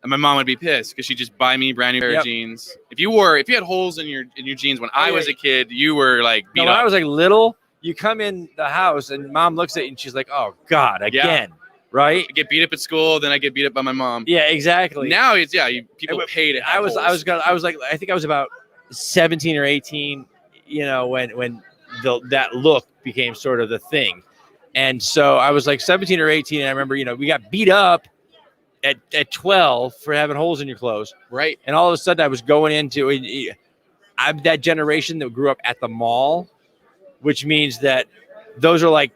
L: And my mom would be pissed because she'd just buy me a brand new pair
A: Yep.
L: of jeans. If you had holes in your jeans when I was a kid, you were like beat
A: No, when
L: up.
A: I was like little, you come in the house and mom looks at you and she's like, "Oh God, again." Right?
L: I get beat up at school, then I get beat up by my mom.
A: Yeah, exactly.
L: Now it's people pay to have
A: I was like, I think I was about 17 or 18, when that look became sort of the thing. And so I was like 17 or 18, and I remember, we got beat up at 12 for having holes in your clothes.
L: Right.
A: And all of a sudden I was going into I'm that generation that grew up at the mall, which means that those are like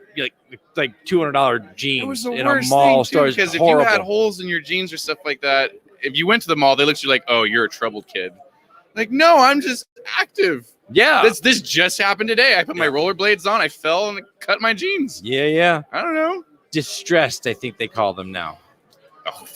A: $200 jeans
L: It was the
A: in a
L: worst
A: mall
L: thing,
A: store.
L: too, because if you had holes in your jeans or stuff like that, if you went to the mall, they looked at you like, "Oh, you're a troubled kid." Like, no, I'm just active.
A: Yeah.
L: This just happened today. I put my rollerblades on, I fell and cut my jeans.
A: Yeah.
L: I don't know.
A: Distressed, I think they call them now. Oh.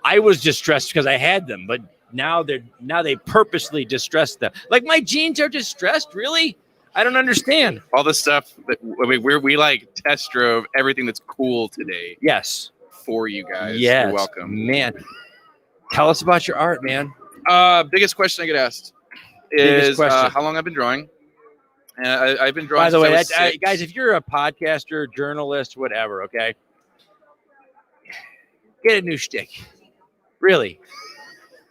A: I was distressed because I had them, but now they purposely distress them. Like my jeans are distressed, really? I don't understand.
L: All the stuff that we like test drove everything that's cool today.
A: Yes.
L: For you guys.
A: Yes.
L: You're welcome.
A: Man. Tell us about your art, man.
L: Biggest question I get asked is how long I've been drawing. I've been drawing.
A: By the way,
L: since I was 6.
A: guys, if you're a podcaster, journalist, whatever, okay, get a new shtick. Really.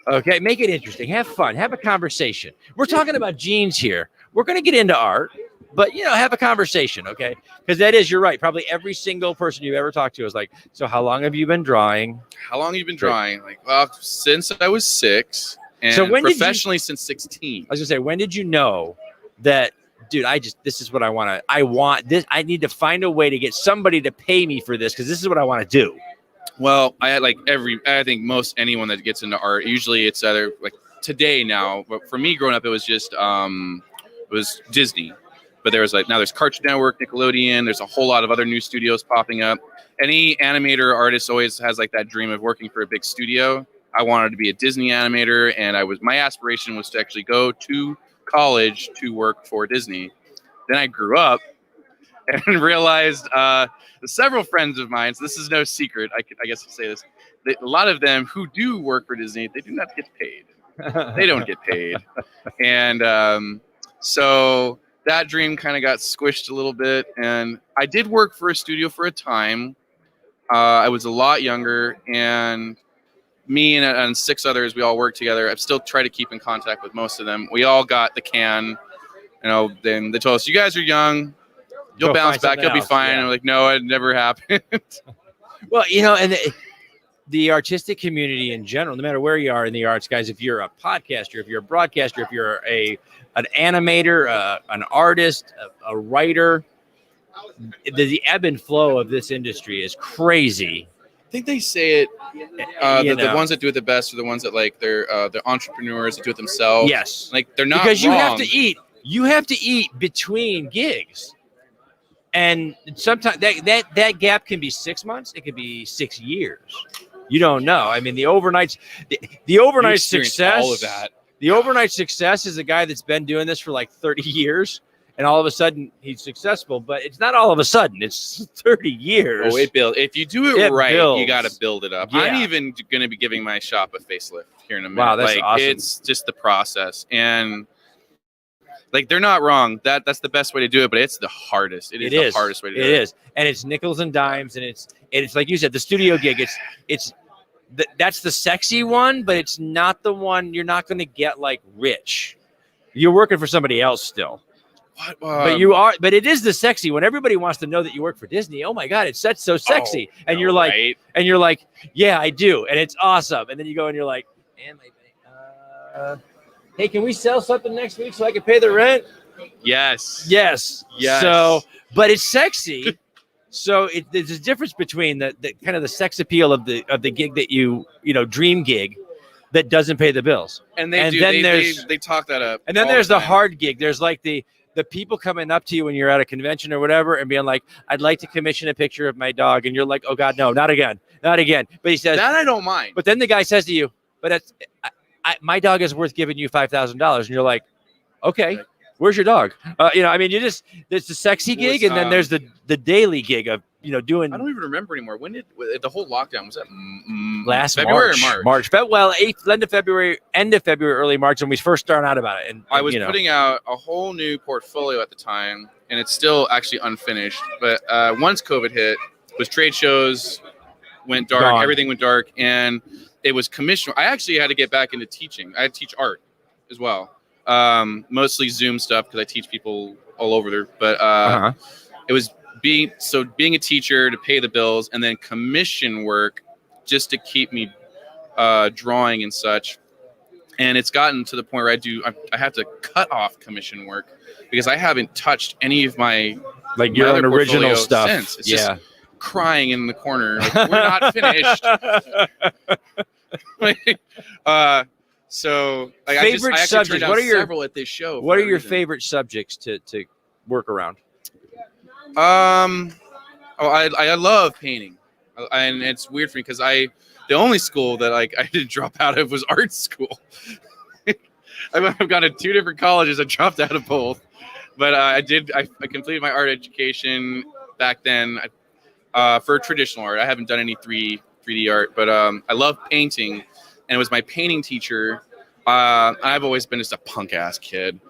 A: Okay, make it interesting. Have fun. Have a conversation. We're talking about jeans here. We're going to get into art, but, have a conversation, okay? Because you're right. Probably every single person you've ever talked to is like, so how long have you been drawing?
L: How long have you been drawing? Like, well, since I was 6, and
A: so when
L: professionally since 16.
A: I was going to say, when did you know that, dude, this is what I want to, I want this, I need to find a way to get somebody to pay me for this because this is what I want to do.
L: Well, I had I think most anyone that gets into art, usually it's either like today now, but for me growing up, it was just, it was Disney, but there was now there's Cartoon Network, Nickelodeon. There's a whole lot of other new studios popping up. Any animator artist always has that dream of working for a big studio. I wanted to be a Disney animator, and my aspiration was to actually go to college to work for Disney. Then I grew up and realized several friends of mine, so this is no secret, I guess I'll say this, that a lot of them who do work for Disney, they do not get paid. They don't get paid. And so that dream kind of got squished a little bit. And I did work for a studio for a time. I was a lot younger, and me and 6 others, we all worked together. I've still tried to keep in contact with most of them. We all got the can. Then they told us, "You guys are young. You'll bounce back. You'll be fine." And we're like, "No, it never happened."
A: Well, and the artistic community in general, no matter where you are in the arts, guys, if you're a podcaster, if you're a broadcaster, if you're an animator, an artist, a writer, the ebb and flow of this industry is crazy.
L: I think they say it. The ones that do it the best are the ones that they're entrepreneurs that do it themselves.
A: Yes,
L: they're not
A: because
L: wrong.
A: you have to eat. You have to eat between gigs. And sometimes that gap can be 6 months. It could be 6 years. You don't know. I mean, the overnight success.
L: All of that.
A: The overnight success is a guy that's been doing this for like 30 years. And all of a sudden he's successful, but it's not all of a sudden. It's 30 years.
L: Oh, it builds. If you do it right,
A: builds.
L: you got to build it up.
A: Yeah.
L: I'm even going to be giving my shop a facelift here in a minute.
A: Wow, that's awesome.
L: It's just the process, and like they're not wrong. That's the best way to do it, but it's the hardest. It is the hardest way to do it.
A: It is, and it's nickels and dimes, and it's like you said, the studio gig. That's the sexy one, but it's not the one you're not going to get like rich. You're working for somebody else still. But you are, but it is the sexy one. Everybody wants to know that you work for Disney. Oh my God, it's so sexy. And you're like,
L: right?
A: And you're like, yeah, I do. And it's awesome. And then you go and you're like, hey, can we sell something next week so I can pay the rent?
L: Yes.
A: So, but it's sexy. So there's a difference between the kind of the sex appeal of the gig that you dream gig that doesn't pay the bills.
L: And they talk that up.
A: And then there's the hard gig. There's like the people coming up to you when you're at a convention or whatever and being like, I'd like to commission a picture of my dog. And you're like, oh God, no, not again. But he says
L: that I don't mind.
A: But then the guy says to you, but my dog is worth giving you $5,000. And you're like, okay, where's your dog? There's the sexy gig. And then there's the daily gig of, doing.
L: I don't even remember anymore. When did the whole lockdown, was that
A: last
L: February
A: March?
L: or March?
A: Well, end of February, early March, when we first started out about it. And
L: I was putting out a whole new portfolio at the time, and it's still actually unfinished. But once COVID hit, was trade shows went dark, everything went dark, and it was commission. I actually had to get back into teaching. I had to teach art as well, mostly Zoom stuff because I teach people all over there. But it was being a teacher to pay the bills, and then commission work just to keep me drawing and such. And it's gotten to the point where I have to cut off commission work because I haven't touched any of my
A: your own original stuff
L: since. It's just crying in the corner, like, we're not finished. So
A: favorite subjects. What are your
L: several at this show?
A: What are your favorite subjects to work around?
L: I love painting, and it's weird for me because the only school that I didn't drop out of was art school. I've gone to 2 different colleges. I dropped out of both, but I completed my art education back then for traditional art. I haven't done any 3D art, but I love painting, and it was my painting teacher. I've always been just a punk ass kid.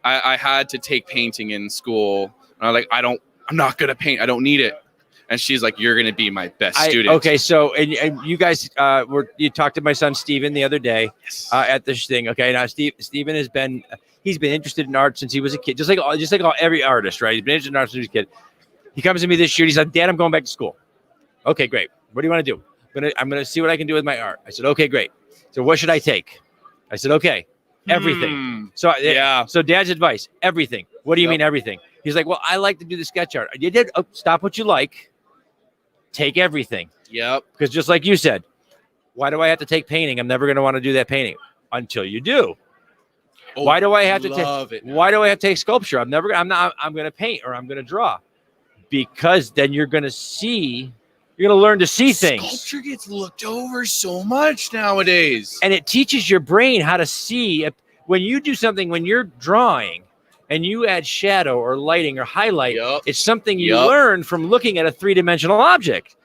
L: I had to take painting in school, and I was like, I'm not going to paint. I don't need it. And she's like, you're going to be my best student.
A: Okay, so and you guys you talked to my son Steven the other day at this thing. Okay, now Steven he's been interested in art since he was a kid, just like every artist, right? He's been interested in art since he was a kid. He comes to me this year. He's like, Dad, I'm going back to school. Okay, great. What do you want to do? I'm gonna see what I can do with my art. I said, okay, great. So what should I take? I said, okay, everything. So Dad's advice, everything. What do you mean everything? He's like, well, I like to do the sketch art. You did stop what you like. Take everything.
L: Yep.
A: Because just like you said, why do I have to take painting? I'm never going to want to do that painting until you do. Oh, why do I have to take? Why do I have to take sculpture? I'm going to paint or I'm going to draw, because then you're going to see. You're going to learn to see things.
L: Sculpture gets looked over so much nowadays,
A: and it teaches your brain how to see. When you do something, when you're drawing, and you add shadow or lighting or highlight, it's something you learn from looking at a 3-dimensional object.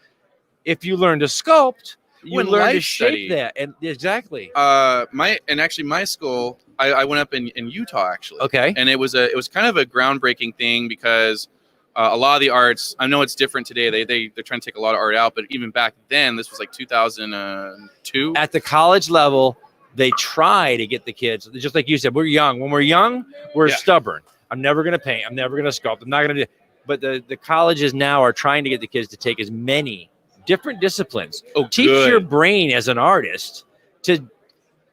A: If you learn to sculpt, you learn to shape that. And exactly.
L: My school, I went up in Utah actually.
A: Okay.
L: And it was kind of a groundbreaking thing because a lot of the arts, I know it's different today. They're trying to take a lot of art out, but even back then, this was like 2002.
A: At the college level, they try to get the kids, just like you said, we're young. When we're young, we're stubborn. I'm never going to paint. I'm never going to sculpt. I'm not going to do. But the colleges now are trying to get the kids to take as many different disciplines. Teach your brain as an artist to,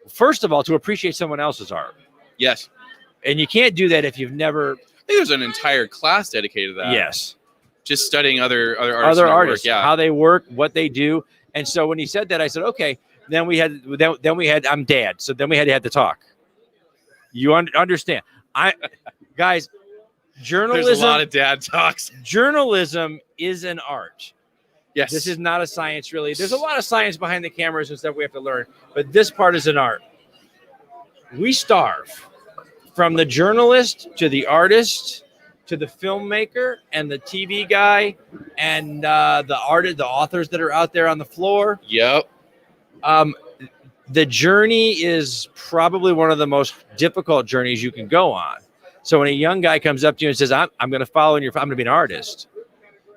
A: first of all, to appreciate someone else's art.
L: Yes.
A: And you can't do that if you've never.
L: I think there's an entire class dedicated to that.
A: Yes.
L: Just studying other artists.
A: Work, how they work, what they do. And so when he said that, I said, okay. Then we had. I'm Dad. So then we had to have the talk. You understand? Guys, journalism.
L: There's a lot of dad talks.
A: Journalism is an art.
L: Yes.
A: This is not a science, really. There's a lot of science behind the cameras and stuff we have to learn, but this part is an art. we starve from the journalist to the artist to the filmmaker and the TV guy and the authors that are out there on the floor.
L: Yep.
A: The journey is probably one of the most difficult journeys you can go on. So when a young guy comes up to you and says, I'm going to follow in I'm going to be an artist,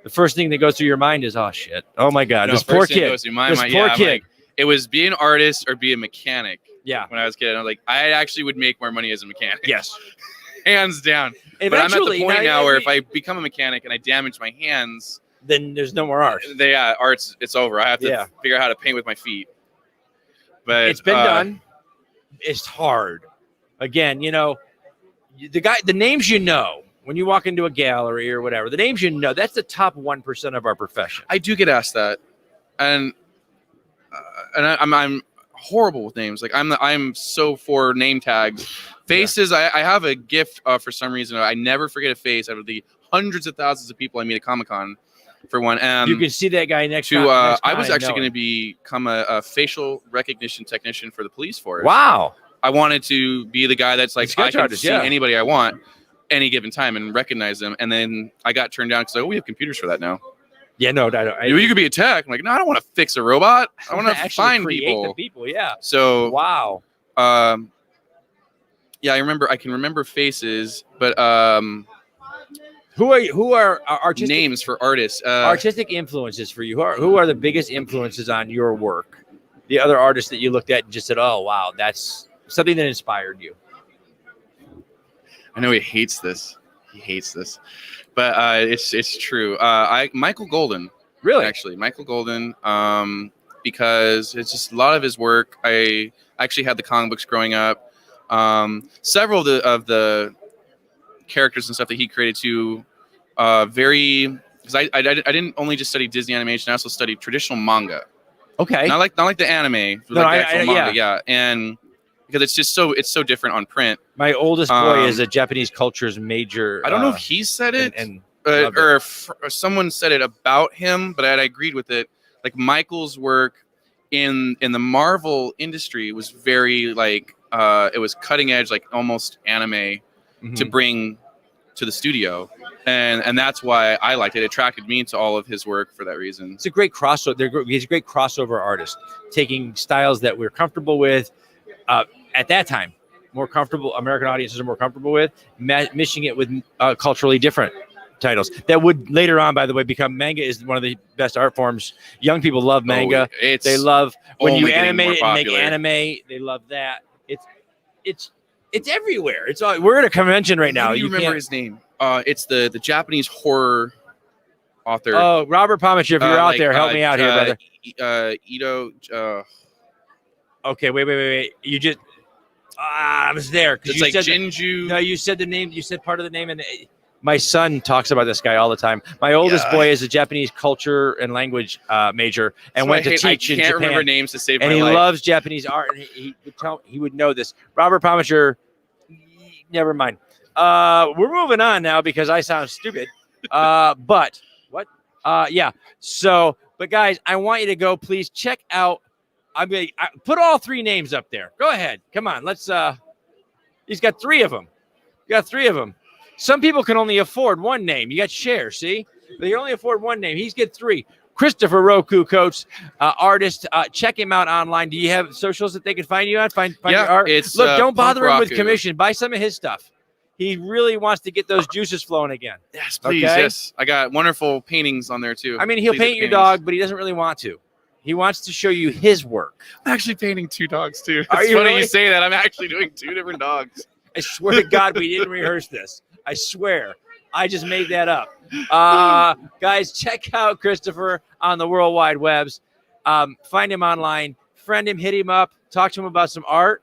A: the first thing that goes through your mind is, oh shit, oh my God, this poor kid. This poor kid.
L: Like, it was be an artist or be a mechanic.
A: Yeah.
L: When I was a kid, I was like, I actually would make more money as a mechanic.
A: Yes.
L: Hands down.
A: Eventually,
L: but I'm at the point now where if I become a mechanic and I damage my hands,
A: then there's no more art.
L: Art's it's over. I have to figure out how to paint with my feet. But
A: it's been done. It's hard. Again, the names when you walk into a gallery or whatever, the names that's the top 1% of our profession.
L: I do get asked that, and I'm horrible with names. Like I'm so for name tags. Faces, I have a gift for some reason. I never forget a face out of the hundreds of thousands of people I meet at Comic-Con. For one,
A: you can see that guy next to.
L: I was actually going to become a facial recognition technician for the police force.
A: Wow!
L: I wanted to be the guy that's like I can see anybody I want any given time and recognize them. And then I got turned down because we have computers for that now.
A: Yeah, no,
L: you could be a tech. I'm like, no, I don't want to fix a robot. I want to find
A: people. Yeah.
L: So
A: wow.
L: Yeah, I can remember faces, but
A: Who are artistic
L: names for artists?
A: Artistic influences for you. Who are the biggest influences on your work? The other artists that you looked at and just said, "Oh, wow, that's something that inspired you."
L: I know he hates this. But it's true. Michael Golden.
A: Really?
L: Actually, Michael Golden. Because it's just a lot of his work. I actually had the comic books growing up. Several of the characters and stuff that he created too, because I didn't only just study Disney animation, I also studied traditional manga.
A: Okay.
L: Not like the anime, but the actual manga, and because it's so different on print.
A: My oldest boy is a Japanese culture's major.
L: I don't know if he said it, or if someone said it about him, but I agreed with it. Like Michael's work in the Marvel industry was very it was cutting edge, like almost anime. To bring to the studio, and that's why I liked it. It attracted me to all of his work for that reason.
A: It's a great crossover. He's a great crossover artist, taking styles that we're comfortable with at that time, more comfortable. American audiences are more comfortable with, mixing it with culturally different titles that would later on, by the way, become manga. Is one of the best art forms. Young people love manga. They love when you animate it and make anime. They love that. It's everywhere. It's all. We're at a convention right now.
L: You remember his name? It's the Japanese horror author.
A: Oh, Robert Pomacher. If you're out there, help me out here, brother.
L: Ito.
A: Okay, wait. You just. I was there.
L: It's like Jinju.
A: No, you said the name. You said part of the name, and my son talks about this guy all the time. My oldest boy is a Japanese culture and language major and went to teach in Japan. I can't remember
L: names to save my
A: life.
L: And
A: he loves Japanese art, and he would know this. Robert Pomacher. Never mind. We're moving on now because I sound stupid. But what? Yeah. So, but guys, I want you to go. Please check out. I put all three names up there. Go ahead. Come on. Let's. He's got three of them. Some people can only afford one name. You got Cher, see? But you only afford one name. He's got three. Christopher Roku Coates, artist. Check him out online. Do you have socials that they can find you on? Find your art. Look, don't bother him with commission. Buy some of his stuff. He really wants to get those juices flowing again.
L: Yes, please. Okay? Yes, I got wonderful paintings on there too.
A: I mean, he'll paint your dog, but he doesn't really want to. He wants to show you his work.
L: I'm actually painting two dogs too. It's funny really? You say that. I'm actually doing two different dogs.
A: I swear to God, we didn't rehearse this. I swear. I just made that up. Guys, check out Christopher on the World Wide Webs. Find him online. Friend him, hit him up. Talk to him about some art.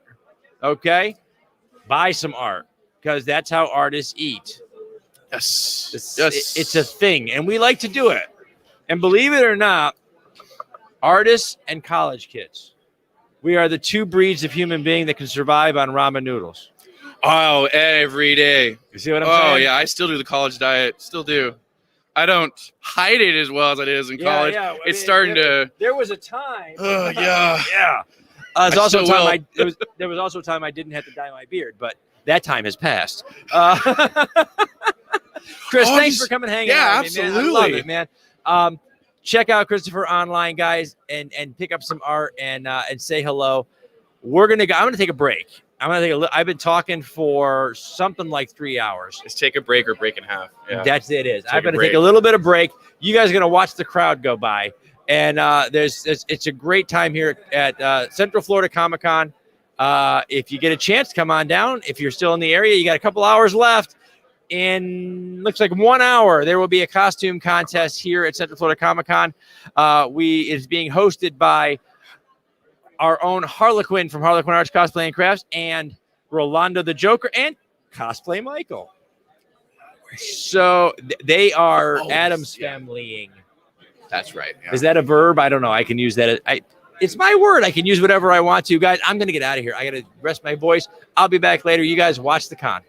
A: Okay? Buy some art because that's how artists eat.
L: Yes.
A: It's a thing, and we like to do it. And believe it or not, artists and college kids, we are the two breeds of human being that can survive on ramen noodles.
L: Oh, every day.
A: You see what I'm saying?
L: Oh, yeah. I still do the college diet. Still do. I don't hide it as well as I did in college.
A: Yeah.
L: It's starting to.
A: There was a time.
L: Oh, yeah.
A: Yeah. There's
L: I
A: also a
L: still
A: time
L: will.
A: there was also a time I didn't have to dye my beard, but that time has passed. Chris, thanks for coming hanging out with me, man. I love it, man. Check out Christopher online, guys, and pick up some art and say hello. I'm gonna take a break. I've been talking for something like 3 hours.
L: Just take a break or break in half. Yeah.
A: That's it. I'm gonna
L: break.
A: take a little bit of break. You guys are gonna watch the crowd go by, and it's a great time here at Central Florida Comic Con. If you get a chance, come on down. If you're still in the area, you got a couple hours left. In looks like 1 hour, there will be a costume contest here at Central Florida Comic Con. It is being hosted by our own Harlequin from Harlequin Arts Cosplay and Crafts and Rolando the Joker and Cosplay Michael. So they are Adam's familying.
L: That's right. Yeah.
A: Is that a verb? I don't know. I can use that. It's my word. I can use whatever I want to. Guys, I'm going to get out of here. I got to rest my voice. I'll be back later. You guys watch the con.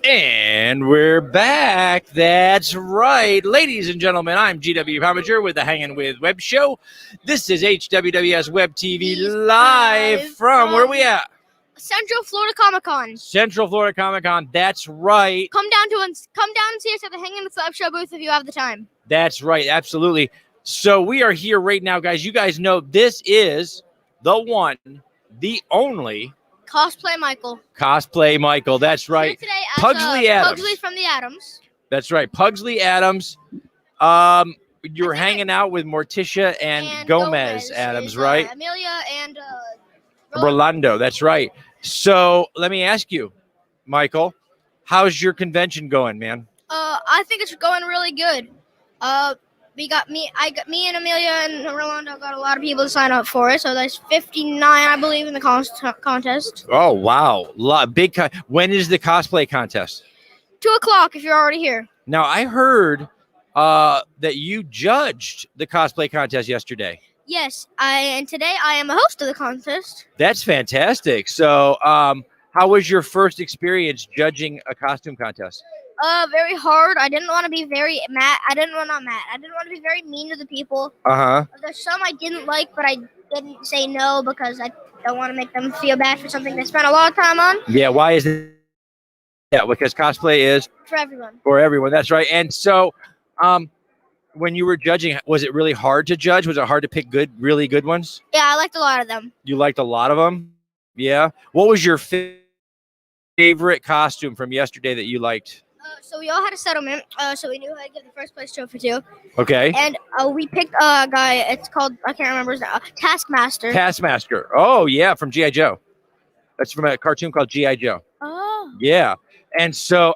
A: And we're back. That's right. Ladies and gentlemen, I'm GW Pomager with the Hanging with Web show. This is HWWS Web TV live from where we at?
M: Central Florida Comic Con.
A: Central Florida Comic Con. That's right.
M: Come down and see us at the Hanging with Web show booth if you have the time.
A: That's right. Absolutely. So we are here right now, guys. You guys know this is the one, the only
M: Cosplay Michael.
A: Cosplay Michael. That's right.
M: Here today as,
A: Pugsley Adams.
M: Pugsley from the Adams.
A: That's right. Pugsley Adams. You're hanging out with Morticia and Gomez Adams, right?
M: Amelia and
A: Rolando. That's right. So let me ask you, Michael, how's your convention going, man?
M: I think it's going really good. Me and Amelia and Rolando got a lot of people to sign up for it. So there's 59, I believe, in the contest.
A: Oh, wow. When is the cosplay contest?
M: 2:00 if you're already here.
A: Now, I heard that you judged the cosplay contest yesterday.
M: Yes, and today I am a host of the contest.
A: That's fantastic. So how was your first experience judging a costume contest?
M: Very hard. I didn't want to be very mad. I didn't want to be very mean to the people. There's some I didn't like, but I didn't say no because I don't want to make them feel bad for something they spent a lot of time on.
A: Yeah, why is it? Yeah, because cosplay is
M: for everyone.
A: For everyone, that's right. And so, when you were judging, was it really hard to judge? Was it hard to pick really good ones?
M: Yeah, I liked a lot of them.
A: You liked a lot of them? Yeah. What was your favorite costume from yesterday that you liked?
M: So we all had a settlement, so we knew how to give the first place trophy to.
A: Okay.
M: And we picked a guy. It's called, I can't remember his name. Taskmaster.
A: Taskmaster. Oh yeah, from G.I. Joe. That's from a cartoon called G.I. Joe.
M: Oh.
A: Yeah. And so,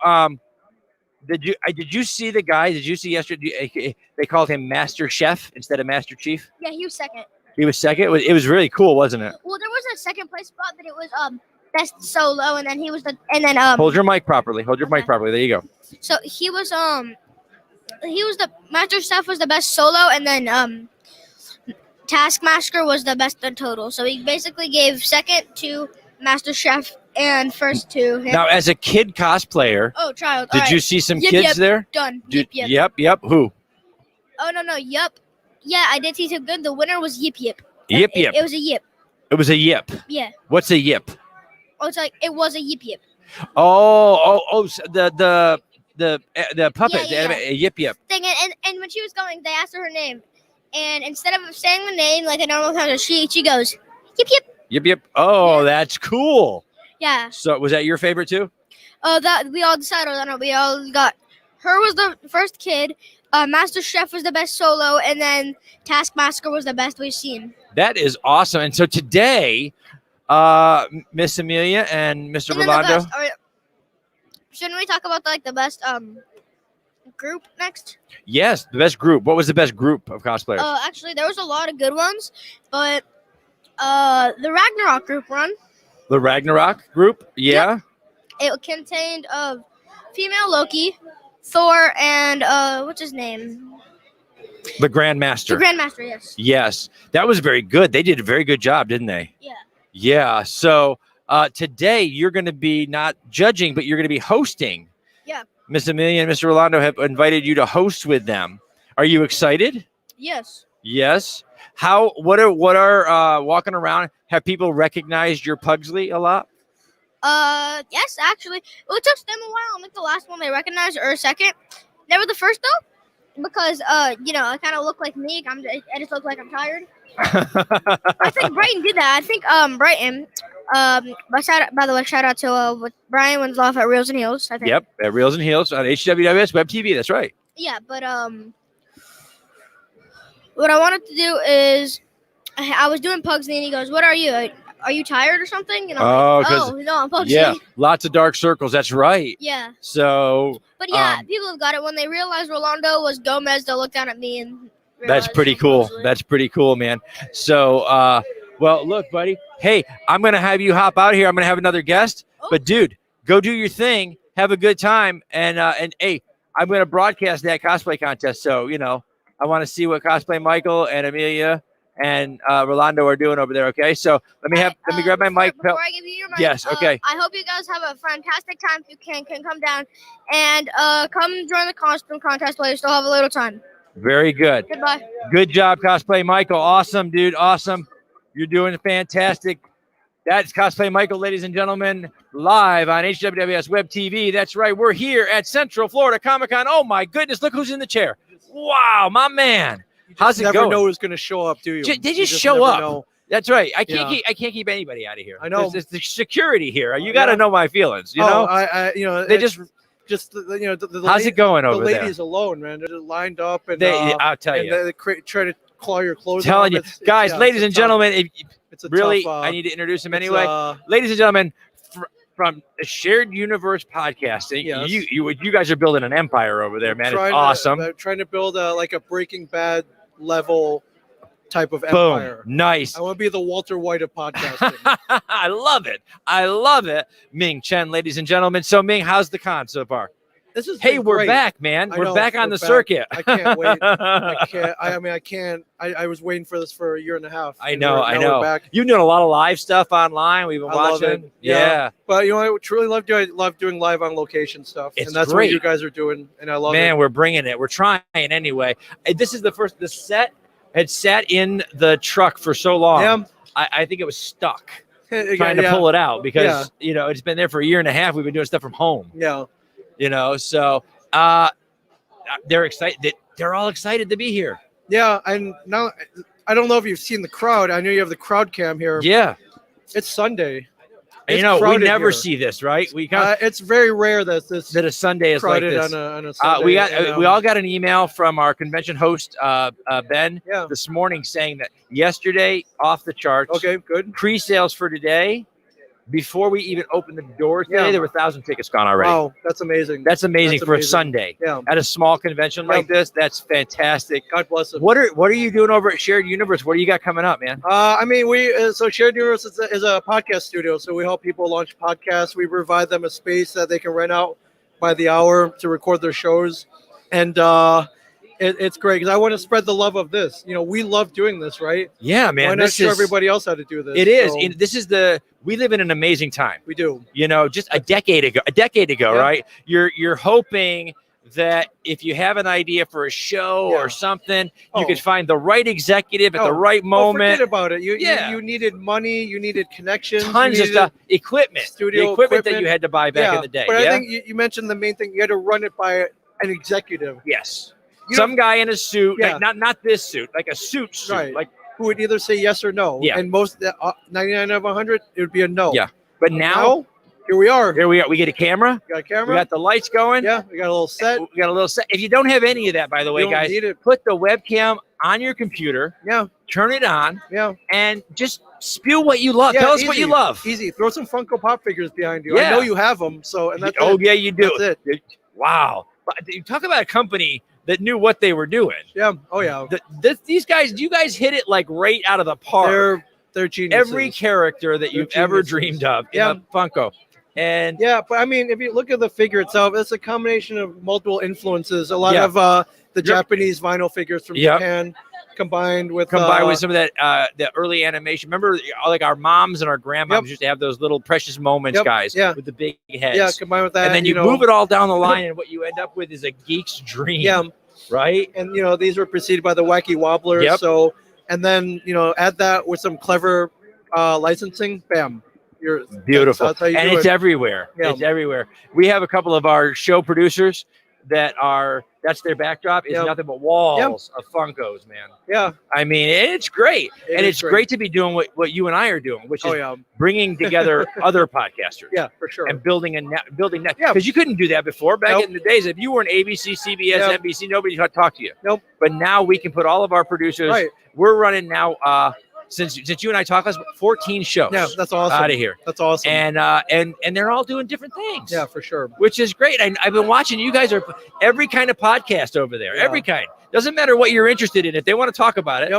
A: did you see the guy? Did you see yesterday? They called him Master Chef instead of Master Chief.
M: Yeah, he was second.
A: He was second. It was really cool, wasn't it?
M: Well, there was a second place spot, but it was best solo, and then he was
A: Hold your mic properly. Hold your mic properly. There you go.
M: So he was the Master Chef was the best solo, and then Taskmaster was the best in total. So he basically gave second to Master Chef and first to him.
A: Now, as a kid cosplayer,
M: child.
A: Did you see some kids there?
M: Done.
A: Yep. Who?
M: Oh no. Yep. Yeah, I did see some good. The winner was Yip Yip.
A: Yip.
M: It was a Yip.
A: It was a Yip.
M: Yeah.
A: What's a Yip?
M: Oh, it's like it was a Yip Yip.
A: Oh, so the puppet,
M: Yeah.
A: the Yip
M: Thing, and when she was going, they asked her name, and instead of saying the name like a normal contest, she goes Yip Yip.
A: Yip. Oh, that's cool.
M: Yeah.
A: So was that your favorite too?
M: That we all decided on it. We all got her was the first kid. Master Chef was the best solo, and then Taskmaster was the best we've seen.
A: That is awesome. And so today, Miss Amelia and Mr. Rolando.
M: Shouldn't we talk about the best group next?
A: Yes, the best group. What was the best group of cosplayers?
M: Actually, there was a lot of good ones, but the Ragnarok group won.
A: The Ragnarok group? Yeah.
M: Yep. It contained of female Loki, Thor, and what's his name?
A: The Grandmaster.
M: The Grandmaster, yes.
A: Yes. That was very good. They did a very good job, didn't they?
M: Yeah.
A: Yeah. So today you're going to be not judging, but you're going to be hosting.
M: Yeah.
A: Miss Amelia and Mr. Rolando have invited you to host with them. Are you excited?
M: Yes.
A: Yes. What are walking around? Have people recognized your Pugsley a lot?
M: Yes, actually. Well, it took them a while. I think the last one they recognized or second. Never the first though, because I kind of look like me. I just look like I'm tired. I think Brighton did that. I think Brighton. By the way, shout out to Brian Winslow at Reels and Heels. I think.
A: Yep, at Reels and Heels on HWWS Web TV. That's right.
M: Yeah, but what I wanted to do is I was doing Pugsley, and he goes, "What are you? Are you tired or something?" And I'm like, no, I'm Pugsley.
A: Yeah, lots of dark circles. That's right.
M: Yeah.
A: So.
M: But yeah, people have got it. When they realized Rolando was Gomez, they'll look down at me and.
A: That's pretty cool.
M: Pugsley.
A: That's pretty cool, man. So, well, look, buddy. Hey, I'm gonna have you hop out here. I'm gonna have another guest. But dude, go do your thing. Have a good time. And hey, I'm gonna broadcast that cosplay contest. So I want to see what Cosplay Michael and Amelia and Rolando are doing over there. Okay, so let me grab my mic.
M: Before I give you your mic,
A: yes, okay.
M: I hope you guys have a fantastic time. If you can come down and come join the costume contest while you still have a little time.
A: Very good.
M: Goodbye.
A: Good job, Cosplay Michael. Awesome, dude. Awesome. You're doing fantastic. That's Cosplay Michael, ladies and gentlemen, live on HWWS Web TV. That's right. We're here at Central Florida Comic Con. Oh, my goodness. Look who's in the chair. Wow, my man. How's it going?
N: You never know who's going to show up, do you?
A: They just show up. Know. That's right. I can't keep anybody out of here.
N: I know.
A: There's the security here. You got to know my feelings. You know. They just. How's it going over there?
N: The ladies alone, man. They're just lined up, and
A: I'll tell you.
N: They try to claw your clothes.
A: Telling you, guys, ladies and gentlemen, really, I need to introduce him anyway. Ladies and gentlemen, from the Shared Universe Podcasting, you guys are building an empire over there, man. It's awesome.
N: Trying to build like a Breaking Bad level type of empire.
A: Boom. Nice.
N: I want to be the Walter White of podcasting.
A: I love it. I love it. Ming Chen, ladies and gentlemen. So Ming, how's the con so far? We're back, man. We're back on the circuit.
N: I can't wait. I can't. I was waiting for this for a year and a half.
A: I know. You've done a lot of live stuff online. We've been watching. Yeah.
N: But I truly love doing live on location stuff.
A: And
N: that's
A: great.
N: what you guys are doing. And I love it.
A: Man, we're bringing it. We're trying anyway. This is the set had sat in the truck for so long.
N: Yeah.
A: I think it was stuck trying to pull it out because, it's been there for a year and a half. We've been doing stuff from home.
N: Yeah.
A: So they're excited. They're all excited to be here.
N: Yeah, and now I don't know if you've seen the crowd. I know you have the crowd cam here.
A: Yeah,
N: it's Sunday.
A: We never see this, right?
N: It's very rare that
A: a Sunday is like this.
N: On a Sunday.
A: We all got an email from our convention host Ben this morning saying that yesterday off the charts.
N: Okay, good.
A: Pre-sales for today. Before we even opened the doors today, there were 1,000 tickets gone already.
N: Wow, that's amazing.
A: That's amazing for a Sunday.
N: Yeah.
A: At a small convention like this, that's fantastic.
N: God bless it.
A: What are you doing over at Shared Universe? What do you got coming up, man?
N: So Shared Universe is a podcast studio. So we help people launch podcasts. We provide them a space that they can rent out by the hour to record their shows, and it's great because I want to spread the love of this. We love doing this, right?
A: Yeah, man.
N: Why not show everybody else how to do this?
A: It is. We live in an amazing time.
N: We do.
A: Just a decade ago, right? You're hoping that if you have an idea for a show or something, you could find the right executive at the right moment.
N: Forget about it. You needed money. You needed connections.
A: Tons of stuff. Equipment.
N: Studio
A: equipment that you had to buy back in the day.
N: But I think you mentioned the main thing. You had to run it by an executive.
A: Yes. Some guy in a suit, like not this suit, like a suit,
N: right?
A: Like
N: who would either say yes or no.
A: Yeah.
N: And most 99 of 100, it would be a no.
A: Yeah. But now
N: here we are.
A: We get a camera.
N: We got a camera.
A: We got the lights going.
N: Yeah. We got a little set.
A: If you don't have any of that, by the way, guys, put the webcam on your computer.
N: Yeah.
A: Turn it on.
N: Yeah.
A: And just spew what you love. Tell us what you love.
N: Easy. Throw some Funko Pop figures behind you.
A: Yeah.
N: I know you have them. So and that's
A: yeah, you do.
N: That's it.
A: Wow. You talk about a company that knew what they were doing.
N: Yeah. Oh yeah.
A: These guys, you guys hit it like right out of the park.
N: They're geniuses.
A: Every character that you've ever dreamed of in a Funko. And
N: but I mean, if you look at the figure itself, it's a combination of multiple influences. A lot of the Japanese vinyl figures from Japan combined with
A: some of that the early animation. Remember, like our moms and our grandmoms used to have those little precious moments, guys, with the big heads.
N: Yeah, combined with that,
A: and then you move it all down the line, and what you end up with is a geek's dream.
N: Yeah,
A: right.
N: And these were preceded by the Wacky Wobblers.
A: Yep.
N: So, and then add that with some clever licensing. Bam. You're
A: beautiful.
N: That's how you
A: and
N: do
A: it's
N: it.
A: everywhere.
N: Yeah.
A: It's everywhere. We have a couple of our show producers that's their backdrop is nothing but walls of Funkos, man.
N: Yeah.
A: I mean, it's great. It's great to be doing what you and I are doing, which is bringing together other podcasters.
N: Yeah, for sure.
A: And building that. Yeah. Because you couldn't do that before. Back in the days, if you were an ABC, CBS, NBC, nobody would talk to you.
N: Nope.
A: But now we can put all of our producers.
N: Right.
A: We're running now since you and I talk, 14 shows.
N: Yeah, that's awesome.
A: Out of here.
N: That's awesome.
A: And they're all doing different things.
N: Yeah, for sure.
A: Which is great. I've been watching. You guys are every kind of podcast over there.
N: Yeah.
A: Every kind. Doesn't matter what you're interested in. If they want to talk about it,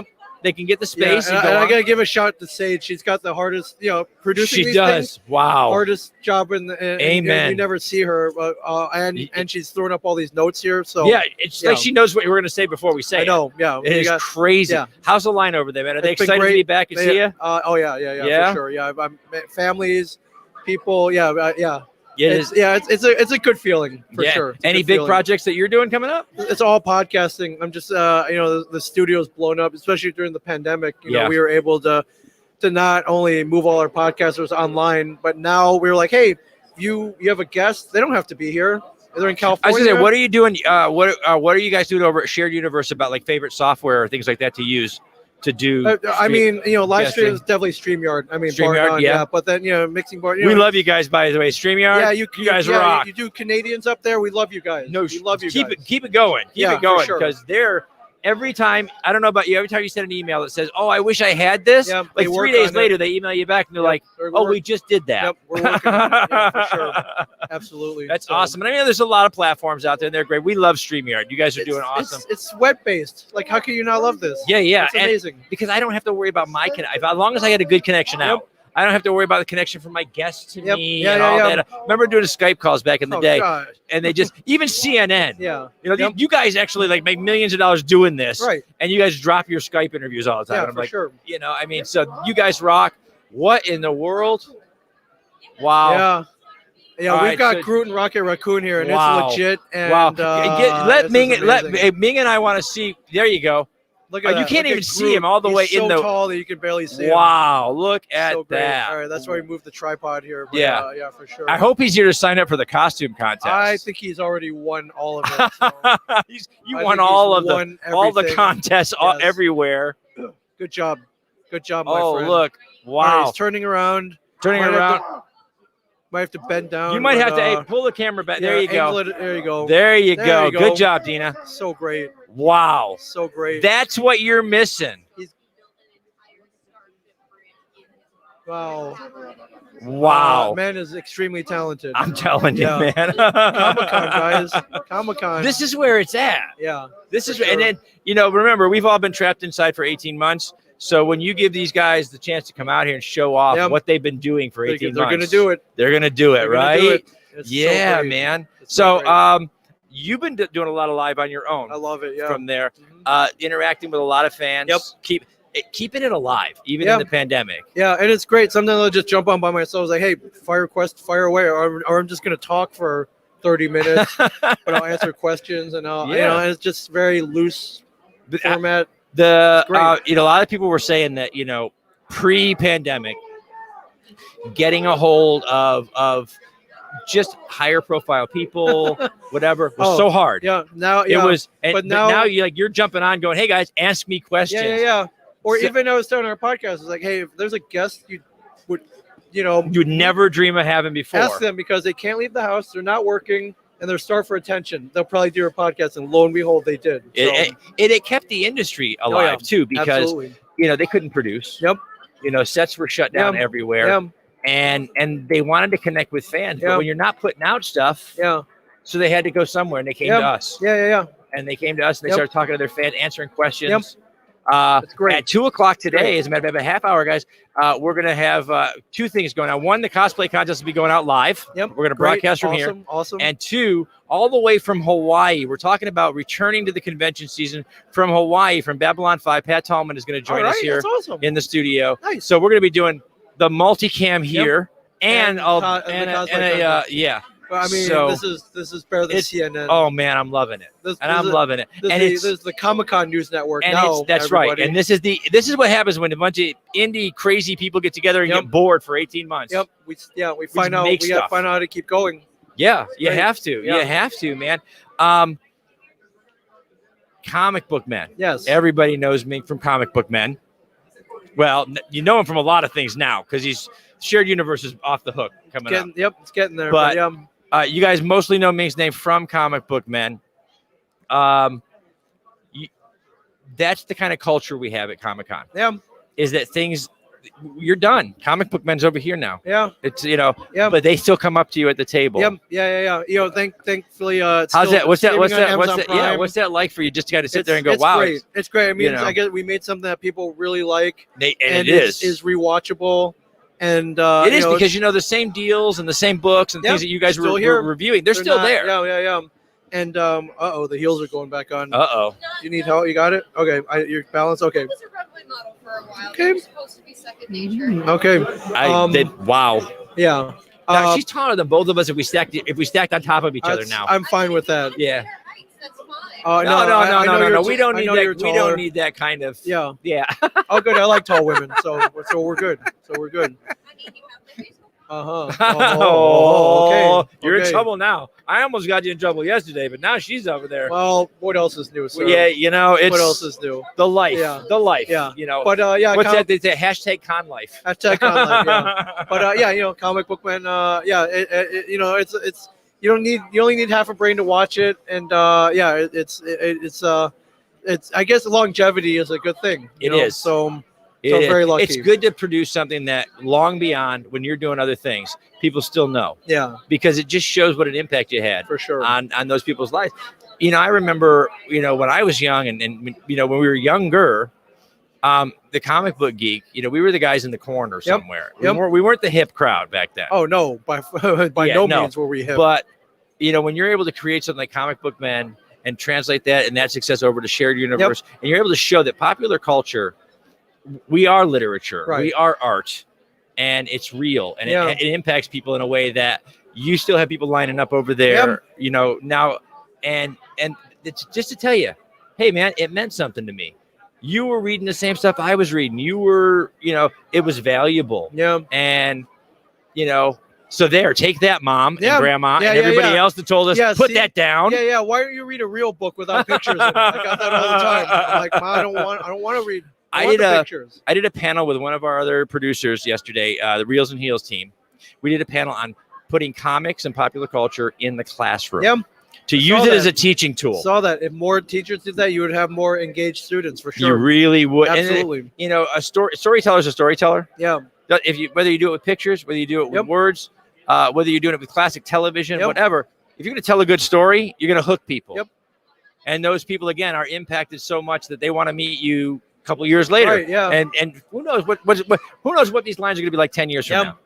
A: they can get the space.
N: And I gotta give a shout to Sage. She's got the hardest, producing.
A: She does.
N: Things,
A: wow.
N: Hardest job in.
A: Amen.
N: You never see her, but and she's throwing up all these notes here. So
A: yeah, it's like she knows what we're going to say before we say.
N: I know.
A: Yeah, it is crazy. Yeah. How's the line over there, man? Are they excited to be back and see you?
N: Oh yeah, for sure. Yeah, families, people. Yeah. It's a good feeling for sure.
A: Any big projects that you're doing coming up?
N: It's all podcasting. I'm just the studio's blown up, especially during the pandemic. You know, we were able to not only move all our podcasters online, but now we're like, hey, you have a guest, they don't have to be here. They're in California.
A: I was gonna say, what are you doing? What are you guys doing over at Shared Universe about like favorite software or things like that to use? To do,
N: live stream is definitely StreamYard. I mean,
A: StreamYard,
N: yeah. But then, mixing board.
A: We love you guys, by the way. StreamYard,
N: yeah,
A: you guys rock.
N: You do Canadians up there. We love you guys.
A: No,
N: we love you.
A: Keep it going. Keep it going because they're every time. I don't know about you. Every time you send an email that says, "Oh, I wish I had this," like 3 days later, they email you back and they're like, "Oh, we just did that."
N: Yep, we're working on it, for sure. Absolutely.
A: That's awesome. And I mean, there's a lot of platforms out there, and they're great. We love StreamYard. You guys are doing awesome.
N: It's web-based. Like, how can you not love this?
A: Yeah.
N: It's amazing.
A: Because I don't have to worry about my connection. As long as I had a good connection out. I don't have to worry about the connection from my guests to me and all that. I remember doing Skype calls back in the day, and they just even CNN. You guys actually like make millions of dollars doing this,
N: right?
A: And you guys drop your Skype interviews all the time.
N: Yeah,
A: and I'm
N: for
A: like,
N: sure.
A: I mean, so you guys rock. What in the world? Wow.
N: Yeah, we've got Groot and Rocket Raccoon here, and it's legit. And,
A: let Ming and I want to see. There you go.
N: Look at that.
A: You can't even see him all the way in the.
N: So tall that you can barely see him.
A: Wow! Look at that.
N: All right, that's why we moved the tripod here. But,
A: yeah,
N: for sure.
A: I hope he's here to sign up for the costume contest.
N: I think he's already won all of it. So.
A: You won all the contests everywhere.
N: Good job, my friend.
A: Oh, look! Wow!
N: He's turning around. Might have to bend down.
A: You might have to pull the camera back. There you go.
N: There you go.
A: There you go. Good job, Dina.
N: So great.
A: Wow.
N: So great.
A: That's what you're missing. Wow.
N: Man is extremely talented.
A: I'm telling you, man.
N: Comic-Con, guys. Comic-Con.
A: This is where it's at.
N: Yeah.
A: This is, and then, remember, we've all been trapped inside for 18 months. So when you give these guys the chance to come out here and show off what they've been doing for 18 months.
N: They're going to do it.
A: They're going to do it, right?
N: Yeah,
A: so man. So you've been doing a lot of live on your own.
N: I love it,
A: from there. Interacting with a lot of fans. Yep. Keeping it alive, even in the pandemic.
N: Yeah, and it's great. Sometimes I'll just jump on by myself. It's like, hey, fire away. Or I'm just going to talk for 30 minutes, but I'll answer questions. And it's just very loose format.
A: A lot of people were saying that, pre-pandemic, getting a hold of just higher profile people, whatever, was so hard.
N: Yeah, now
A: it was, but now you're jumping on, going, "Hey guys, ask me questions."
N: Yeah. Or even I was telling our podcast, it's like, "Hey, if there's a guest you would
A: never dream of having before,
N: ask them because they can't leave the house, they're not working." And they're starved for attention. They'll probably do a podcast, and lo and behold, they did. So.
A: It kept the industry alive too, because they couldn't produce.
N: Yep.
A: Sets were shut down everywhere.
N: Yeah.
A: And they wanted to connect with fans, but when you're not putting out stuff, so they had to go somewhere, and they came to us.
N: Yeah.
A: And they came to us, and they started talking to their fans, answering questions.
N: Yep. That's great.
A: At 2:00 today, as a matter of fact, a half hour, guys, we're going to have two things going on. One, the cosplay contest will be going out live.
N: Yep.
A: We're going to broadcast from here.
N: Awesome.
A: And two, all the way from Hawaii, we're talking about returning to the convention season from Hawaii, from Babylon 5. Pat Tallman is going to join us here in the studio.
N: Nice.
A: So we're going to be doing the multicam here and
N: I mean,
A: so
N: this is better than CNN.
A: Oh man, I'm loving it, I'm loving it. And
N: this is the Comic-Con News Network.
A: And
N: now,
A: that's
N: everybody.
A: right. And this is what happens when a bunch of indie crazy people get together and get bored for 18 months.
N: Yep. We find out. We got to find out how to keep going.
A: Yeah, you have to. Yeah. You have to, man. Comic Book Men.
N: Yes.
A: Everybody knows me from Comic Book Men. Well, you know him from a lot of things now because he's Shared Universe is off the hook coming up.
N: Yep, it's getting there.
A: But you guys mostly know Ming's name from Comic Book Men. That's the kind of culture we have at Comic-Con.
N: Yeah.
A: Is that things you're done. Comic book men's over here now.
N: Yeah.
A: It's but they still come up to you at the table.
N: Yep. Yeah. Thankfully, it's
A: how's
N: still
A: that? What's that? What's
N: streaming
A: that?
N: on
A: What's
N: Amazon
A: that? Yeah.
N: Prime.
A: What's that like for you? Just got to sit there and go,
N: it's
A: wow.
N: Great. It's great. I mean,
A: know.
N: I guess we made something that people really like,
A: and it
N: is rewatchable. And
A: it is because the same deals and the same books and things that you guys were reviewing. They're still there.
N: Yeah. And the heels are going back on. You need help? You got it? Okay. Your balance. Okay.
O: was a runway model for a while.
N: Okay.
O: You're supposed to be second nature.
N: Okay.
A: Wow.
N: Yeah.
A: Now, she's taller than both of us if we stacked on top of each other now.
N: I'm fine with that.
A: Yeah.
N: No.
A: We don't need that. We don't need that kind of.
N: Yeah.
A: Oh,
N: good. I like tall women, so we're good.
A: Oh,
N: okay.
A: You're in trouble now. I almost got you in trouble yesterday, but now she's over there.
N: Well, what else is new, sir?
A: Yeah, it's
N: what else is new?
A: The life.
N: Yeah.
A: The life.
N: Yeah.
A: But
N: yeah.
A: What's that? They say hashtag con life.
N: Hashtag con life. Yeah. But comic book man. It's you only need half a brain to watch it, and it's I guess longevity is a good thing.
A: It is.
N: So I'm very lucky.
A: It's good to produce something that long beyond when you're doing other things, people still know.
N: Yeah.
A: Because it just shows what an impact you had
N: for sure
A: on those people's lives. I remember, when I was young and when we were younger, the comic book geek, we were the guys in the corner somewhere. We weren't the hip crowd back then.
N: Oh no, by no means were we hip.
A: But when you're able to create something like Comic Book Men and translate that and that success over to shared universe, and you're able to show that popular culture, we are literature, we are art, and it's real, and it impacts people in a way that you still have people lining up over there, now, and it's just to tell you, hey man, it meant something to me. You were reading the same stuff I was reading. You were, it was valuable.
N: Yeah.
A: And, so there, take that, mom and grandma and everybody else that told us, put that down.
N: Yeah. Why don't you read a real book without pictures in it? I got that all the time. I'm like, Mom, I don't want to read. I
A: did a panel with one of our other producers yesterday, the Reels and Heels team. We did a panel on putting comics and popular culture in the classroom. To use it as a teaching tool.
N: Saw that. If more teachers did that, you would have more engaged students for sure.
A: You really would.
N: Absolutely.
A: And a storyteller is a storyteller.
N: Yeah.
A: Whether you do it with pictures, whether you do it with words, whether you're doing it with classic television, whatever. If you're going to tell a good story, you're going to hook people.
N: Yep.
A: And those people again are impacted so much that they want to meet you a couple of years later.
N: Right, yeah.
A: And who knows who knows what these lines are going to be like 10 years from now.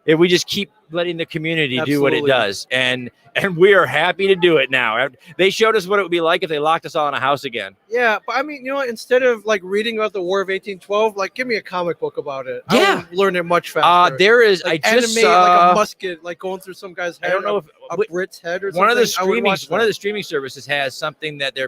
A: If we just keep letting the community do what it does. And we are happy to do it now. They showed us what it would be like if they locked us all in a house again.
N: Yeah, but I mean, instead of like reading about the War of 1812, like give me a comic book about it.
A: Yeah.
N: I would learn it much faster.
A: There is,
N: like,
A: I just
N: animate
A: saw,
N: like a musket, like going through some guy's head.
A: I don't know if
N: a Brit's head or something.
A: One of the streaming services has something that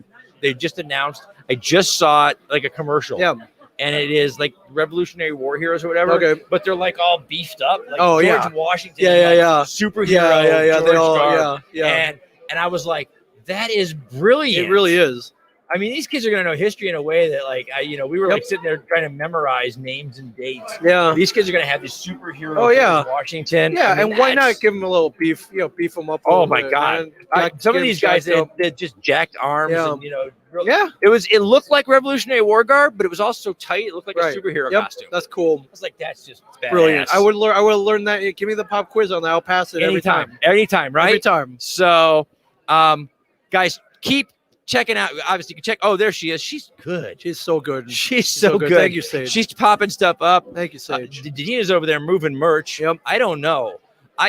A: they just announced. I just saw it like a commercial.
N: Yeah.
A: And it is like Revolutionary War heroes or whatever.
N: Okay.
A: But they're like all beefed up. Like George Washington.
N: Yeah.
A: Superhero.
N: Yeah.
A: George
N: They all,
A: Garb.
N: yeah.
A: And I was like, that is brilliant.
N: It really is.
A: I mean, these kids are going to know history in a way that, like, we were like sitting there trying to memorize names and dates.
N: Yeah.
A: These kids are going to have this superhero.
N: Oh, yeah.
A: Washington.
N: Yeah,
A: I mean,
N: and why not give them a little beef? Beef them up.
A: Oh my God! Some of these guys they just jacked arms, and it looked like Revolutionary War garb, but it was also tight. It looked like a superhero costume.
N: That's cool.
A: I was like, that's just badass.
N: Brilliant. I would learn that. Give me the pop quiz on that. I'll pass it every time.
A: Anytime, right?
N: Every time.
A: So, guys, keep checking out. Obviously, you can check. Oh, there she is. She's good.
N: She's so good.
A: She's so good.
N: Thank you, Sage.
A: She's popping stuff up.
N: Thank you, Sage.
A: Dina's over there moving merch.
N: Yep.
A: I don't know.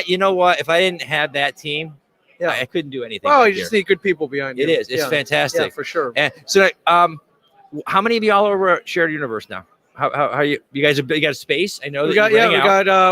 A: You know what? If I didn't have that team, I couldn't do anything.
N: Oh, you just need good people behind you.
A: It is. It's fantastic.
N: Yeah, for sure.
A: And so, how many of you all over at Shared Universe now? How you guys you got a space? I know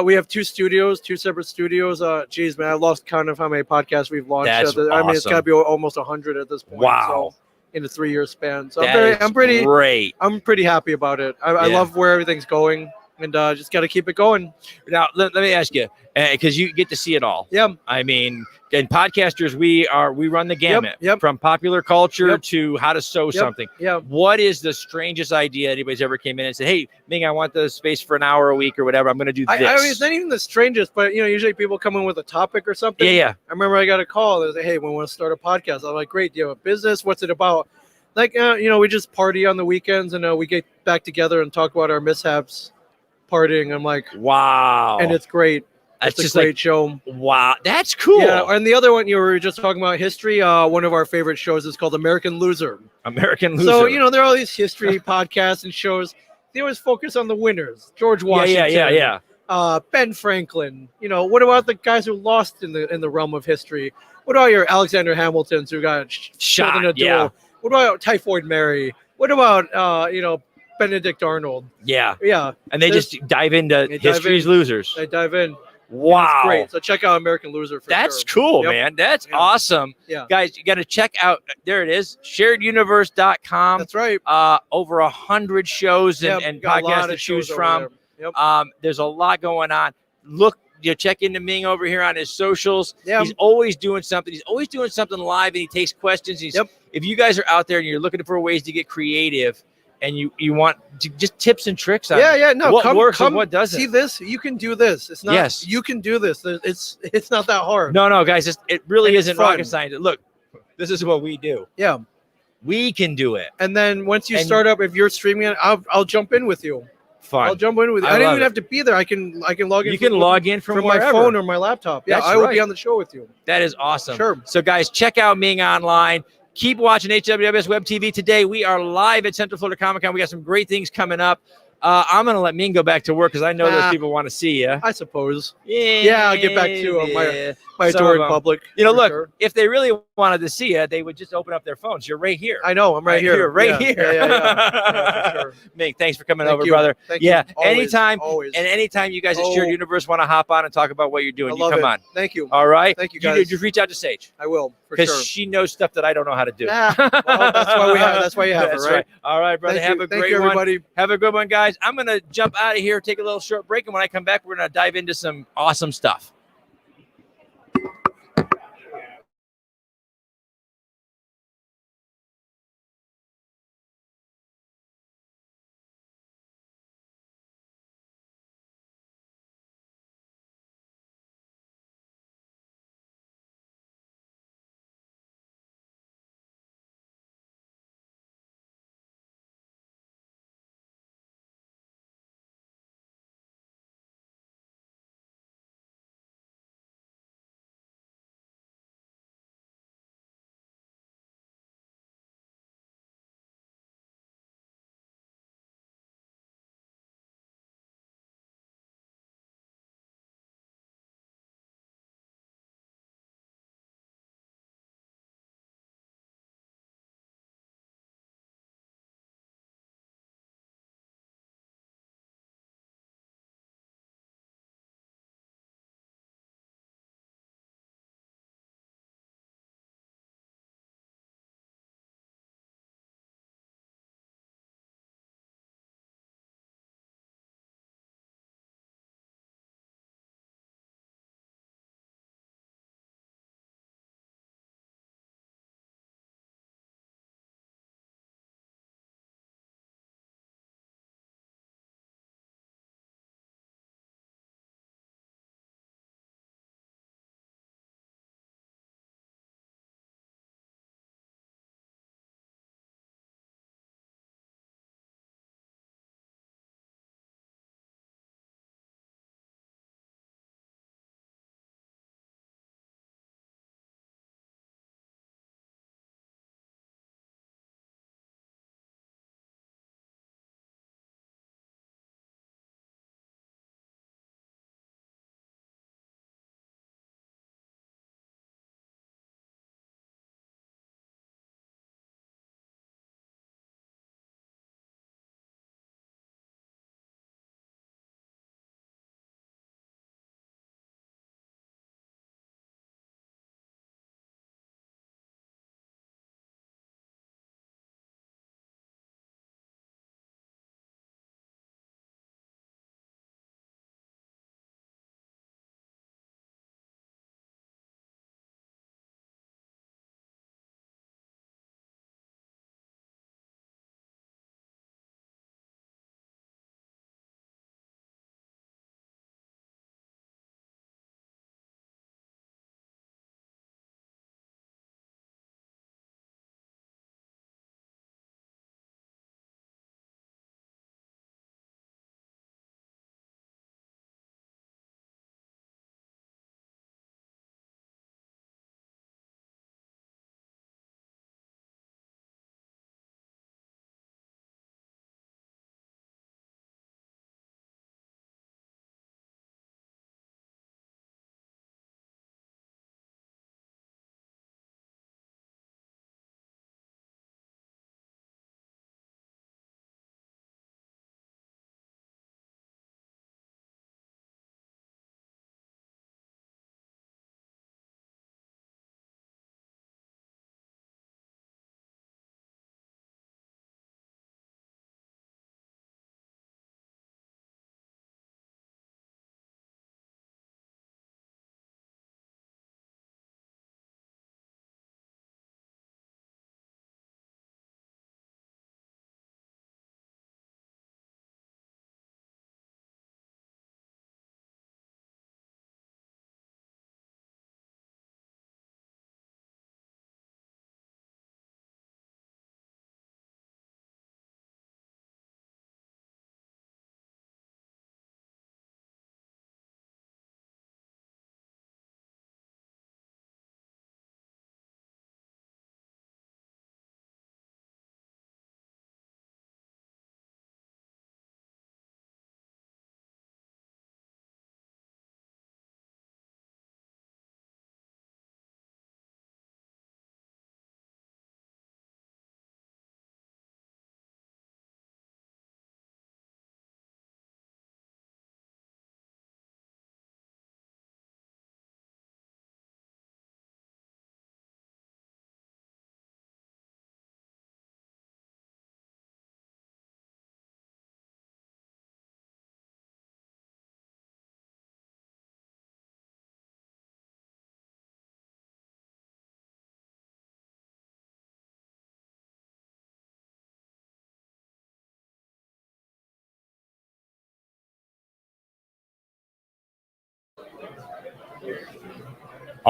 N: we have two separate studios. Geez, man, I lost count of how many podcasts we've launched.
A: That's awesome.
N: I mean, it's got to be almost 100 at this point.
A: Wow.
N: So, in a 3-year span. So
A: great.
N: I'm pretty happy about it. I love where everything's going, and just got to keep it going.
A: Now, let me ask you, because you get to see it all.
N: Yeah.
A: I mean, and podcasters, we run the gamut from popular culture to how to sew something.
N: Yeah.
A: What is the strangest idea anybody's ever came in and said, "Hey, Ming, I want the space for an hour a week or whatever. I'm going to do this."
N: I mean, it's not even the strangest, but usually people come in with a topic or something.
A: Yeah.
N: I remember I got a call. They say, "Hey, we want to start a podcast." I'm like, "Great, do you have a business? What's it about?" Like, we just party on the weekends and we get back together and talk about our mishaps. partying. I'm like,
A: wow,
N: and it's great.
A: That's
N: It's
A: just
N: a great
A: like
N: show.
A: Wow, that's cool.
N: Yeah, and the other one you were just talking about history. One of our favorite shows is called American Loser.
A: American Loser.
N: So there are all these history podcasts and shows. They always focus on the winners. George Washington.
A: Yeah.
N: Ben Franklin. What about the guys who lost in the realm of history? What about your Alexander Hamiltons who got shot in a duel?
A: Yeah.
N: What about Typhoid Mary? What about Benedict Arnold?
A: Yeah.
N: Yeah.
A: And they just dive into history's losers.
N: They dive in.
A: Wow.
N: It's great. So check out American Loser for
A: That's
N: sure.
A: cool,
N: Yep.
A: man. That's awesome.
N: Yeah.
A: Guys, you got to check out, there it is, shareduniverse.com.
N: That's right.
A: Over 100 shows and
N: got a lot
A: podcasts
N: of
A: to choose
N: shows over
A: from.
N: there. Yep.
A: There's a lot going on. Look, check into Ming over here on his socials.
N: Yeah.
A: He's always doing something. He's always doing something live, and he takes questions. If you guys are out there and you're looking for ways to get creative, and you want just tips and tricks on what works and what doesn't.
N: See this? You can do this. It's not.
A: Yes.
N: You can do this. It's not that hard.
A: No, guys, it really
N: It's
A: isn't
N: fun.
A: rocket science. Look, this is what we do.
N: Yeah.
A: We can do it.
N: And then once you start up, if you're streaming it, I'll jump in with you.
A: Fun.
N: I'll jump in with you. I didn't even have to be there. I can log in.
A: You can log in from
N: my
A: wherever.
N: phone or my laptop. Yeah,
A: That's
N: I will be
A: right.
N: on the show with you.
A: That is awesome.
N: Sure.
A: So, guys, check out Ming online. Keep watching HWWS Web TV. Today, we are live at Central Florida Comic Con. We got some great things coming up. I'm going to let Ming go back to work because I know those people want to see you.
N: I suppose.
A: Yeah,
N: I'll get back to my adoring public.
A: Look,
N: sure.
A: if they really wanted to see you, they would just open up their phones. You're right here.
N: I know. I'm right here.
A: You're right
N: Yeah,
A: here.
N: Yeah, for sure.
A: Ming, thanks for coming
N: Thank
A: over,
N: you.
A: brother.
N: Thank you.
A: Yeah,
N: Always,
A: anytime.
N: always.
A: And anytime you guys at Shared Universe want to hop on and talk about what you're doing, you
N: love
A: come
N: it.
A: on.
N: Thank you.
A: All right.
N: Thank you, guys.
A: Just reach out to Sage.
N: I will, for
A: Because
N: sure.
A: she knows stuff that I don't know how to do.
N: Well, that's why you have
A: That's
N: her, right?
A: All right, brother.
N: Thank
A: Have
N: you.
A: a
N: Thank
A: great
N: you,
A: one.
N: everybody.
A: Have a good one, guys. I'm going to jump out of here, take a little short break, and when I come back, we're going to dive into some awesome stuff.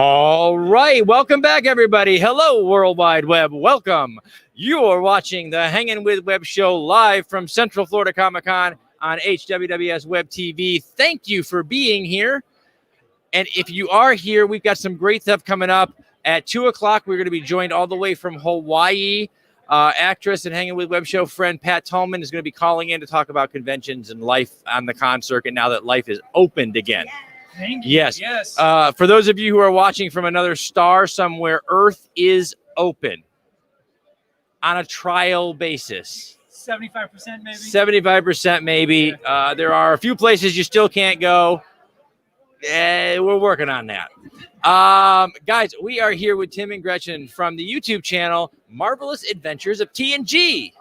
A: All right, welcome back, everybody. Hello, World Wide Web. Welcome. You are watching the Hanging with Web show live from Central Florida Comic Con on HWWS Web TV. Thank you for being here. And if you are here, we've got some great stuff coming up. At 2 o'clock, we're going to be joined all the way from Hawaii. Actress and Hanging with Web show friend Pat Tolman is going to be calling in to talk about conventions and life on the con circuit now that life is opened again.
P: Thank you.
A: Yes.
P: Yes.
A: For those of you who are watching from another star somewhere, Earth is open on a trial basis.
P: 75% maybe.
A: 75% maybe. There are a few places you still can't go. We're working on that. Guys, we are here with Tim and Gretchen from the YouTube channel Marvelous Adventures of TNG.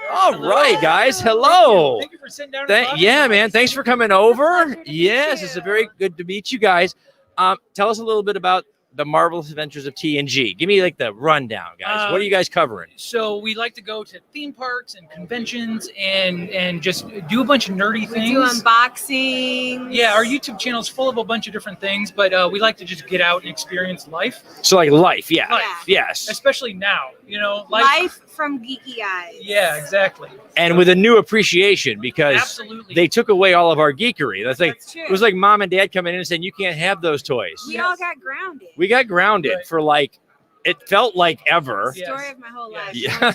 A: All right, guys. Hello.
P: Thank you for sitting down. And
A: Yeah, man. Thanks for coming over. Yes, it's a very good to meet you guys. Tell us a little bit about the Marvelous Adventures of TNG. Give me like the rundown, guys. What are you guys covering?
P: So we like to go to theme parks and conventions and just do a bunch of nerdy things.
E: We do unboxings.
P: Yeah, our YouTube channel is full of a bunch of different things, but we like to just get out and experience life.
A: So like life, yeah.
P: Life.
A: Yes.
P: Especially now, you know,
E: Life from geeky eyes.
P: Yeah, exactly.
A: And with a new appreciation because
P: Absolutely.
A: they took away all of our geekery. That's
E: true.
A: It was like mom and dad coming in and saying you can't have those toys.
E: We all got grounded.
A: We got grounded for like it felt like ever.
E: Story of my whole life.
A: Yeah.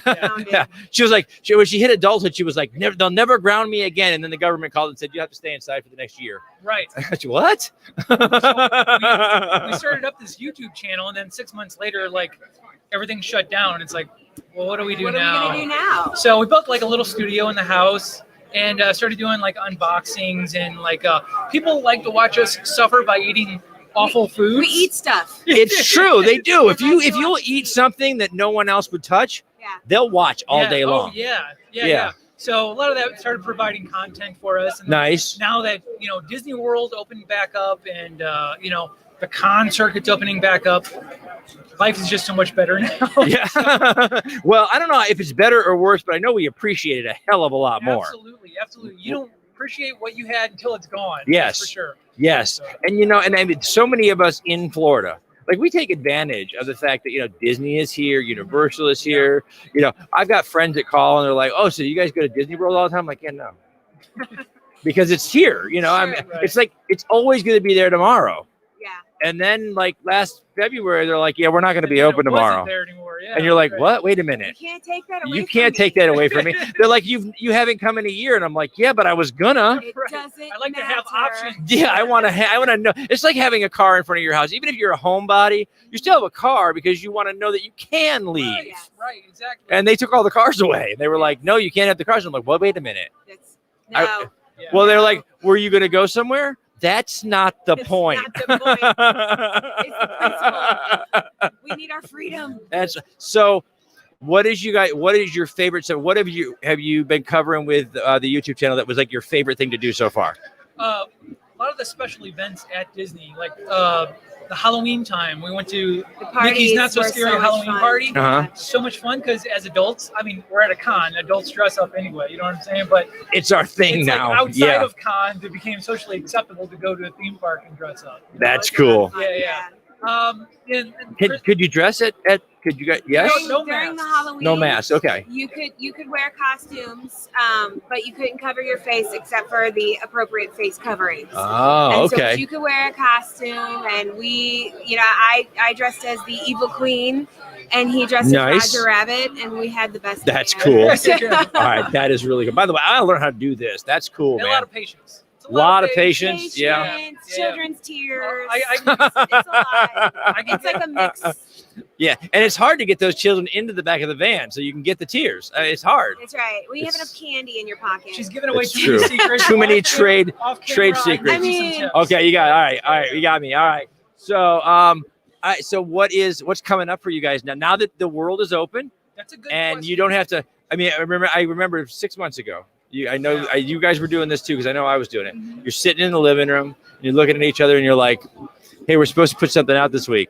A: Yeah. She was like, when she hit adulthood, she was like, they'll never ground me again. And then the government called and said, you have to stay inside for the next year.
P: Right.
A: What?
P: So we started up this YouTube channel, and then 6 months later, like everything shut down. It's like, well, what do we do
E: What
P: now?
E: are we gonna do now?
P: So we built like a little studio in the house and started doing like unboxings and like people like to watch us suffer by eating awful foods.
E: We eat stuff.
A: It's true. They do. If you'll eat something that no one else would touch, they'll watch all day long.
P: Oh, yeah. So a lot of that started providing content for us. And
A: Nice.
P: Now that, you know, Disney World opened back up and, you know, the con circuit's opening back up, life is just so much better now.
A: Yeah. Well, I don't know if it's better or worse, but I know we appreciate it a hell of a lot more.
P: Absolutely. You don't appreciate what you had until it's gone.
A: Yes.
P: That's for sure.
A: Yes. And, you know, and I mean, so many of us in Florida, like we take advantage of the fact that, you know, Disney is here, Universal is here. You know, I've got friends that call and they're like, oh, so you guys go to Disney World all the time? I'm like, yeah, no. Because it's here, you know, it's like, it's always going to be there tomorrow.
E: Yeah.
A: And then like last February, they're like, yeah, we're not going to be open tomorrow. And you're like, what? Wait a minute.
E: You can't take that away.
A: You can't take that away from me. They're like, you haven't come in a year. And I'm like, yeah, but I was gonna.
E: It doesn't
P: I like to have options.
A: Yeah, I want to know. It's like having a car in front of your house. Even if you're a homebody, you still have a car because you want to know that you can leave.
P: Right, exactly.
A: And they took all the cars away. They were like, no, you can't have the cars. I'm like, well, wait a minute. Well, they're like, were you going to go somewhere? That's not the point.
E: Not the point. It's the principle. We need our freedom.
A: That's so. What is your favorite? So, what have you been covering with the YouTube channel that was like your favorite thing to do so far?
P: A lot of the special events at Disney, like the Halloween time, we went to Mickey's Not So Scary Halloween party. So much fun because as adults, I mean, we're at a con. Adults dress up anyway. You know what I'm saying? But
A: it's our thing now.
P: Like outside of cons, it became socially acceptable to go to a theme park and dress up.
A: That's cool.
P: Yeah.
A: Could you dress at? Could you guys? Yes.
E: During the Halloween.
A: No mask. Okay.
E: You could wear costumes, but you couldn't cover your face except for the appropriate face coverings.
A: Oh,
E: and
A: okay.
E: So you could wear a costume, and I dressed as the evil queen, and he dressed as Roger Rabbit, and we had the best.
A: That's cool. All right, that is really good. By the way, I learned how to do this. That's cool, man.
P: A lot of patience.
A: A lot of patience. Yeah.
E: Children's tears.
P: It's
E: a lot. It's like a mix.
A: Yeah, and it's hard to get those children into the back of the van so you can get the tears. It's hard.
E: That's right. We have enough candy in your pocket.
P: She's giving away
A: too many secrets. Too many trade secrets.
E: I mean,
A: okay, you got it. All right, you got me. All right. So, so what's coming up for you guys now? Now that the world is open,
P: that's a good
A: and
P: question.
A: you don't have to. I mean, I remember 6 months ago. I know you guys were doing this too because I know I was doing it. You're sitting in the living room, and you're looking at each other, and you're like, "Hey, we're supposed to put something out this week.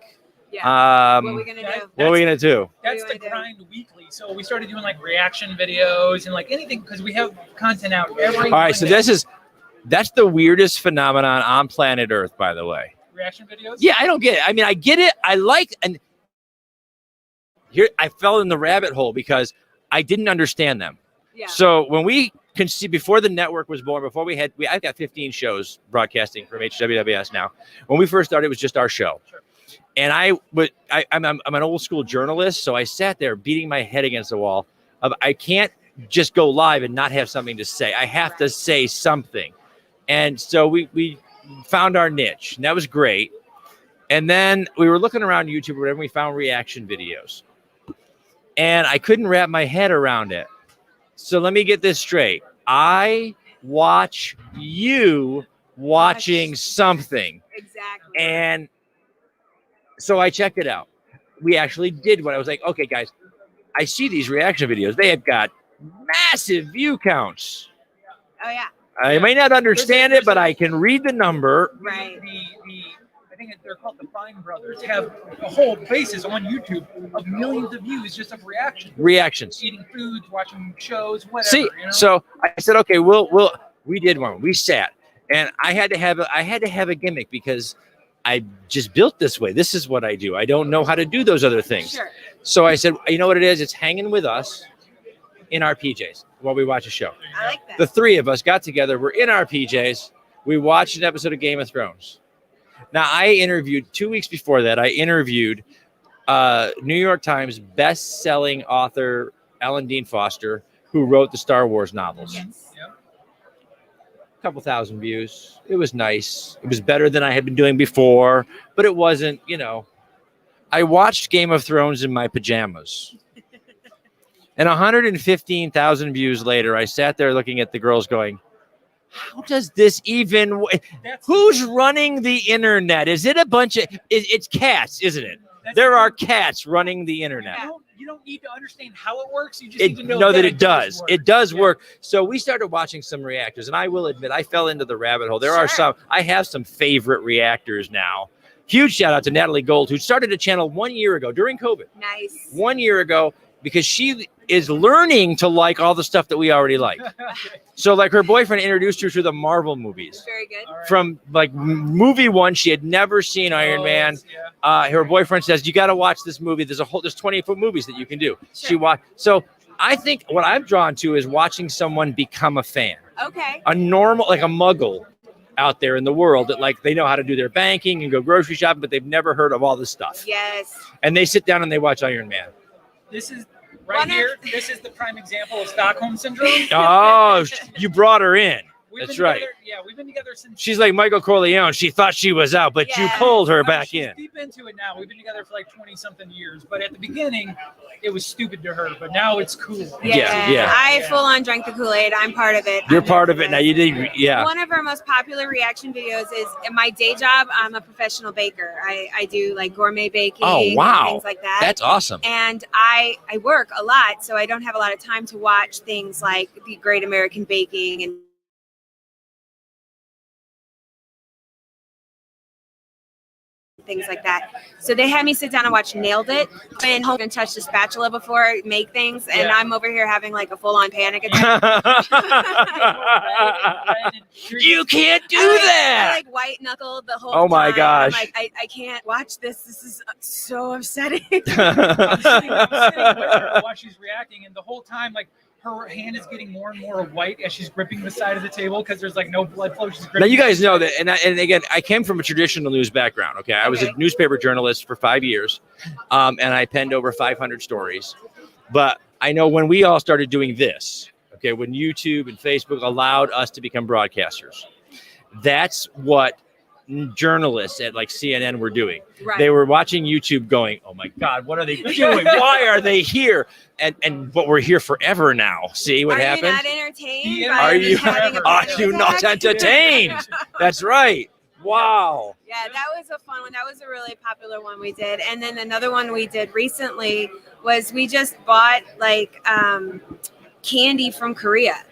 E: Yeah. What are we gonna do?
A: What are we gonna do?"
P: That's the grind weekly. So we started doing like reaction videos and like anything because we have content out every.
A: All right, so that's the weirdest phenomenon on planet Earth, by the way.
P: reaction videos?
A: Yeah, I don't get it. I mean, I get it. I like, and here I fell in the rabbit hole because I didn't understand them.
E: Yeah.
A: So when we can see, before the network was born, before I've got 15 shows broadcasting from HWWS now. When we first started, it was just our show.
P: Sure.
A: And I'm an old school journalist, so I sat there beating my head against the wall. I can't just go live and not have something to say. I have to say something. And so we found our niche, and that was great. And then we were looking around YouTube or whatever, and we found reaction videos. And I couldn't wrap my head around it. So let me get this straight. I watch you watching something.
E: Exactly.
A: And so I checked it out. We actually did what I was like, okay, guys, I see these reaction videos. They have got massive view counts.
E: Oh, yeah.
A: I may not understand it, but I can read the number.
P: Right. I think they're called the Fine Brothers. Have a whole basis on YouTube of millions of views just of reactions. Eating foods, watching shows, whatever.
A: See,
P: you know?
A: so I said, okay, we did one. We sat, and I had to have a gimmick because I just built this way. This is what I do. I don't know how to do those other things.
E: Sure.
A: So I said, you know what it is? It's hanging with us in our PJs while we watch a show.
E: I like that.
A: The three of us got together. We're in our PJs. We watched an episode of Game of Thrones. Now, I interviewed 2 weeks before that. I interviewed New York Times best-selling author Alan Dean Foster, who wrote the Star Wars novels.
E: Yes.
P: Yep.
A: A couple thousand views. It was nice. It was better than I had been doing before, but it wasn't, I watched Game of Thrones in my pajamas. And 115,000 views later, I sat there looking at the girls going, how does this even, who's running the internet? Is it a bunch of, it's cats, isn't it? There are cats running the internet.
P: You don't need to understand how it works. You just need to
A: know that it does.
P: Work.
A: It does work. So we started watching some reactors, and I will admit, I fell into the rabbit hole. There are some, I have some favorite reactors now. Huge shout out to Natalie Gold, who started a channel 1 year ago during COVID.
E: Nice.
A: 1 year ago, because she is learning to like all the stuff that we already like. So like her boyfriend introduced her to the Marvel movies.
E: Very good.
A: From like movie one, she had never seen Iron Man. Her boyfriend says, you got to watch this movie. There's 28-foot movies that you can do.
E: Sure.
A: She watched. So I think what I'm drawn to is watching someone become a fan.
E: Okay.
A: A normal, like a muggle out there in the world that like they know how to do their banking and go grocery shopping, but they've never heard of all this stuff.
E: Yes.
A: And they sit down and they watch Iron Man.
P: This is here. This is the prime example of Stockholm syndrome.
A: Oh, you brought her in. That's right.
P: Together, yeah, we've been together since.
A: She's like Michael Corleone. She thought she was out, but you pulled her back
P: she's
A: in.
P: Deep into it now. We've been together for like 20-something years. But at the beginning, it was stupid to her. But now it's cool.
A: Yeah.
E: I full on drank the Kool-Aid. I'm part of it.
A: You're part of it now. You did, yeah.
E: One of our most popular reaction videos is in my day job. I'm a professional baker. I do like gourmet baking.
A: Oh, wow.
E: And things like that.
A: That's awesome.
E: And I work a lot, so I don't have a lot of time to watch things like the Great American Baking and things like that. So they had me sit down and watch Nailed It. And home and touch the spatula before I make things, and I'm over here having like a full-on panic attack.
A: You can't do
E: that. I like white knuckled the whole time.
A: Oh my gosh.
E: I'm like, I can't watch this. This is so upsetting.
P: I'm sitting with her while she's reacting, and the whole time, like, her hand is getting more and more white as she's gripping the side of the table because there's like no blood flow. She's gripping.
A: Now you guys know that, and again, I came from a traditional news background. Okay, I was a newspaper journalist for 5 years, and I penned over 500 stories. But I know when we all started doing this, okay, when YouTube and Facebook allowed us to become broadcasters, that's what journalists at like CNN were doing.
E: Right.
A: They were watching YouTube going, oh my God, what are they doing? Why are they here? But we're here forever now. See what happened?
E: Are you not entertained?
A: Are you not entertained? That's right. Wow.
E: Yeah, that was a fun one. That was a really popular one we did. And then another one we did recently was we just bought like candy from Korea.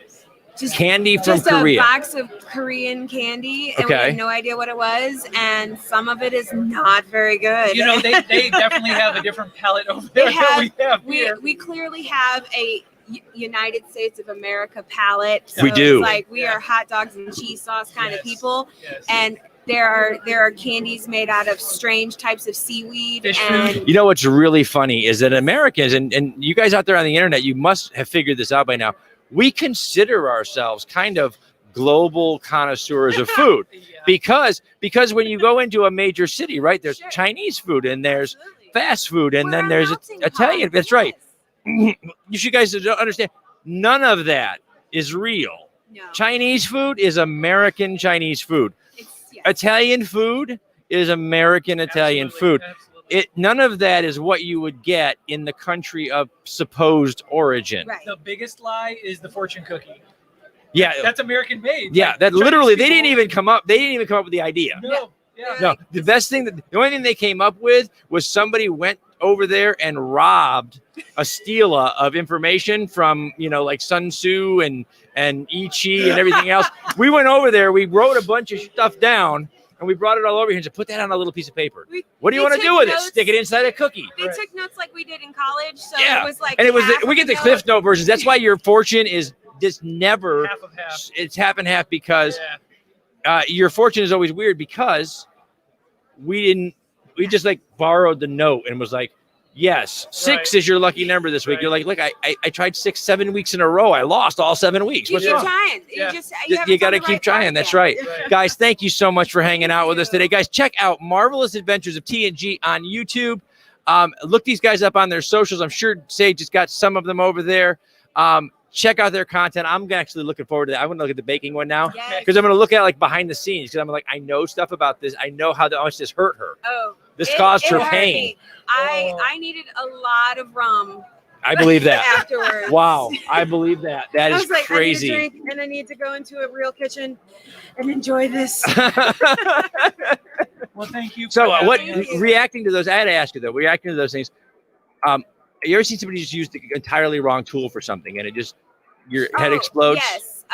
A: Candy from
E: just
A: Korea.
E: A box of Korean candy, and we had no idea what it was, and some of it is not very good.
P: You know, they definitely have a different palate over there than we have here.
E: We clearly have a United States of America palate. So
A: we do.
E: It's like we are hot dogs and cheese sauce kind of people, and
Q: There are candies made out of strange types of seaweed. And
A: You know what's really funny is that Americans, and you guys out there on the internet, you must have figured this out by now. We consider ourselves kind of global connoisseurs of food because when you go into a major city, right, there's Chinese food and there's fast food and then there's Italian. That's right. You should guys understand, none of that is real. No. Chinese food is American Chinese food. Italian food is American Italian food. None of that is what you would get in the country of supposed origin.
P: Right. The biggest lie is the fortune cookie.
A: Yeah,
P: that's American made.
A: Yeah, that literally they didn't even come up. They didn't even come up with the idea.
P: No.
A: No, the best thing, the only thing they came up with was somebody went over there and robbed a stela of information from, like Sun Tzu and I Ching and everything else. We went over there, we wrote a bunch of stuff down, and we brought it all over here and said, put that on a little piece of paper. What do you want to do with it? Stick it inside a cookie.
Q: They took notes like we did in college, so
A: Yeah.
Q: it was like.
A: And it was
Q: half
A: we get
Q: of
A: the
Q: note.
A: Cliff Note versions. That's why your fortune is just never
P: half of half.
A: It's half and half because your fortune is always weird because we just like borrowed the note and was like, yes, 6 is your lucky number this week. You're like, look, I tried 6-7 weeks in a row. I lost all 7 weeks.
Q: You
A: What's
Q: keep
A: wrong?
Q: trying.
A: You got to keep trying. That's right. Guys, thank you so much for hanging out with us today. Guys, check out Marvelous Adventures of TNG on YouTube. Look these guys up on their socials. I'm sure Sage has got some of them over there. Check out their content. I'm actually looking forward to that. I want to look at the baking one now because I'm going to look at like behind the scenes because I'm like, I know stuff about this. I know how much this hurt her.
Q: Oh,
A: this caused her
Q: hurt
A: pain.
Q: me. I needed a lot of rum.
A: I believe that.
Q: Afterwards.
A: Wow, I believe that. That
Q: I
A: is
Q: was like,
A: crazy.
Q: I need a drink and I need to go into a real kitchen and enjoy this.
P: Well, thank you.
A: So, reacting to those? I had to ask you though. Reacting to those things. You ever seen somebody just use the entirely wrong tool for something and it just your head explodes?
Q: Yes.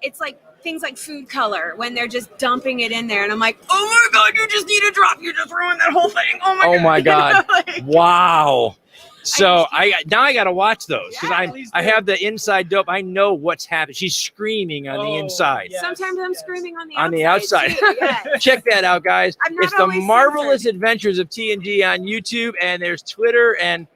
Q: It's like things like food color when they're just dumping it in there, and I'm like, oh my god, you just need a drop. You just ruined that whole thing. Oh my god.
A: Wow. So I got to watch those because I have the inside dope. I know what's happening. She's screaming on the inside.
Q: Yes. Sometimes I'm screaming on the
A: outside.
Q: too, yes.
A: Check that out, guys. It's the
Q: always
A: Marvelous Adventures of TNG on YouTube, and there's Twitter and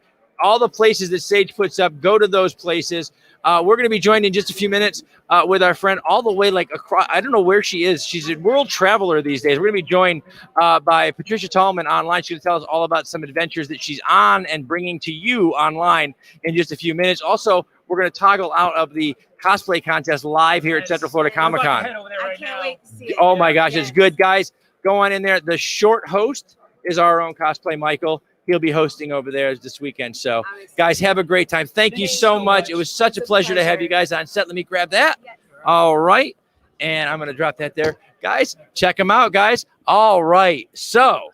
A: all the places that Sage puts up. Go to those places. We're going to be joined in just a few minutes with our friend all the way like across. I don't know where she is. She's a world traveler these days. We're going to be joined by Patricia Tallman online. She's going to tell us all about some adventures that she's on and bringing to you online in just a few minutes. Also, we're going to toggle out of the cosplay contest live here at Central Florida Comic Con.
Q: I can't wait to see it.
A: Oh my gosh, it's good, guys. Go on in there. The short host is our own Cosplay Michael. He'll be hosting over there this weekend. So, guys, have a great time. Thank you so much. It was such a pleasure to have you guys on set. Let me grab that. All right. And I'm going to drop that there. Guys, check them out, guys. All right. So,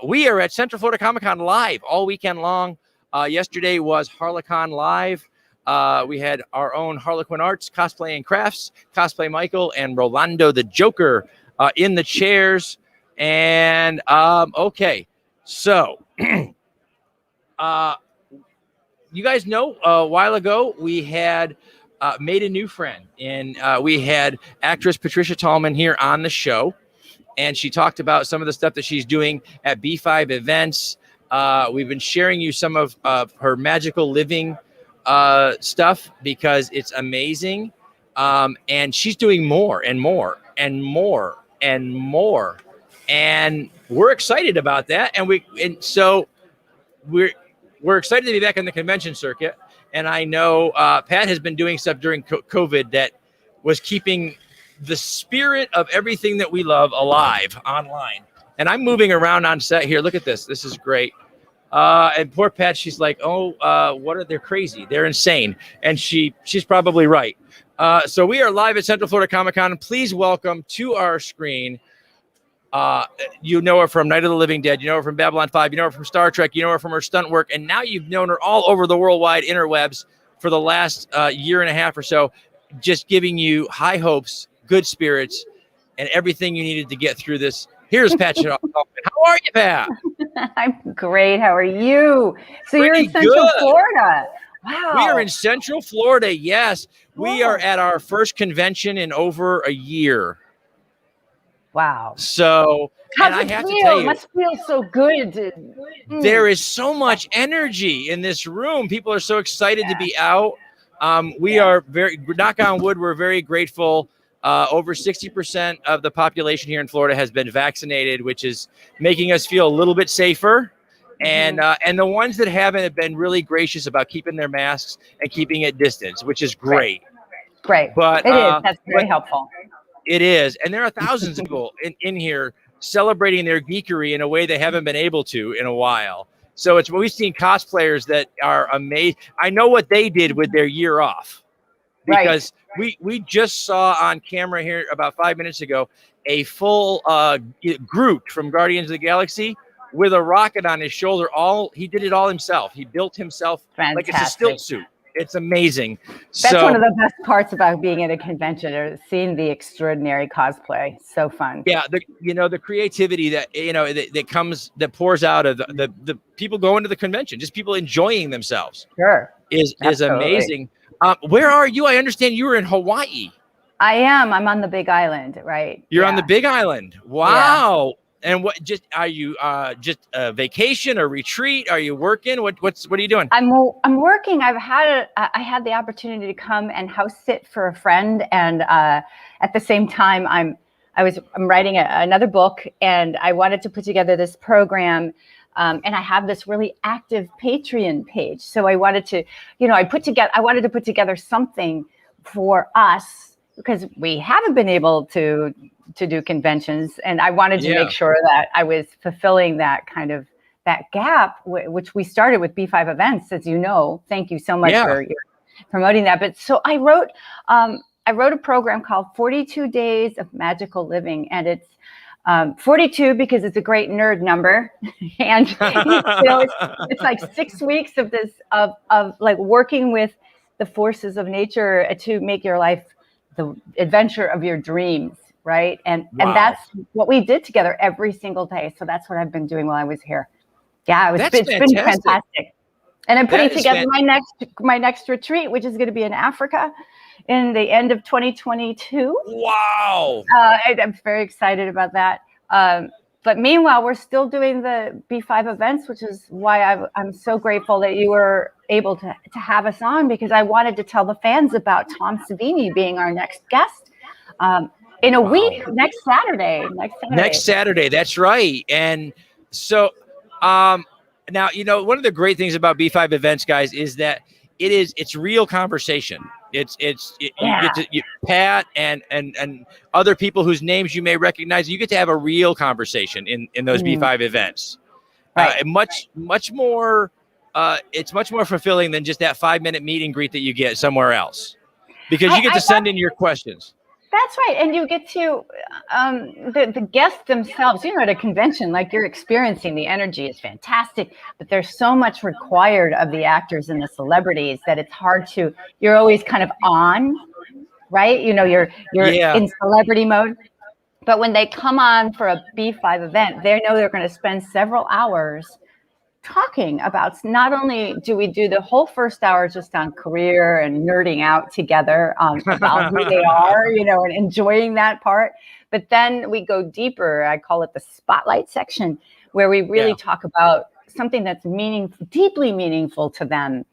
A: we are at Central Florida Comic Con live all weekend long. Yesterday was Harlequin Live. We had our own Harlequin Arts, Cosplay and Crafts, Cosplay Michael, and Rolando the Joker in the chairs. And, okay. So, you guys know a while ago we had made a new friend, and we had actress Patricia Tallman here on the show, and she talked about some of the stuff that she's doing at B5 events. We've been sharing you some of her magical living stuff because it's amazing, and she's doing more and more and more and more. And we're excited about that, and so we're excited to be back on the convention circuit. And I know Pat has been doing stuff during COVID that was keeping the spirit of everything that we love alive online. And I'm moving around on set here. Look at this. This is great. And poor Pat, she's like, they're crazy. They're insane. And she's probably right. So we are live at Central Florida Comic Con. Please welcome to our screen. You know her from Night of the Living Dead. You know her from Babylon 5. You know her from Star Trek. You know her from her stunt work. And now you've known her all over the worldwide interwebs for the last year and a half or so, just giving you high hopes, good spirits, and everything you needed to get through this. Here's Pat. How are you, Pat?
R: I'm great. How are you? So you're in Central Florida. Wow.
A: We are in Central Florida. Yes. We are at our first convention in over a year.
R: Wow.
A: So, and I have to tell you,
R: it must feel so good.
A: There is so much energy in this room. People are so excited to be out. We are knock on wood, we're very grateful. Over 60% of the population here in Florida has been vaccinated, which is making us feel a little bit safer. And the ones that haven't have been really gracious about keeping their masks and keeping it distance, which is great.
R: Great.
A: But
R: it is. That's very helpful.
A: It is. And there are thousands of people in here celebrating their geekery in a way they haven't been able to in a while. So we've seen cosplayers that are amazing. I know what they did with their year off, because we just saw on camera here about 5 minutes ago a full Groot from Guardians of the Galaxy with a rocket on his shoulder. He did it all himself. He built himself like it's a stilt suit. It's amazing.
R: That's one of the best parts about being at a convention, or seeing the extraordinary cosplay. So fun.
A: Yeah, the creativity that that pours out of the people going to the convention, just people enjoying themselves.
R: Sure,
A: is amazing. Where are you? I understand you were in Hawaii.
R: I am. I'm on the Big Island, right?
A: You're on the Big Island. Wow. Yeah. And what? Just are you just a vacation or retreat? Are you working? What are you doing?
R: I'm working. I had the opportunity to come and house sit for a friend, and at the same time, I'm writing another book, and I wanted to put together this program. And I have this really active Patreon page, so I wanted to, I wanted to put together something for us, because we haven't been able to do conventions, and I wanted to make sure that I was fulfilling that kind of that gap, which we started with B5 events, as you know. Thank you so much for promoting that. But so I wrote a program called 42 Days of Magical Living, and it's 42 because it's a great nerd number, and it's like 6 weeks of this of like working with the forces of nature to make your life the adventure of your dreams, right? And that's what we did together every single day. So that's what I've been doing while I was here. Yeah, it's been fantastic. And I'm putting together my next retreat, which is going to be in Africa in the end of 2022.
A: Wow.
R: I'm very excited about that. But meanwhile, we're still doing the B5 events, which is why I'm so grateful that you were able to have us on, because I wanted to tell the fans about Tom Savini being our next guest in a week, next Saturday.
A: Next Saturday, that's right. And so now, one of the great things about B5 events, guys, is that it's real conversation. You get to Pat and other people whose names you may recognize. You get to have a real conversation in those B5 events. Right. Much more. It's much more fulfilling than just that 5-minute meet and greet that you get somewhere else, because you get to send in your questions.
R: That's right. And you get to, the guests themselves, at a convention, like, you're experiencing the energy is fantastic, but there's so much required of the actors and the celebrities that it's hard you're always kind of on, right? You're in celebrity mode. But when they come on for a B5 event, they know they're going to spend several hours talking about, not only do we do the whole first hour just on career and nerding out together about who they are, and enjoying that part, but then we go deeper. I call it the spotlight section, where we really talk about something that's deeply meaningful to them.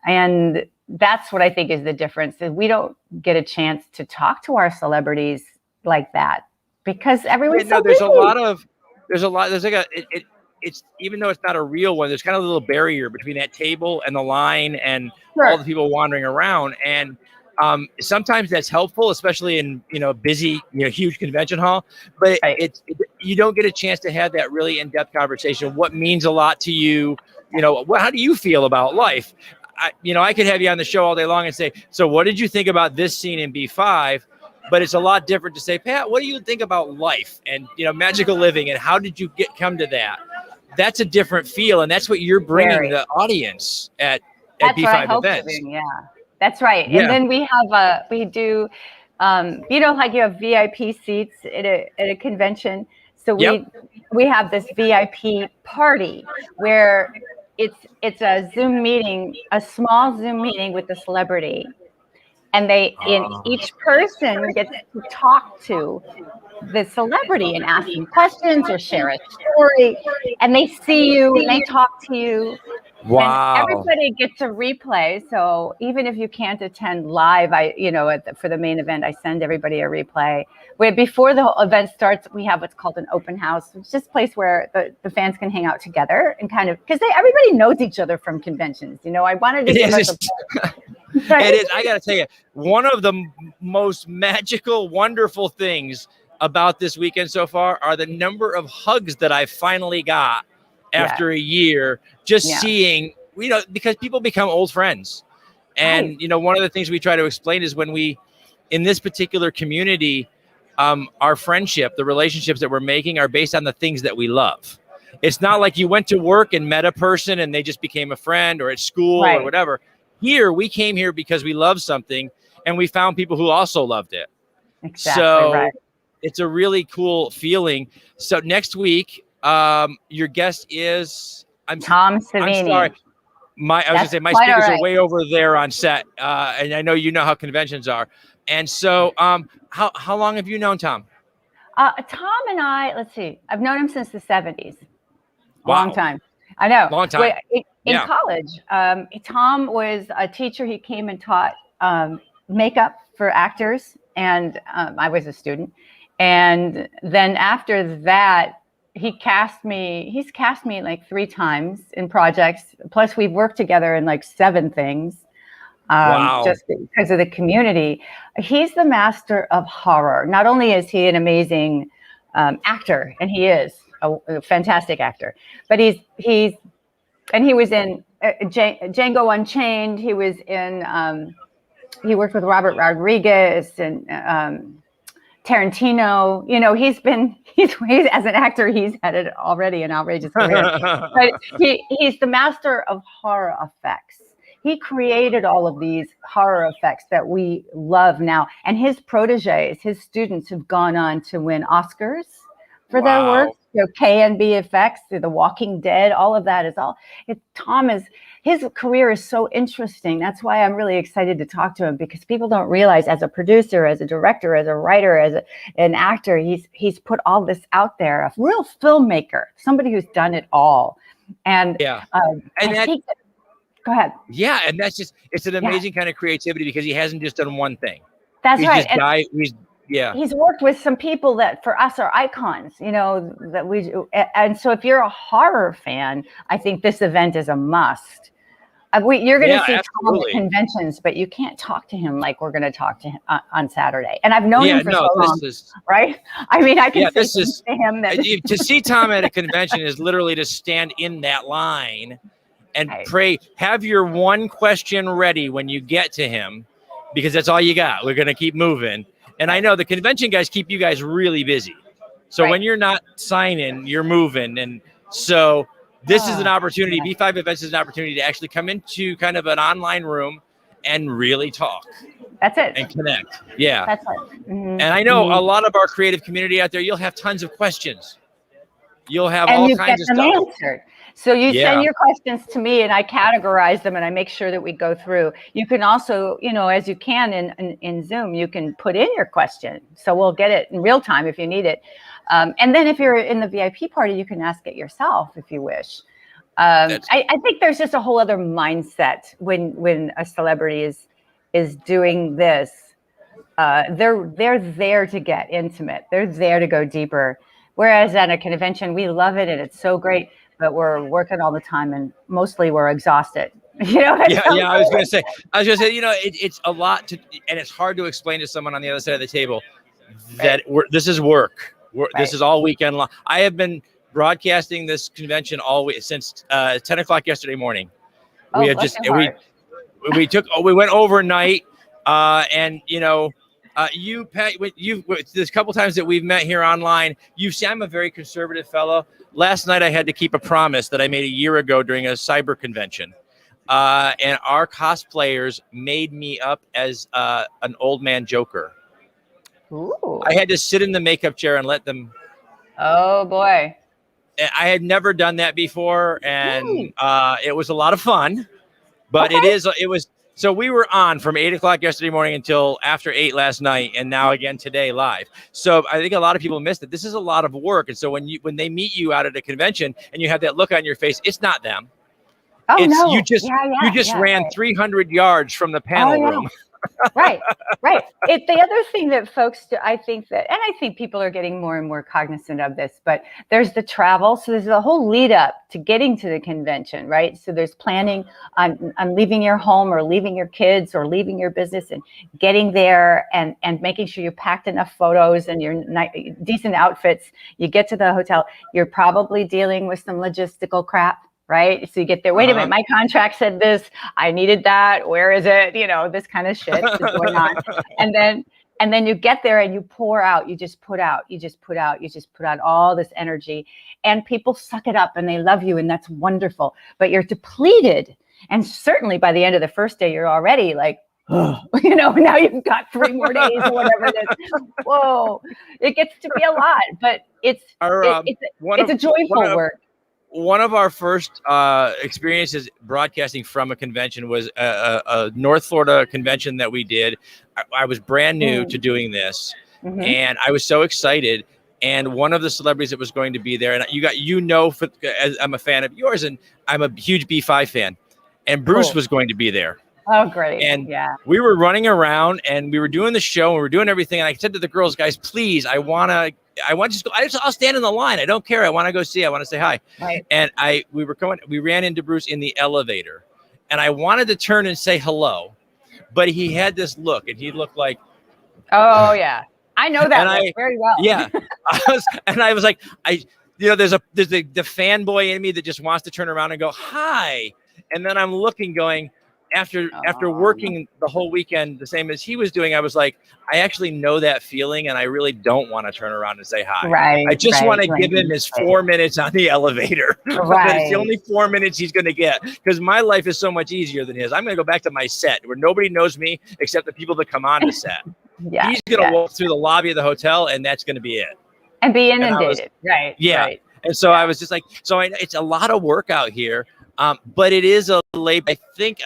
R: And that's what I think is the difference, is we don't get a chance to talk to our celebrities like that, because everyone's so busy.
A: It's even though it's not a real one, there's kind of a little barrier between that table and the line and all the people wandering around. And sometimes that's helpful, especially in, busy, huge convention hall, but you don't get a chance to have that really in-depth conversation. What means a lot to you? How do you feel about life? I could have you on the show all day long and say, so what did you think about this scene in B5? But it's a lot different to say, Pat, what do you think about life and, magical living, and how did you come to that? That's a different feel, and that's what you're bringing the audience at B5 events.
R: Yeah, that's right. Yeah. And then we do, like you have VIP seats at a convention. So we have this VIP party where it's a Zoom meeting, a small Zoom meeting with the celebrity. and each person gets to talk to the celebrity and ask them questions or share a story, and they see you and they talk to you.
A: Wow.
R: And everybody gets a replay. So even if you can't attend live, for the main event, I send everybody a replay. Where before the whole event starts, we have what's called an open house. It's just a place where the fans can hang out together and kind of, because everybody knows each other from conventions. I wanted to give us
A: It is. I got to tell you, one of the most magical, wonderful things about this weekend so far are the number of hugs that I finally got after a year, just seeing, because people become old friends. And, one of the things we try to explain is when in this particular community, our friendship, the relationships that we're making are based on the things that we love. It's not like you went to work and met a person and they just became a friend, or at school or whatever. Here, we came here because we love something and we found people who also loved it.
R: Exactly.
A: It's a really cool feeling. So next week, your guest is
R: Tom Savini.
A: I'm sorry. I was gonna say my speakers are way over there on set, and I know how conventions are. And so, how long have you known Tom?
R: Tom and I, let's see, I've known him since the 70s.
A: Wow.
R: Long time. I know.
A: Long time.
R: In college, Tom was a teacher. He came and taught makeup for actors, and I was a student. And then after that, he's cast me like 3 times in projects. Plus we've worked together in like 7 things.
A: Wow.
R: Just because of the community. He's the master of horror. Not only is he an amazing actor, and he is a fantastic actor, but he was in Django Unchained. He was in, he worked with Robert Rodriguez and Tarantino. He's as an actor, he's had it already an outrageous career. But he's the master of horror effects. He created all of these horror effects that we love now. And his proteges, his students, have gone on to win Oscars for their work. KNB effects, The Walking Dead, all of that is all. His career is so interesting. That's why I'm really excited to talk to him, because people don't realize, as a producer, as a director, as a writer, as an actor, he's put all this out there. A real filmmaker, somebody who's done it all. And go ahead.
A: Yeah, and it's an amazing kind of creativity, because he hasn't just done one thing.
R: That's right.
A: He's
R: worked with some people that for us are icons, that we, and so if you're a horror fan, I think this event is a must. You're going to see Tom at conventions, but you can't talk to him like we're going to talk to him on Saturday. And I've known him for so long, right? I mean, I can say to him that
A: to see Tom at a convention is literally to stand in that line and pray. Have your one question ready when you get to him, because that's all you got. We're going to keep moving. And I know the convention guys keep you guys really busy. So when you're not signing, you're moving. And so this is an opportunity. B5 Events is an opportunity to actually come into kind of an online room and really talk.
R: That's it.
A: And connect. Yeah.
R: That's it. Mm-hmm.
A: And I know a lot of our creative community out there, you'll have tons of questions. You'll have all kinds of stuff.
R: Answered. So you send your questions to me, and I categorize them, and I make sure that we go through. You can also, as you can in Zoom, you can put in your question. So we'll get it in real time if you need it. And then if you're in the VIP party, you can ask it yourself if you wish. I think there's just a whole other mindset when a celebrity is doing this. They're there to get intimate. They're there to go deeper. Whereas at a convention, we love it and it's so great, but we're working all the time and mostly we're exhausted.
A: I was going to say, it's a lot and it's hard to explain to someone on the other side of the table that this is work. This is all weekend long. I have been broadcasting this convention all week since 10 o'clock yesterday morning. We had we went overnight, and you, Pat, there's a couple times that we've met here online. You've seen I'm a very conservative fellow. Last night I had to keep a promise that I made a year ago during a cyber convention, and our cosplayers made me up as an old man Joker.
R: Ooh.
A: I had to sit in the makeup chair and let them.
R: Oh boy!
A: I had never done that before, and it was a lot of fun. But it was So we were on from 8 o'clock yesterday morning until after 8 last night, and now again today live. So I think a lot of people missed it. This is a lot of work, and so when they meet you out at a convention and you have that look on your face, it's not them.
R: Oh,
A: It's
R: no.
A: you just ran 300 yards from the panel room.
R: Right. The other thing that folks do, I think people are getting more and more cognizant of this, but there's the travel. So there's the whole lead up to getting to the convention, right? So there's planning on leaving your home or leaving your kids or leaving your business and getting there and making sure you packed enough photos and your decent outfits. You get to the hotel, you're probably dealing with some logistical crap. Right. So you get there. Wait a minute. My contract said this. I needed that. Where is it? This kind of shit is going on. And then you get there and you pour out. You just put out all this energy, and people suck it up and they love you, and that's wonderful. But you're depleted, and certainly by the end of the first day, you're already like, now you've got 3 more days or whatever it is. Whoa, it gets to be a lot, but it's a joyful work.
A: One of our first experiences broadcasting from a convention was a North Florida convention that we did. I was brand new to doing this, and I was so excited. And one of the celebrities that was going to be there, and as I'm a fan of yours, and I'm a huge B5 fan, and Bruce was going to be there.
R: Oh, great.
A: And we were running around and we were doing the show and we were doing everything. And I said to the girls, guys, please, I'll stand in the line. I don't care. I want to go see. I want to say hi.
R: Right.
A: And we ran into Bruce in the elevator, and I wanted to turn and say hello, but he had this look, and he looked like,
R: oh yeah, I know that look very well.
A: Yeah. I was like, there's the fanboy in me that just wants to turn around and go, hi. And then I'm looking going, after working the whole weekend the same as he was doing, I was like, I actually know that feeling, and I really don't want to turn around and say hi.
R: Right.
A: I just want to give him his 4 minutes on the elevator.
R: Right.
A: It's the only 4 minutes he's going to get, because my life is so much easier than his. I'm going to go back to my set where nobody knows me except the people that come on the set. He's going to walk through the lobby of the hotel, and that's going to be it.
R: And be inundated. Right.
A: Yeah.
R: Right.
A: And so I was just like, it's a lot of work out here. But it is a labor. I think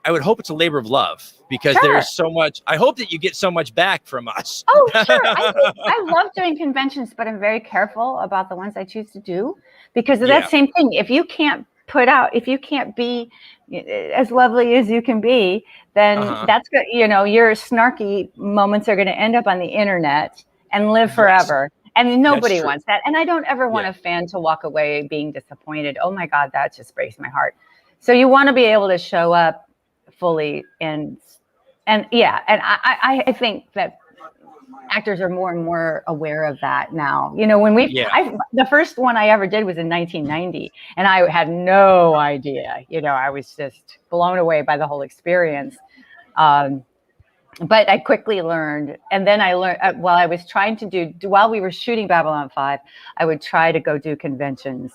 A: I would hope it's a labor of love, because there's so much. I hope that you get so much back from us.
R: Oh, sure. I love doing conventions, but I'm very careful about the ones I choose to do, because of that same thing. If you can't if you can't be as lovely as you can be, then that's good. Your snarky moments are going to end up on the internet and live forever. And nobody wants that. And I don't ever want a fan to walk away being disappointed. Oh my God, that just breaks my heart. So you want to be able to show up fully and I think that actors are more and more aware of that now. When the first one I ever did was in 1990, and I had no idea. I was just blown away by the whole experience. But I quickly learned, and then I learned while I was trying to while we were shooting Babylon 5, I would try to go do conventions,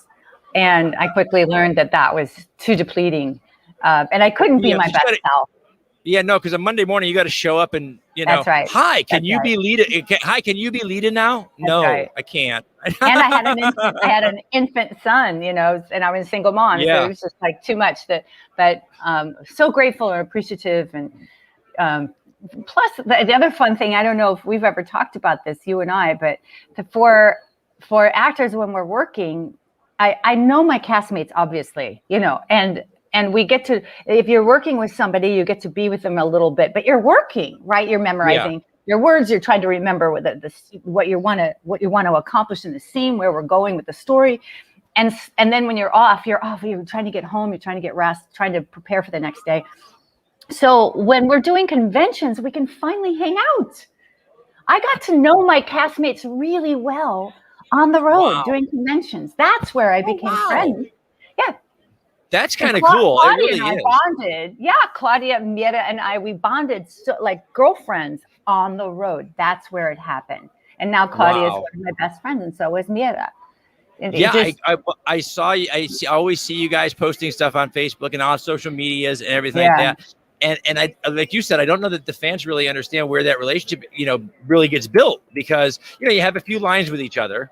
R: and I quickly learned that was too depleting, and I couldn't be my best self.
A: Yeah, no, because on Monday morning you got to show up and
R: That's right.
A: Hi, can you be Lita? Hi, can you be Lita now? No, I can't.
R: And I had an infant son, and I was a single mom, so it was just like too much. But so grateful and appreciative, and plus the other fun thing, I don't know if we've ever talked about this, you and I, but for actors when we're working, I know my castmates, obviously, and we get to, if you're working with somebody, you get to be with them a little bit, but you're working, right? You're memorizing your words. You're trying to remember what you want to accomplish in the scene, where we're going with the story. And then when you're off, you're trying to get home, you're trying to get rest, trying to prepare for the next day. So when we're doing conventions, we can finally hang out. I got to know my castmates really well on the road doing conventions. That's where I became friends. Yeah.
A: That's kind of cool.
R: Claudia
A: it really
R: and I
A: is.
R: bonded. Yeah, Claudia, Mieta, and we bonded like girlfriends on the road. That's where it happened. And now Claudia is one of my best friends, and so is Mieta.
A: I saw you. I always see you guys posting stuff on Facebook and on social medias and everything like that. And I, like you said, I don't know that the fans really understand where that relationship, really gets built, because, you have a few lines with each other.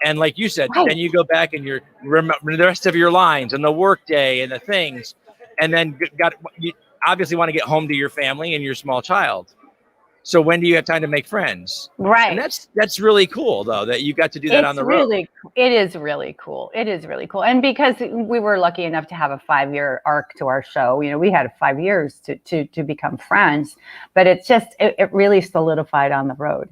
A: And like you said, then you go back and you remember the rest of your lines and the work day and the things. And then obviously want to get home to your family and your small child. So when do you have time to make friends?
R: Right.
A: And that's really cool, though, that you got to do that on the road.
R: It is really cool. It is really cool. And because we were lucky enough to have a 5-year arc to our show, you know, we had 5 years to become friends, but it really solidified on the road.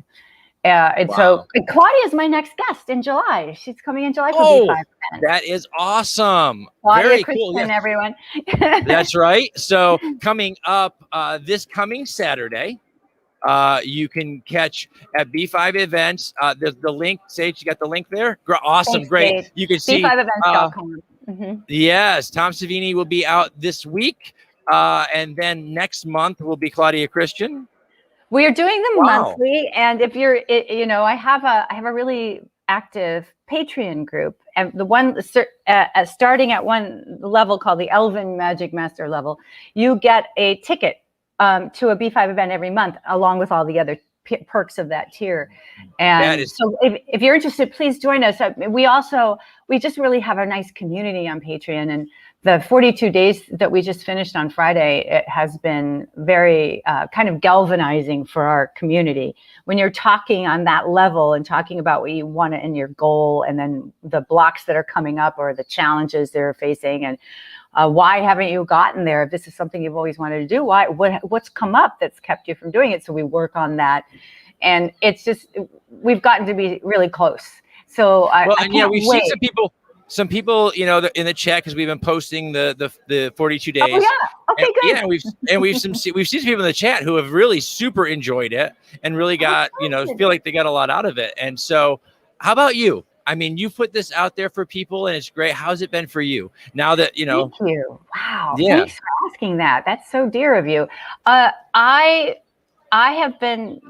R: And so Claudia is my next guest in July. She's coming in July for B5 events.
A: That is awesome.
R: Claudia,
A: Very
R: Kristen,
A: cool. Yes.
R: everyone.
A: That's right. So coming up this coming Saturday, you can catch at B5 events. The link, Sage, you got the link there? Awesome.
R: Thanks,
A: great.
R: Sage.
A: You can see
R: B5events.com.
A: Yes, Tom Savini will be out this week. And then next month will be Claudia Christian.
R: We are doing them monthly, and if you're, I have a really active Patreon group, and the one starting at one level called the Elven Magic Master level, you get a ticket to a B5 event every month, along with all the other perks of that tier. And so, if you're interested, please join us. We just really have a nice community on Patreon, and the 42 days that we just finished on Friday, it has been very kind of galvanizing for our community. When you're talking on that level and talking about what you want in your goal, and then the blocks that are coming up or the challenges they're facing, and why haven't you gotten there? If this is something you've always wanted to do, what's come up that's kept you from doing it? So we work on that, and it's just we've gotten to be really close. So I can't
A: we've
R: wait.
A: seen some people, in the chat, because we've been posting the 42 days.
R: Oh yeah, okay, good.
A: Yeah, we've seen some people in the chat who have really super enjoyed it and really got feel like they got a lot out of it. And so, how about you? I mean, you put this out there for people, and it's great. How's it been for you now that
R: Thank you. Wow.
A: Yeah.
R: Thanks for asking that. That's so dear of you. I've been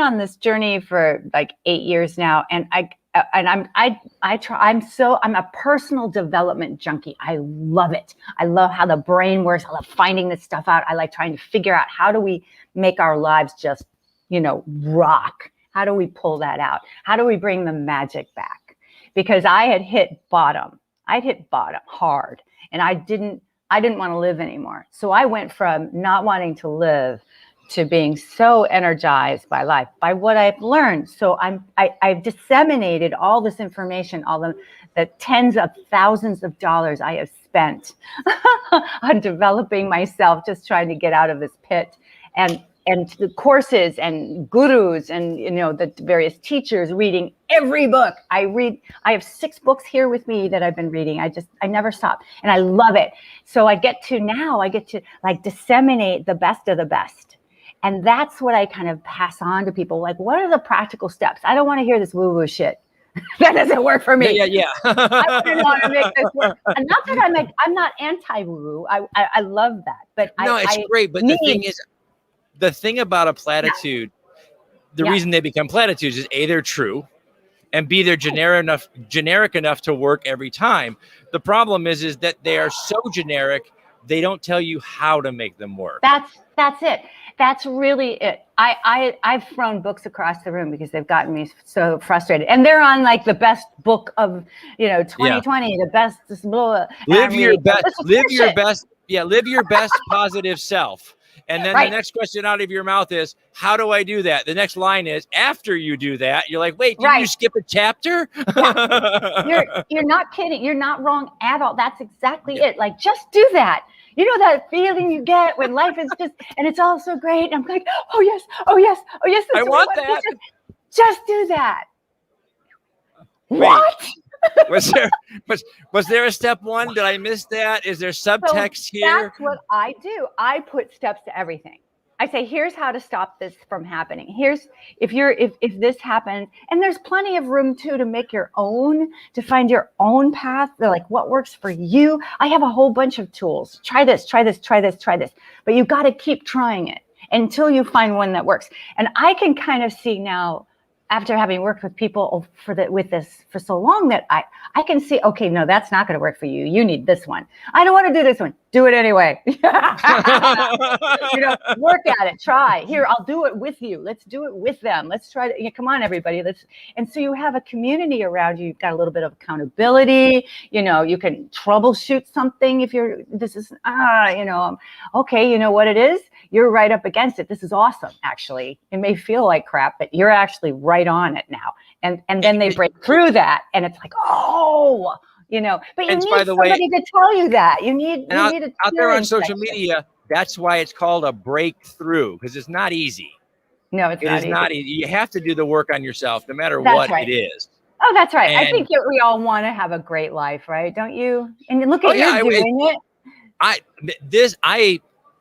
R: on this journey for like 8 years now, and I'm a personal development junkie. I love it. I love how the brain works. I love finding this stuff out. I like trying to figure out how do we make our lives just, rock. How do we pull that out? How do we bring the magic back? Because I had hit bottom. I'd hit bottom hard, and I didn't want to live anymore. So I went from not wanting to live to being so energized by life, by what I've learned. So I've disseminated all this information, all the tens of thousands of dollars I have spent on developing myself, just trying to get out of this pit, and the courses and gurus and the various teachers, reading every book I read. I have 6 books here with me that I've been reading. I never stop, and I love it. So I get to like disseminate the best of the best. And that's what I kind of pass on to people. Like, what are the practical steps? I don't want to hear this woo-woo shit. That doesn't work for me.
A: Yeah.
R: I wouldn't want to make this work. And not that I'm not anti-woo-woo. I love that. But
A: it's great. But the thing is, the thing about a platitude, the reason they become platitudes is A, they're true, and B, they're generic enough to work every time. The problem is that they are so generic, they don't tell you how to make them work.
R: That's it. That's really it. I've thrown books across the room because they've gotten me so frustrated. And they're on like the best book of 2020, the best blah.
A: Live your best positive self. And then the next question out of your mouth is, how do I do that? The next line is, after you do that, you're like, wait, did you skip a chapter?
R: Yeah. You're not kidding. You're not wrong at all. That's exactly it. Like, just do that. You know that feeling you get when life is and it's all so great. And I'm like, oh yes.
A: I want that.
R: Just do that.
A: Wait.
R: What?
A: Was there a step 1? Did I miss that? Is there subtext here?
R: That's what I do. I put steps to everything. I say, here's how to stop this from happening. Here's if this happens, and there's plenty of room too to make your own, to find your own path. They're like, what works for you? I have a whole bunch of tools. Try this. But you got to keep trying it until you find one that works. And I can kind of see now, after having worked with people with this for so long, that I can see, okay, no, that's not going to work for you. You need this one. I don't want to do this one. do it anyway. Work at it. Try. Here, I'll do it with you. Let's do it with them. Let's try to, come on, everybody. And so you have a community around you. You've got a little bit of accountability. You can troubleshoot something if okay, you know what it is? You're right up against it. This is awesome, actually. It may feel like crap, but you're actually right on it now. And then they break through that, and it's like, but you need somebody to tell you that. You need
A: out there on social
R: section.
A: media. That's why it's called a breakthrough, because it's not easy.
R: No, it is
A: not easy. You have to do the work on yourself, no matter what it is.
R: Oh, that's right. I think we all want to have a great life, right? Don't you? And look at you doing it.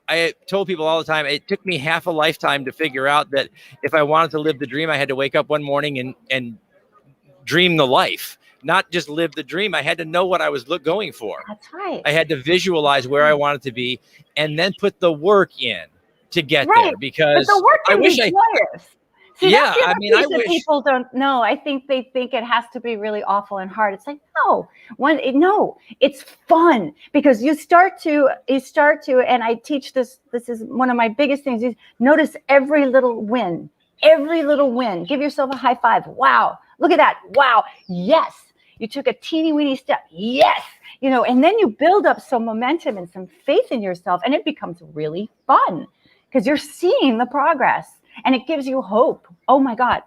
R: I told people all the time, it took me half a lifetime to figure out that if I wanted to live the dream, I had to wake up one morning and dream the life, not just live the dream. I had to know what I was going for. That's right.
A: I had to visualize where I wanted to be and then put the work in to get there, because
R: but the work
A: I wish
R: See,
A: yeah,
R: that's the
A: I mean, I wish
R: people don't know. I think they think it has to be really awful and hard. It's like, no, it's fun, because you start to, and I teach this. This is one of my biggest things. Is notice every little win. Give yourself a high five. Wow, look at that. Wow, yes, you took a teeny weeny step. Yes, and then you build up some momentum and some faith in yourself, and it becomes really fun because you're seeing the progress. And it gives you hope. Oh my God,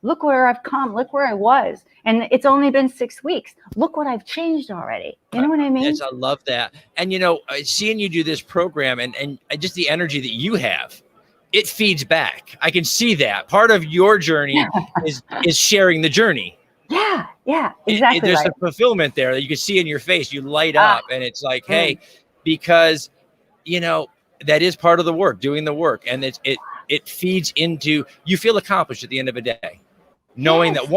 R: look where I've come, look where I was. And it's only been 6 weeks. Look what I've changed already. You know what I mean?
A: Yes, I love that. And seeing you do this program and just the energy that you have, it feeds back. I can see that. Part of your journey is sharing the journey.
R: Yeah, exactly.
A: There's a fulfillment there that you can see in your face. You light up, and it's like, hey, because that is part of the work, doing the work. And it feeds into, you feel accomplished at the end of the day, knowing that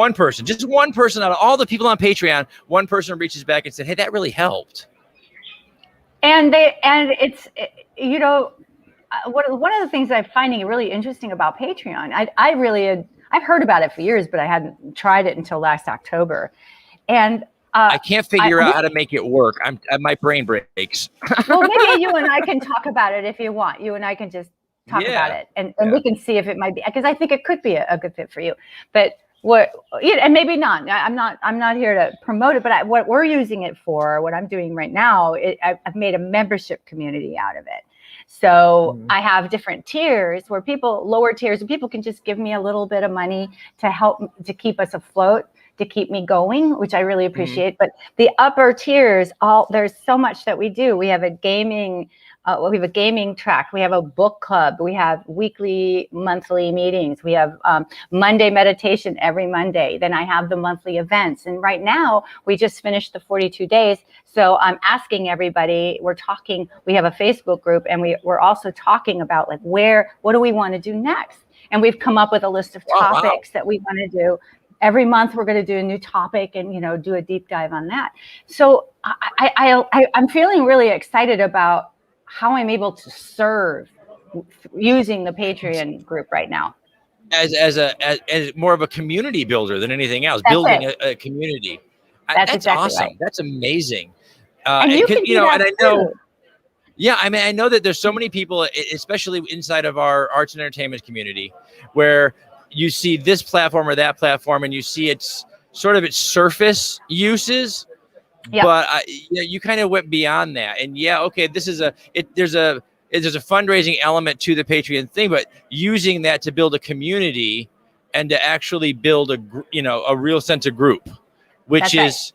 A: just one person out of all the people on Patreon, one person reaches back and said, hey, that really helped.
R: And it's one of the things I'm finding really interesting about Patreon, I've heard about it for years, but I hadn't tried it until last October. And
A: I can't figure out how to make it work. My brain breaks.
R: Well, maybe you and I can talk about it if you want. You and I can just talk about it, and we can see if it might be, because I think it could be a good fit for you. But and maybe not. I'm not here to promote it, but what we're using it for, what I'm doing right now, I've made a membership community out of it. So I have different tiers where lower tiers, people can just give me a little bit of money to help to keep us afloat, to keep me going, which I really appreciate. But the upper tiers, there's so much that we do. We have a gaming track. We have a book club. We have weekly, monthly meetings. We have Monday meditation every Monday. Then I have the monthly events. And right now, we just finished the 42 days. So I'm asking everybody, we have a Facebook group, and we're also talking about what do we want to do next? And we've come up with a list of topics that we want to do. Every month, we're going to do a new topic and, do a deep dive on that. So I'm feeling really excited about how I'm able to serve using the Patreon group right now.
A: As more of a community builder than anything else, building a community. That's exactly awesome. Right. That's amazing.
R: And you can do that too.
A: Yeah, I mean, I know that there's so many people, especially inside of our arts and entertainment community, where you see this platform or that platform, and you see its surface uses. Yep. But you kind of went beyond that, and there's a fundraising element to the Patreon thing, but using that to build a community and to actually build a real sense of group, which is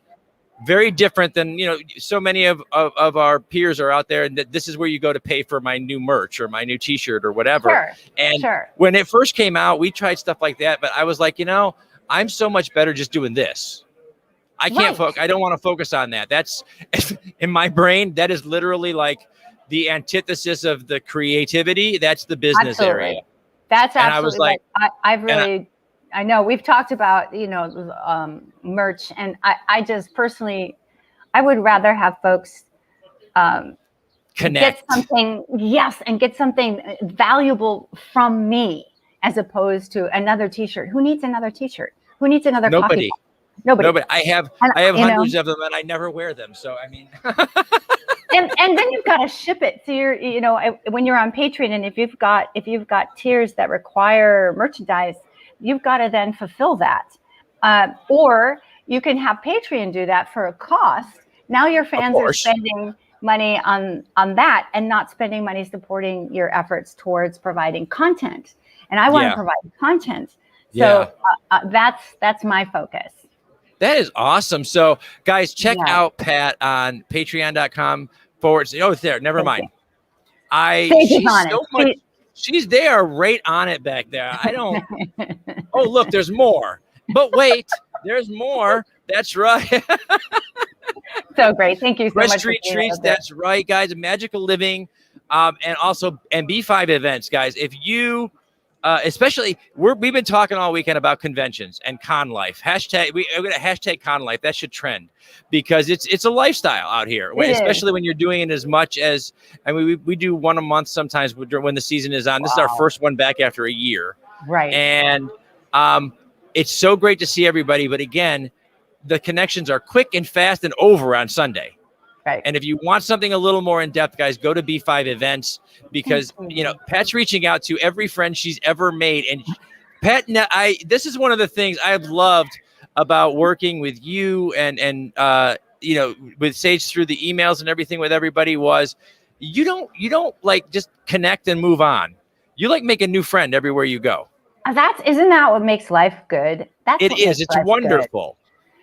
A: very different than so many of our peers are out there, and that this is where you go to pay for my new merch or my new T-shirt or whatever. When it first came out, we tried stuff like that, but I was like, I'm so much better just doing this. I can't I don't want to focus on that. That's in my brain. That is literally like the antithesis of the creativity. That's the business area.
R: That's absolutely. I know we've talked about, merch, and I just personally, I would rather have folks
A: connect,
R: get something valuable from me, as opposed to another T-shirt. Who needs another T-shirt? Who needs another
A: Nobody.
R: Nobody.
A: I have hundreds of them, and I never wear them. So I mean,
R: and then you've got to ship it. So when you're on Patreon, and if you've got tiers that require merchandise, you've got to then fulfill that. Or you can have Patreon do that for a cost. Now your fans are spending money on that and not spending money supporting your efforts towards providing content. And I want to provide content. So that's my focus.
A: That is awesome. So guys, check out Pat on patreon.com/. Oh, it's there. Never mind. She's there right on it back there. I don't. Oh, look, there's more. But wait, there's more. That's right.
R: So great. Thank you so much.
A: Street Treats. That's right, guys. Magical Living, and B5 events, guys. If you, especially, we've been talking all weekend about conventions and con life. We're gonna hashtag con life. That should trend because it's a lifestyle out here, especially when you're doing it as much as. I mean, we do one a month sometimes when the season is on. This is our first one back after a year,
R: right?
A: And it's so great to see everybody. But again, the connections are quick and fast and over on Sunday.
R: Right.
A: And if you want something a little more in depth, guys, go to B5 events because, Pat's reaching out to every friend she's ever made. And Pat, this is one of the things I've loved about working with you and with Sage through the emails and everything with everybody was you don't like just connect and move on. You like make a new friend everywhere you go.
R: Isn't that what makes life good?
A: It's wonderful. Good.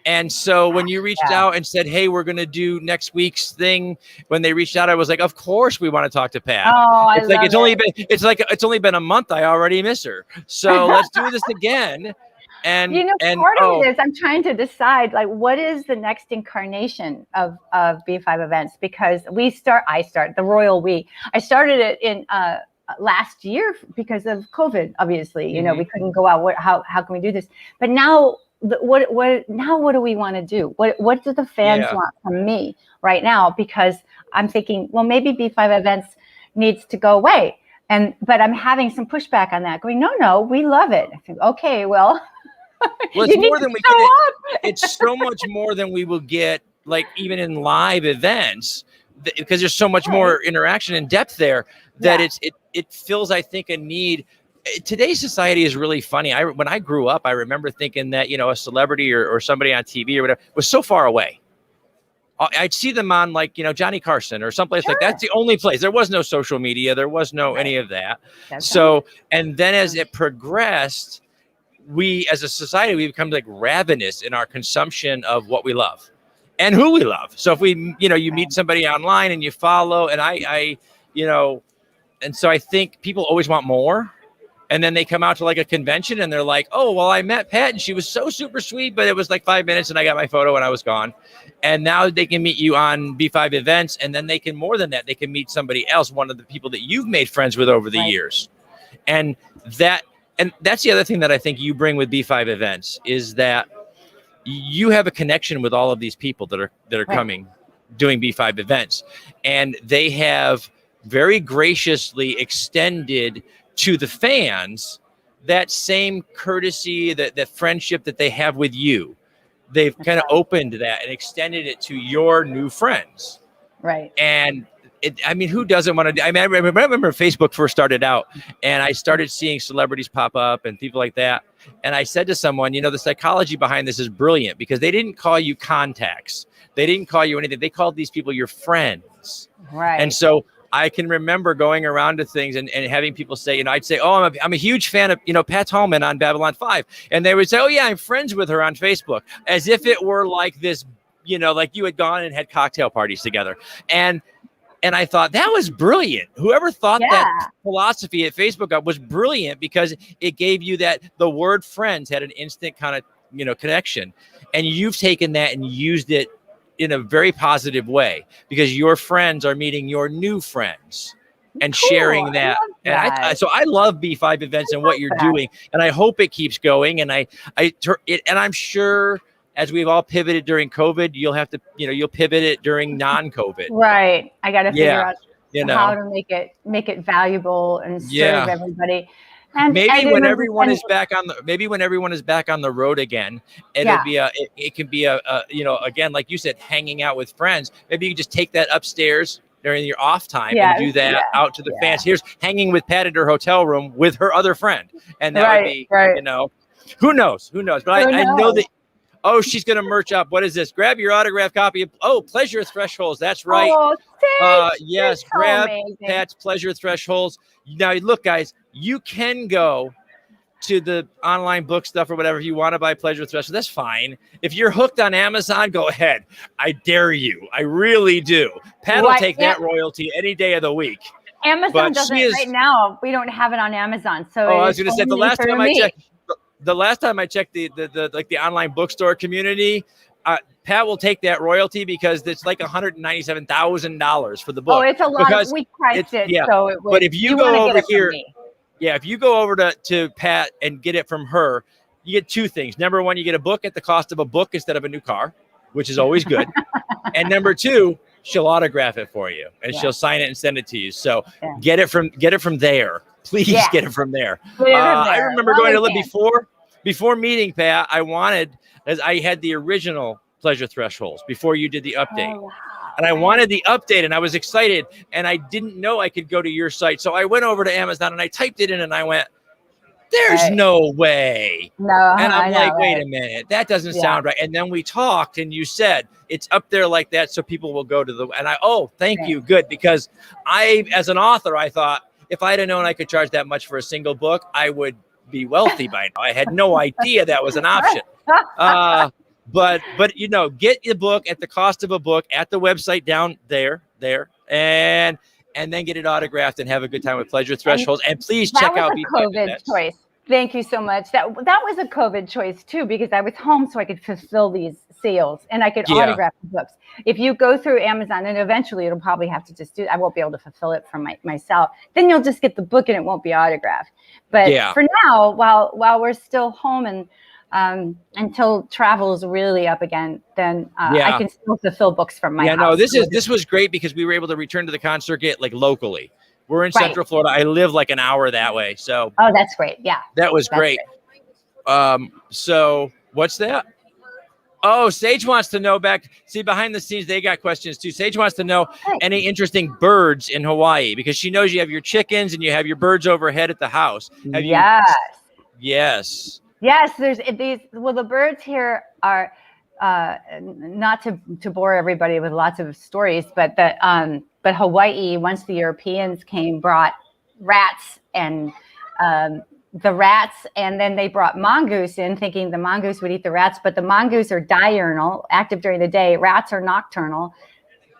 A: And so when you reached out and said, hey, we're going to do next week's thing, when they reached out, I was like, of course we want to talk to Pat.
R: Oh,
A: it's only been a month. I already miss her. So let's do this again. And
R: part of it is I'm trying to decide what is the next incarnation of B5 events, because I started it in last year because of COVID, obviously. We couldn't go out. How can we do this? But now what do we want to do? What do the fans want from me right now? Because I'm thinking, well, maybe B5 events needs to go away. But I'm having some pushback on that, going, no, we love it. I think, okay, well,
A: it's more than we get. It's so much more than we will get, even in live events, because there's so much more interaction and depth there that it fills, I think, a need. Today's society is really funny. When I grew up, I remember thinking that, a celebrity or somebody on TV or whatever was so far away. I'd see them on Johnny Carson or someplace like that's the only place. There was no social media. There was no any of that. And then as it progressed, we as a society, we become ravenous in our consumption of what we love and who we love. So if we, you meet somebody online and you follow and and so I think people always want more. And then they come out to a convention and they're like, oh, well, I met Pat and she was so super sweet, but it was 5 minutes and I got my photo and I was gone. And now they can meet you on B5 events. And then they can, more than that, they can meet somebody else, one of the people that you've made friends with over the years. And that's the other thing that I think you bring with B5 events is that you have a connection with all of these people that are coming, doing B5 events. And they have very graciously extended to the fans that same courtesy, that friendship that they have with you. They've kind of opened that and extended it to your new friends.
R: Right.
A: And who doesn't want to do? I remember Facebook first started out and I started seeing celebrities pop up and people like that. And I said to someone, the psychology behind this is brilliant because they didn't call you contacts. They didn't call you anything. They called these people your friends.
R: Right.
A: And so I can remember going around to things and having people say, I'd say, oh, I'm a huge fan of, Pat Tallman on Babylon 5. And they would say, oh, yeah, I'm friends with her on Facebook, as if it were like this, like you had gone and had cocktail parties together. And I thought that was brilliant. Whoever thought that philosophy at Facebook was brilliant because it gave you that the word friends had an instant kind of, connection. And you've taken that and used it in a very positive way because your friends are meeting your new friends and sharing that. And so I love B5 events and what you're doing, and I hope it keeps going. And I'm sure as we've all pivoted during COVID, you'll have to, you'll pivot it during non-COVID.
R: Right. I got to figure out how to make it valuable and serve everybody.
A: maybe when everyone is back on the road again, it'll be it can be a again, like you said, hanging out with friends. Maybe you can just take that upstairs during your off time and do that out to the fans. Here's hanging with Pat at her hotel room with her other friend, and that would be who knows, but I know that. Oh, she's going to merch up. What is this? Grab your autograph copy of Pleasure Thresholds. That's right. Yes, grab Pat's Pleasure Thresholds. Now, look, guys, you can go to the online book stuff or whatever. If you want to buy Pleasure Thresholds, that's fine. If you're hooked on Amazon, go ahead. I dare you. I really do. Pat will take that royalty any day of the week.
R: Amazon doesn't right now. We don't have it on Amazon. So
A: I was going to say, the last time I checked the online bookstore community, Pat will take that royalty because it's like $197,000 for the book.
R: Oh, it's a lot. We priced it, so it was,
A: but if you go over here, if you go over to Pat and get it from her, you get two things. Number one, you get a book at the cost of a book instead of a new car, which is always good. And number two, she'll autograph it for you and she'll sign it and send it to you. So get it from there. Please get it from there. I remember going to look before meeting Pat. I had the original Pleasure Thresholds before you did the update. And I wanted the update and I was excited and I didn't know I could go to your site. So I went over to Amazon and I typed it in and I went, there's no way.
R: No.
A: And I'm like, wait a minute, that doesn't sound right. And then we talked and you said it's up there like that. So people will go to thank you. Good. Because as an author, I thought if I'd have known I could charge that much for a single book, I would be wealthy by now. I had no idea that was an option. But get your book at the cost of a book at the website down there, and then get it autographed and have a good time with Pleasure Thresholds. And please check out
R: the COVID choice. Thank you so much. That was a COVID choice too, because I was home so I could fulfill these sales and I could autograph the books. If you go through Amazon, and eventually it'll probably have to just do, I won't be able to fulfill it from myself. Then you'll just get the book and it won't be autographed. But for now, while we're still home and until travel is really up again, then I can still fulfill books from my house.
A: This was great because we were able to return to the con circuit like locally. We're in Central Florida. I live like an hour that way. So
R: that's great. Yeah.
A: That was great. So what's that? Oh, Sage wants to know behind the scenes, they got questions too. Sage wants to know any interesting birds in Hawaii because she knows you have your chickens and you have your birds overhead at the house. Yes.
R: There's these. Well, the birds here are not to bore everybody with lots of stories, but Hawaii, once the Europeans came, brought rats and and then they brought mongoose in, thinking the mongoose would eat the rats, but the mongoose are diurnal, active during the day. Rats are nocturnal.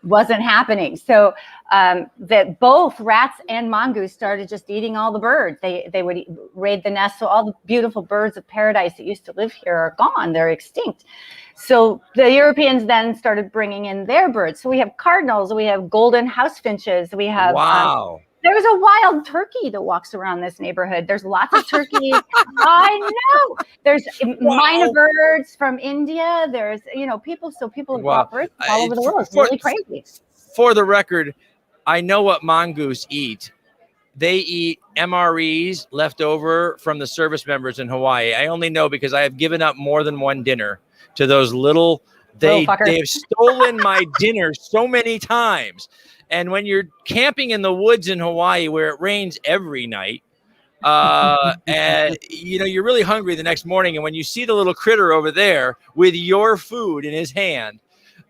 R: Wasn't happening. So that both rats and mongoose started just eating all the birds. They would raid the nest. So all the beautiful birds of paradise that used to live here are gone. They're extinct. So the Europeans then started bringing in their birds. So we have cardinals, we have golden house finches, we have there's a wild turkey that walks around this neighborhood. There's lots of turkeys. I know. There's minor birds from India. There's, people have brought birds all over the world. It's really crazy.
A: For the record, I know what mongoose eat. They eat MREs left over from the service members in Hawaii. I only know because I have given up more than one dinner to those little, they have stolen my dinner so many times. And when you're camping in the woods in Hawaii where it rains every night, and you're really hungry the next morning, and when you see the little critter over there with your food in his hand,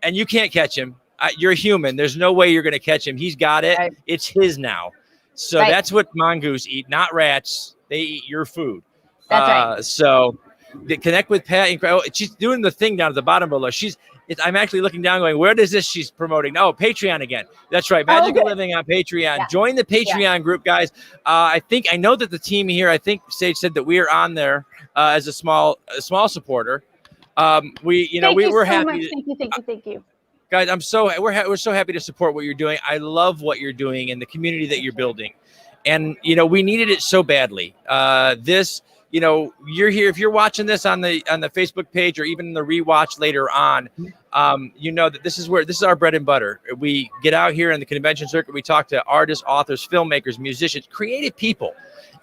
A: and you can't catch him, you're human. There's no way you're going to catch him. He's got it. Right. It's his now. So that's what mongoose eat, not rats. They eat your food.
R: That's right.
A: So connect with Pat. She's doing the thing down at the bottom below. I'm actually looking down going, where does this she's promoting? Oh, Patreon again. That's right. Magical Living on Patreon. Yeah. Join the Patreon group, guys. I know that the team here, I think Sage said that we are on there as a small supporter. We're happy.
R: Thank you.
A: Guys, we're so happy to support what you're doing. I love what you're doing and the community that you're building. And, we needed it so badly. This you're here. If you're watching this on the Facebook page or even the rewatch later on, you know that this is our bread and butter. We get out here in the convention circuit. We talk to artists, authors, filmmakers, musicians, creative people,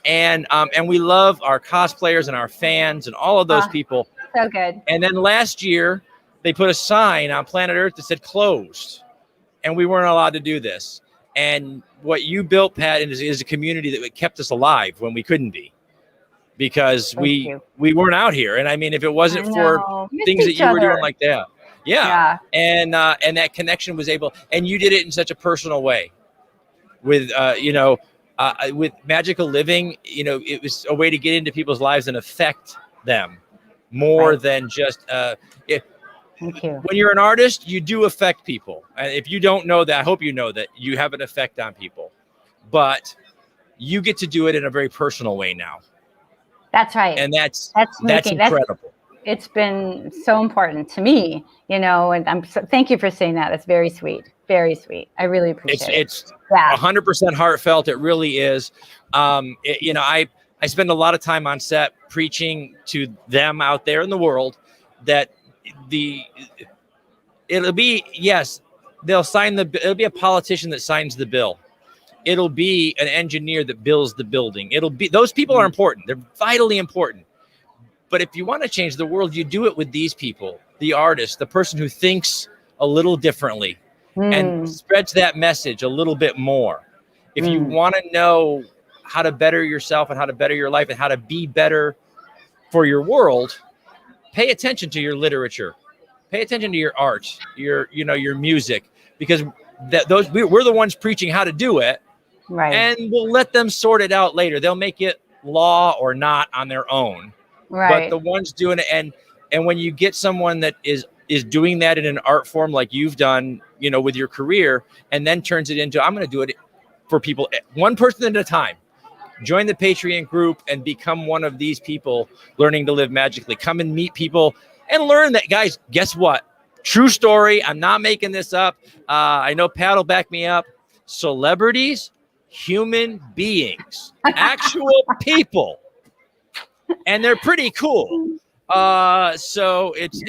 A: and we love our cosplayers and our fans and all of those people.
R: So good.
A: And then last year, they put a sign on planet Earth that said closed, and we weren't allowed to do this. And what you built, Pat, is a community that kept us alive when we couldn't be, because we weren't out here. And I mean, if it wasn't for things that you were doing like that, and that connection was able, and you did it in such a personal way with with Magical Living. It was a way to get into people's lives and affect them more than just
R: Thank you.
A: When you're an artist, you do affect people. And if you don't know that, I hope you know that you have an effect on people. But you get to do it in a very personal way now.
R: That's right.
A: And that's incredible.
R: It's been so important to me, and thank you for saying that. It's very sweet. Very sweet. I really appreciate it.
A: It's 100% heartfelt. It really is. I spend a lot of time on set preaching to them out there in the world that it'll be a politician that signs the bill. It'll be an engineer that builds the building. Those people are important. They're vitally important. But if you want to change the world, you do it with these people, the artist, the person who thinks a little differently and spreads that message a little bit more. If you want to know how to better yourself and how to better your life and how to be better for your world, pay attention to your literature, pay attention to your art, your music, because we're the ones preaching how to do it, and we'll let them sort it out later. They'll make it law or not on their own, but the ones doing it, and when you get someone that is doing that in an art form like you've done, with your career, and then turns it into, I'm going to do it for people, one person at a time. Join the Patreon group and become one of these people learning to live magically. Come and meet people and learn that, guys, guess what? True story. I'm not making this up. I know Pat will back me up. Celebrities, human beings, actual people. And they're pretty cool. So it's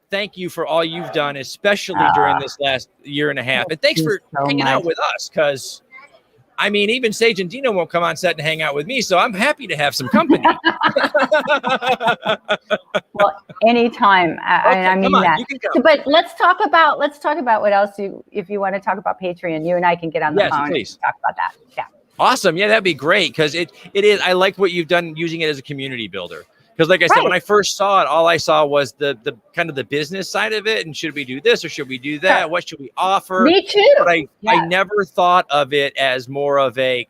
A: thank you for all you've done, especially during this last year and a half. And thanks for hanging out with us, because I mean, even Sage and Dino won't come on set and hang out with me, so I'm happy to have some company.
R: Well, anytime. I mean that. But let's talk about what else if you want to talk about Patreon, you and I can get on the phone and talk about that. Yeah.
A: Awesome. Yeah, that'd be great, because it is. I like what you've done using it as a community builder. Because like I said, when I first saw it, all I saw was the kind of the business side of it. And should we do this or should we do that? Sure. What should we offer?
R: Me too.
A: But I never thought of it as more of a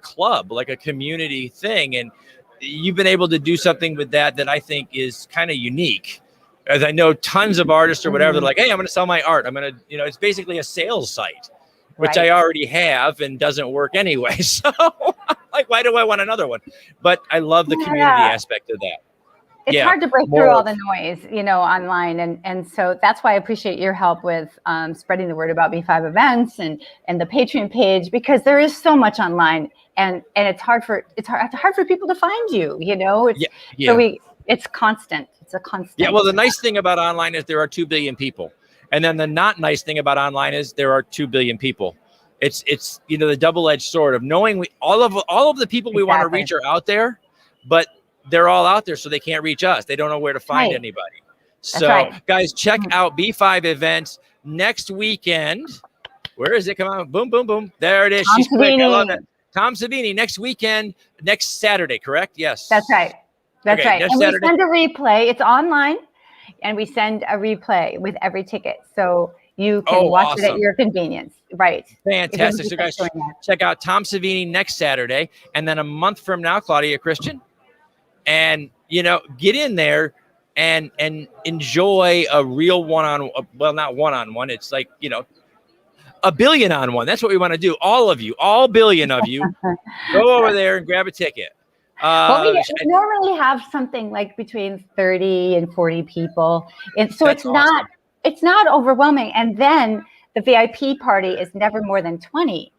A: club, like a community thing. And you've been able to do something with that I think is kind of unique. As I know tons of artists or whatever, they're like, hey, I'm going to sell my art. I'm going to, it's basically a sales site, which I already have and doesn't work anyway. So like, why do I want another one? But I love the community aspect of that.
R: It's hard to break through all the noise, online. And so that's why I appreciate your help with spreading the word about B5 events and the Patreon page, because there is so much online and it's hard for people to find you, it's constant. It's a constant.
A: Yeah. Well, the nice thing about online is there are 2 billion people. And then the not nice thing about online is there are 2 billion people. It's the double-edged sword of knowing all of the people we want to reach are out there, but they're all out there, so they can't reach us. They don't know where to find anybody. So, guys, check out B5 events next weekend. Where is it? Come on. Boom, boom, boom. There it is. She's quick. I love it. Tom Savini next weekend, next Saturday, correct? Yes.
R: That's right. That's right. And Saturday. We send a replay. It's online, and we send a replay with every ticket. So you can watch it at your convenience. Right.
A: Fantastic. So, guys, check out Tom Savini next Saturday. And then a month from now, Claudia Christian. And, get in there and enjoy a real not one-on-one. It's like, a billion-on-one. That's what we want to do. All of you, all billion of you, go over there and grab a ticket.
R: Well, we normally have something like between 30 and 40 people. It's not overwhelming. And then the VIP party is never more than 20.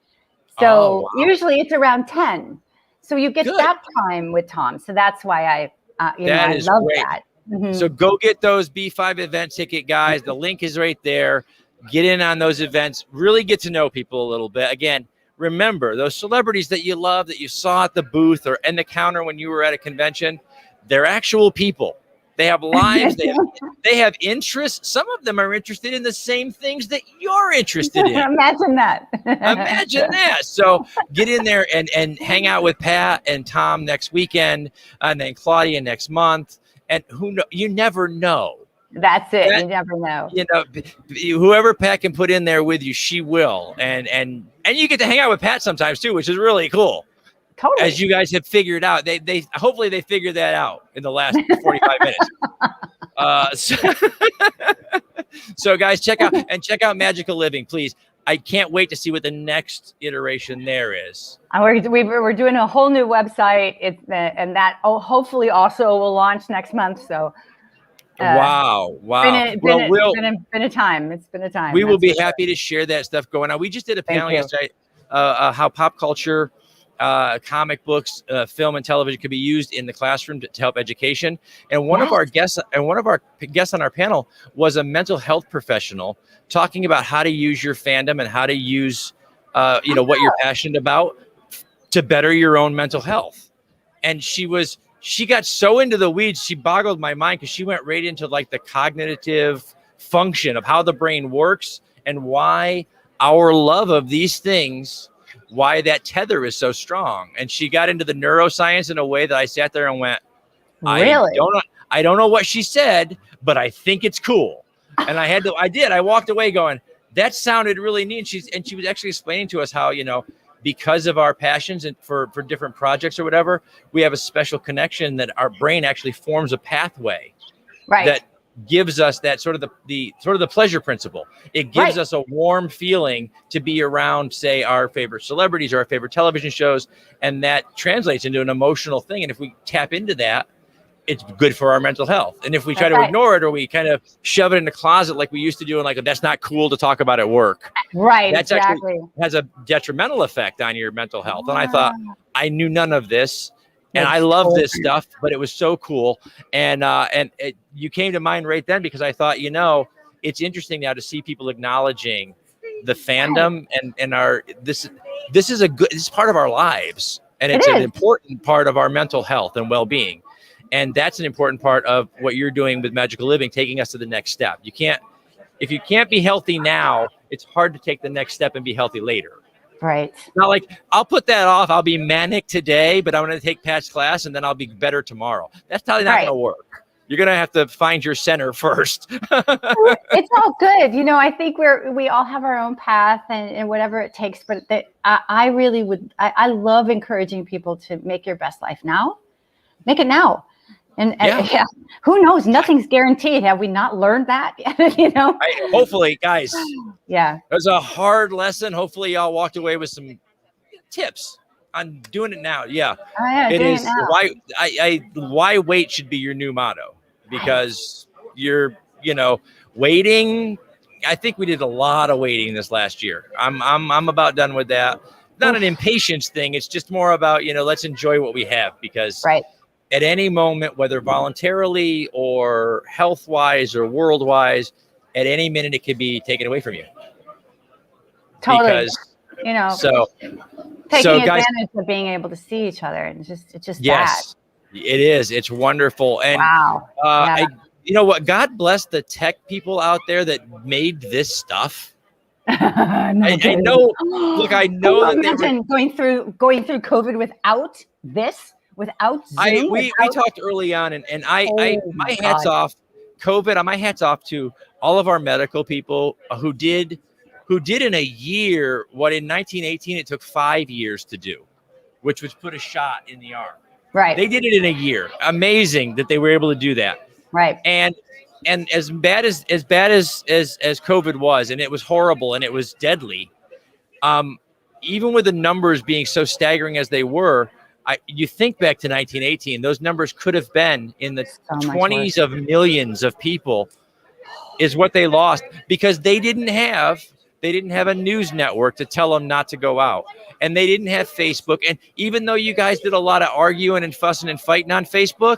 R: So usually it's around 10. So you get that time with Tom. So that's why I love
A: great.
R: that. Mm-hmm.
A: So go get those B5 event ticket, guys. The link is right there. Get in on those events. Really get to know people a little bit. Again, remember those celebrities that you love, that you saw at the booth or in the counter when you were at a convention, they're actual people. They have lives. They have interests. Some of them are interested in the same things that you're interested in.
R: Imagine that.
A: Imagine that. So get in there and hang out with Pat and Tom next weekend, and then Claudia next month. And you never know.
R: That's it. You never know.
A: You know, whoever Pat can put in there with you, she will. And you get to hang out with Pat sometimes too, which is really cool.
R: Totally.
A: As you guys have figured out, they hopefully they figured that out in the last 45 minutes. So guys, check out Magical Living, please. I can't wait to see what the next iteration there is.
R: We're doing a whole new website, and that hopefully also will launch next month. So.
A: Wow.
R: Been a time. It's been a time.
A: We will be happy to share that stuff going on. We just did a panel yesterday, how pop culture, comic books, film and television could be used in the classroom to help education. And one of our guests on our panel was a mental health professional talking about how to use your fandom and how to use, what you're passionate about to better your own mental health. And she got so into the weeds, she boggled my mind because she went right into like the cognitive function of how the brain works and why our love of these things, why that tether is so strong. And she got into the neuroscience in a way that I sat there and went,
R: really?
A: I don't know what she said, but I think it's cool. And I walked away going, that sounded really neat. And she was actually explaining to us how, because of our passions and for different projects or whatever, we have a special connection that our brain actually forms a pathway that gives us that sort of the pleasure principle. It gives us a warm feeling to be around, say, our favorite celebrities or our favorite television shows. And that translates into an emotional thing. And if we tap into that, it's good for our mental health. And if we try to ignore it or we kind of shove it in the closet like we used to do, and like, that's not cool to talk about at work.
R: Right.
A: That's actually has a detrimental effect on your mental health. And I thought, I knew none of this. And I love this stuff, but it was so cool. And you came to mind right then because I thought, it's interesting now to see people acknowledging the fandom and this is part of our lives. And it's an important part of our mental health and well-being. And that's an important part of what you're doing with Magical Living, taking us to the next step. If you can't be healthy now, it's hard to take the next step and be healthy later.
R: Right.
A: Not like, I'll put that off. I'll be manic today, but I'm going to take Pat's class and then I'll be better tomorrow. That's probably not going to work. You're going to have to find your center first.
R: It's all good. I think we all have our own path and whatever it takes. But I love encouraging people to make your best life now. Make it now. And who knows? Nothing's guaranteed. Have we not learned that?
A: Hopefully, guys.
R: Yeah.
A: It was a hard lesson. Hopefully, y'all walked away with some tips on doing it now. Yeah. It is. Why wait should be your new motto, because you're, waiting. I think we did a lot of waiting this last year. I'm about done with that. Not an impatience thing. It's just more about, let's enjoy what we have, because at any moment, whether voluntarily or health-wise or world-wise, at any minute it could be taken away from you.
R: Totally.
A: Because,
R: taking advantage of being able to see each other, and it's just
A: yes, it is. It's wonderful. And what? God bless the tech people out there that made this stuff. I know. Look, I know that
R: imagine going through COVID without this. Without Zoom,
A: we talked early on, and my hats off, COVID. My hats off to all of our medical people who did in a year what in 1918 it took 5 years to do, which was put a shot in the arm.
R: Right.
A: They did it in a year. Amazing that they were able to do that.
R: Right.
A: And as bad as COVID was, and it was horrible and it was deadly. Even with the numbers being so staggering as they were. You think back to 1918, those numbers could have been in the 20s of millions of people is what they lost, because they didn't have They didn't have a news network to tell them not to go out. And they didn't have Facebook. And even though you guys did a lot of arguing and fussing and fighting on Facebook,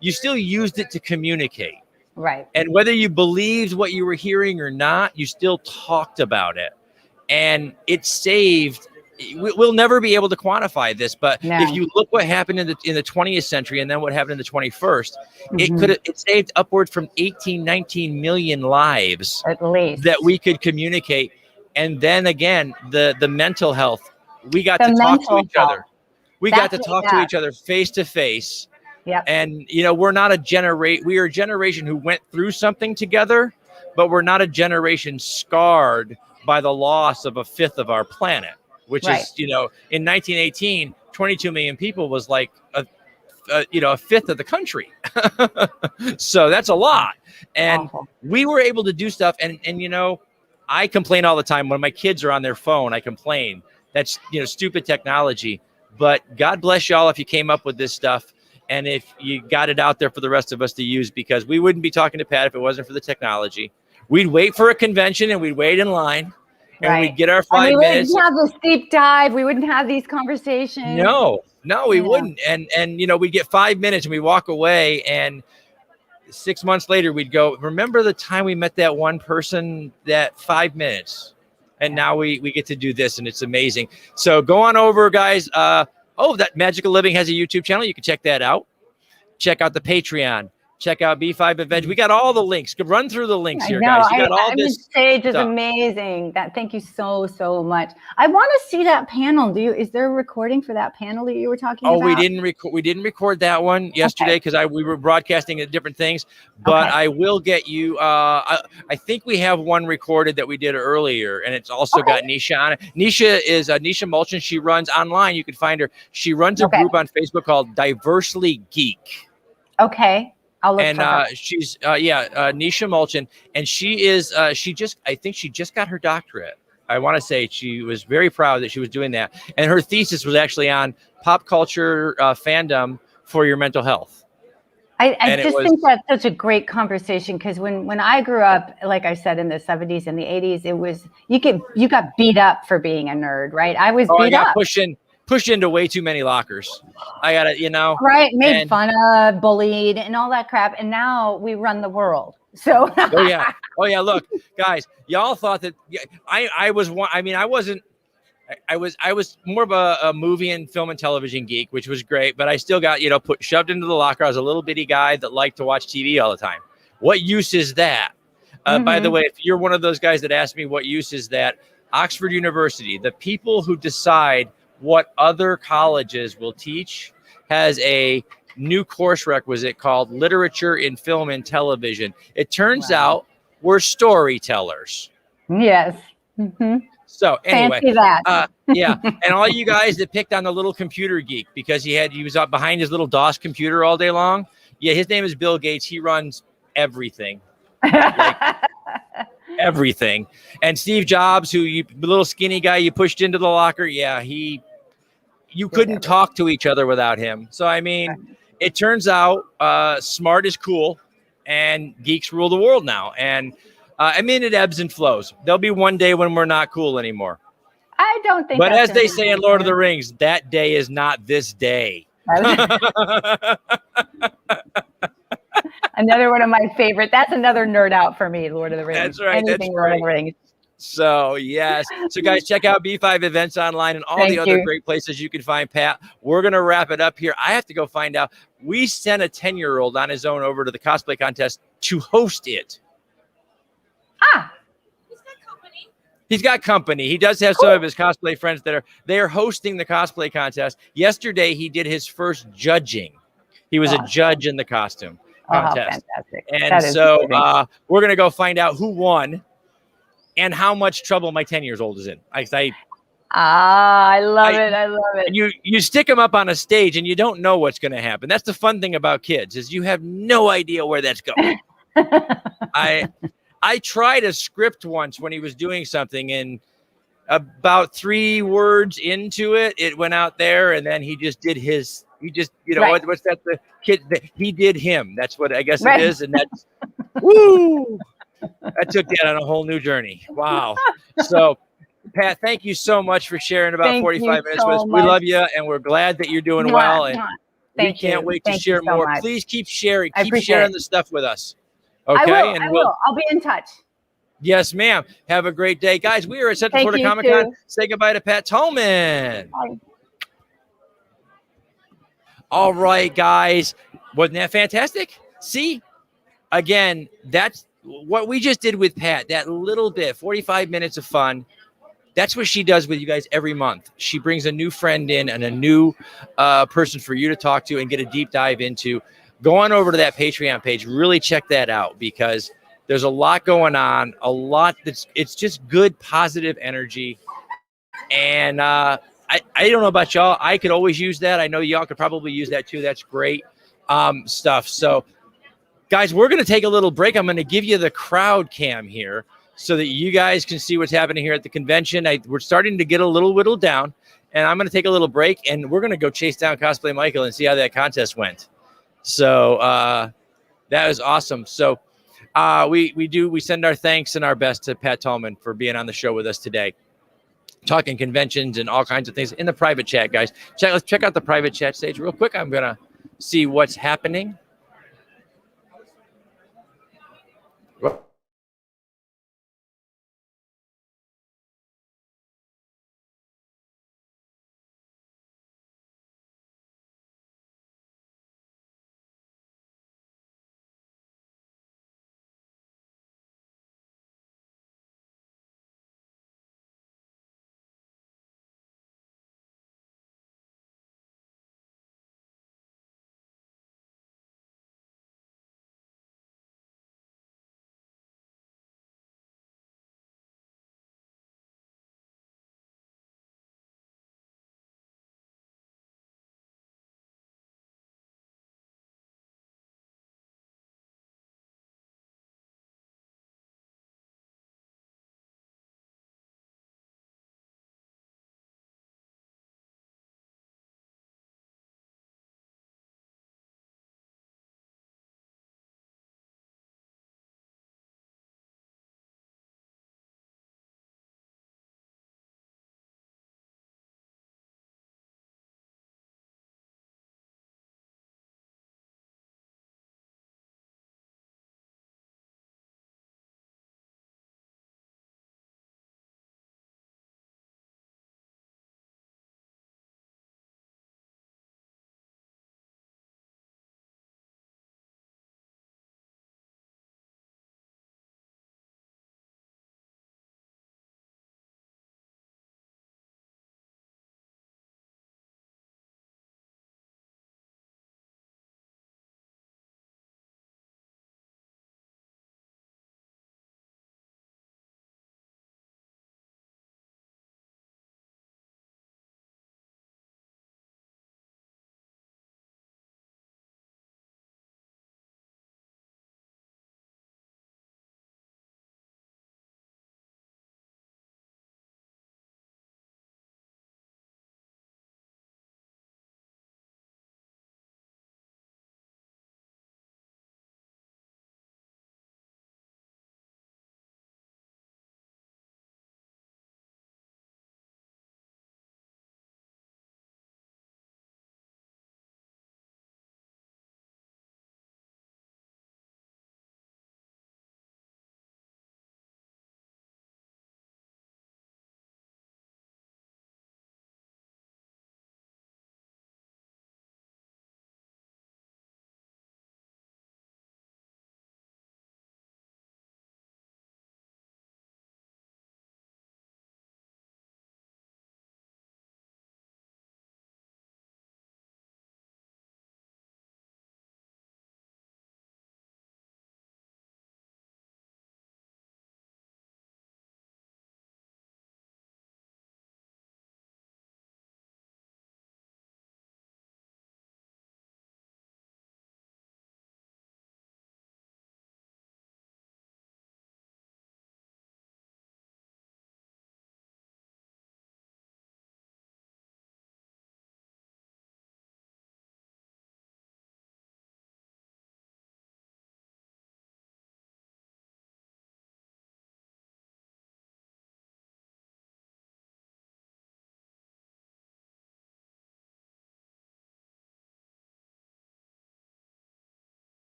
A: you still used it to communicate.
R: Right.
A: And whether you believed what you were hearing or not, you still talked about it. And it saved. We'll never be able to quantify this, but if you look what happened in the 20th century and then what happened in the 21st, it saved upwards from 19 million lives
R: at least
A: that we could communicate. And then again, the mental health, we got to talk to each other. We got to talk to each other face to face.
R: Yeah.
A: And we're not we are a generation who went through something together, but we're not a generation scarred by the loss of a fifth of our planet, which is, in 1918, 22 million people was like a fifth of the country. So that's a lot. And we were able to do stuff. And I complain all the time when my kids are on their phone. I complain that's, stupid technology. But God bless y'all if you came up with this stuff. And if you got it out there for the rest of us to use, because we wouldn't be talking to Pat if it wasn't for the technology. We'd wait for a convention and we'd wait in line and we'd get our 5 minutes.
R: We wouldn't have this deep dive. We wouldn't have these conversations.
A: No, we wouldn't. And we'd get 5 minutes and we walk away, and 6 months later we'd go, remember the time we met that one person, that 5 minutes? And now we get to do this, and it's amazing. So go on over, guys. That Magical Living has a YouTube channel. You can check that out. Check out the Patreon. Check out B5 Events. We got all the links. Run through the links here, guys. You got all this
R: stage is
A: stuff.
R: Amazing. Thank you so much. I want to see that panel. Is there a recording for that panel that you were talking about?
A: We didn't record that one yesterday because we were broadcasting at different things. But I will get you. I think we have one recorded that we did earlier, and it's also got Nisha on it. Nisha is Nisha Mulchin. She runs online. You can find her. She runs a group on Facebook called Diversely Geek.
R: Okay. I'll look for her.
A: She's Nisha Mulchin, and she is I think she just got her doctorate. I want to say she was very proud that she was doing that, and her thesis was actually on pop culture fandom for your mental health.
R: I just think that's such a great conversation, because when I grew up, like I said, in the 70s and the 80s, it was you got beat up for being a nerd, right? I was beat up.
A: Pushed into way too many lockers. I got it,
R: right. Made fun of, bullied, and all that crap. And now we run the world. So.
A: Oh yeah. Look, guys, y'all thought that I was one. I mean, I wasn't. I was more of a movie and film and television geek, which was great. But I still got shoved into the locker. I was a little bitty guy that liked to watch TV all the time. What use is that? By the way, if you're one of those guys that asked me what use is that, Oxford University, the people who decide what other colleges will teach, has a new course requisite called Literature in Film and Television. It turns out we're storytellers.
R: Yes.
A: So anyway,
R: fancy that.
A: And all you guys that picked on the little computer geek because he was up behind his little DOS computer all day long. Yeah, his name is Bill Gates. He runs everything. Everything. And Steve Jobs, the little skinny guy you pushed into the locker, you couldn't talk to each other without him. So I mean, it turns out smart is cool, and geeks rule the world now. And it ebbs and flows. There'll be one day when we're not cool anymore.
R: I don't think.
A: But as they say in Lord of the Rings, that day is not this day.
R: Another one of my favorite. That's another nerd out for me, Lord of the Rings.
A: That's right.
R: Anything Lord of the Rings.
A: So, yes. So, guys, check out B5 Events online and all the other great places you can find Pat. We're going to wrap it up here. I have to go find out. We sent a 10-year-old on his own over to the cosplay contest to host it. He's got company. He does have some of his cosplay friends they are hosting the cosplay contest. Yesterday, he did his first judging. He was a judge in the costume contest.
R: Fantastic.
A: And so we're going to go find out who won and how much trouble my 10-year-old is in. I love it. I love it. And you stick them up on a stage and you don't know what's going to happen. That's the fun thing about kids, is you have no idea where that's going. I tried a script once when he was doing something, and about 3 words into it, it went out there, and then he just did his. He just, what's that? The kid. He did him. That's what I guess it is, and that's woo. That took that on a whole new journey. Wow. So, Pat, thank you so much for sharing about
R: Thank
A: 45
R: you
A: minutes with us.
R: so
A: We
R: much.
A: love you, and we're glad that you're doing
R: Mwah,
A: well. And
R: mwah.
A: we
R: Thank
A: can't
R: you.
A: wait to
R: Thank you
A: share
R: so
A: more.
R: much.
A: Please keep sharing.
R: I
A: Keep
R: appreciate
A: sharing
R: it.
A: the stuff with us.
R: I
A: Okay?
R: will.
A: And
R: I will. I'll be in touch.
A: Yes, ma'am. Have a great day. Guys, we are at Central
R: Thank
A: Florida
R: you,
A: Comic-Con.
R: too.
A: Say goodbye to Pat Tolman.
R: Bye.
A: All right, guys. Wasn't that fantastic? See? Again, that's what we just did with Pat. That little bit, 45 minutes of fun. That's what she does with you guys every month. She brings a new friend in and a new person for you to talk to and get a deep dive into. Go on over to that Patreon page. Really check that out because there's a lot going on. A lot it's just good, positive energy. And I don't know about y'all. I could always use that. I know y'all could probably use that too. That's great stuff. So, guys, we're going to take a little break. I'm going to give you the crowd cam here so that you guys can see what's happening here at the convention. We're starting to get a little whittled down, and I'm going to take a little break, and we're going to go chase down Cosplay Michael and see how that contest went. So that was awesome. So we send our thanks and our best to Pat Tolman for being on the show with us today, talking conventions and all kinds of things in the private chat, guys. Let's check out the private chat stage real quick. I'm going to see what's happening.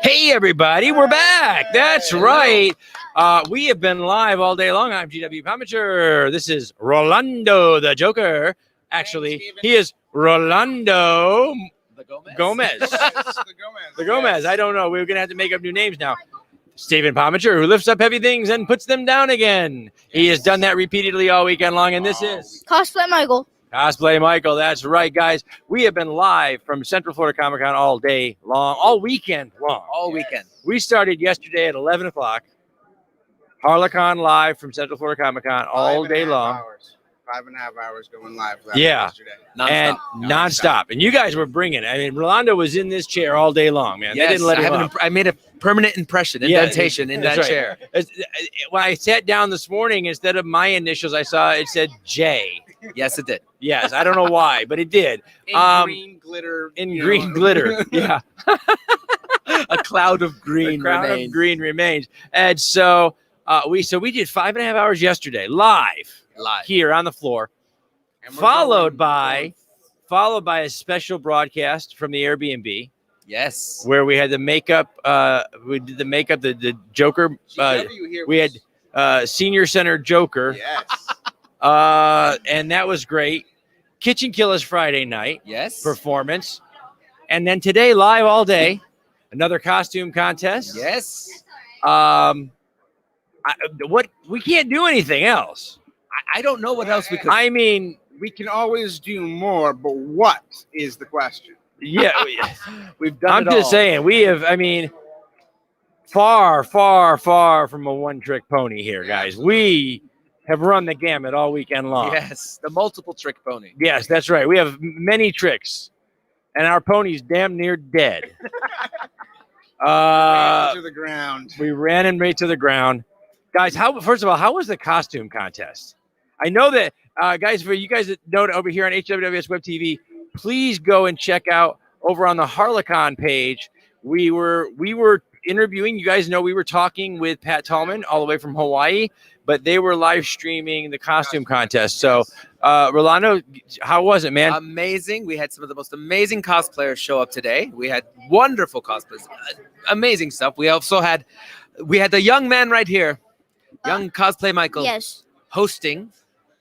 A: Hey, everybody, we're back. That's right. We have been live all day long. I'm GW Pomacher. This is Rolando the Joker. Actually, he is Rolando Gomez. The Gomez. I don't know. We're going to have to make up new names now. Stephen Pomacher, who lifts up heavy things and puts them down again. He has done that repeatedly all weekend long, and this is
M: Cosplay Michael.
A: Cosplay Michael. That's right, guys. We have been live from Central Florida Comic Con all day long, all weekend long.
S: All weekend.
A: We started yesterday at 11 o'clock. Harlecon live from Central Florida Comic Con all day long.
B: 5.5 hours going live.
A: Yeah, and nonstop. And you guys were bringing it. I mean, Rolando was in this chair all day long, man.
S: Yes,
A: they didn't let him up.
S: I made a permanent impression, indentation in that chair.
A: When I sat down this morning, instead of my initials, I saw it said J.
S: Yes, it did.
A: Yes, I don't know why, but it did.
B: In green glitter.
A: In green glitter, yeah.
S: A cloud of green
A: remains. And so we did 5.5 hours yesterday, live here on the floor, followed by a special broadcast from the Airbnb.
S: Yes,
A: where we had the makeup. We did the makeup. The Joker. We had Senior Center Joker.
B: Yes.
A: And that was great. Kitchen Killers Friday night.
S: Yes.
A: Performance. And then today, live all day, another costume contest.
S: Yes.
A: We can't do anything else.
S: I don't know what else we could.
A: I mean,
B: we can always do more, but what is the question?
A: Yeah,
S: we've done.
A: I'm just saying, we have. I mean, far from a one-trick pony here, guys. We have run the gamut all weekend long.
S: Yes, the multiple trick pony.
A: Yes, that's right. We have many tricks, and our pony's damn near dead.
B: To the ground.
A: We ran him right to the ground, guys. First of all, how was the costume contest? I know that, guys. For you guys that know over here on HWWS Web TV, please go and check out over on the Harlecon page. We were interviewing. You guys know we were talking with Pat Tallman all the way from Hawaii, but they were live streaming the costume contest. So, Rolando, how was it, man?
S: Amazing. We had some of the most amazing cosplayers show up today. We had wonderful cosplays, amazing stuff. We had the young man right here, young cosplay Michael.
M: Yes.
S: Hosting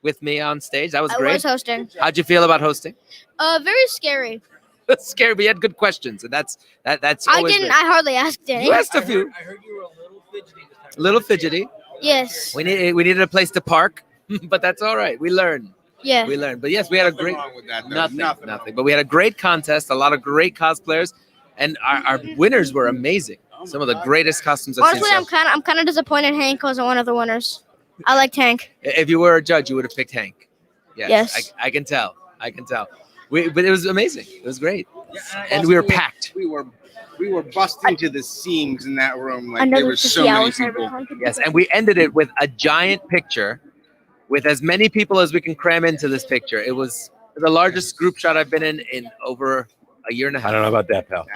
S: with me on stage. That was great.
M: I was hosting.
S: How'd you feel about hosting?
M: Very scary.
S: Scary. We had good questions, and that's always
M: I hardly asked any.
S: You asked a few.
P: I heard you were a little fidgety.
S: A little fidgety.
M: Yes.
S: We needed a place to park, but that's all right. We learned.
M: Yeah.
S: We learned. But yes, we had a great.
B: Wrong with that, though.
S: Nothing. But we had a great contest. A lot of great cosplayers, and our winners were amazing. Some of the greatest costumes I've
M: Honestly,
S: seen.
M: I'm kind of disappointed Hank wasn't one of the winners. I liked Hank.
S: If you were a judge, you would have picked Hank.
M: Yes.
S: I can tell. But it was amazing. It was great, and we were packed.
B: We were busting to the seams in that room. Like there were so many people.
S: Yes, and we ended it with a giant picture with as many people as we can cram into this picture. It was the largest group shot I've been in over a year and a half.
A: I don't know about that, pal.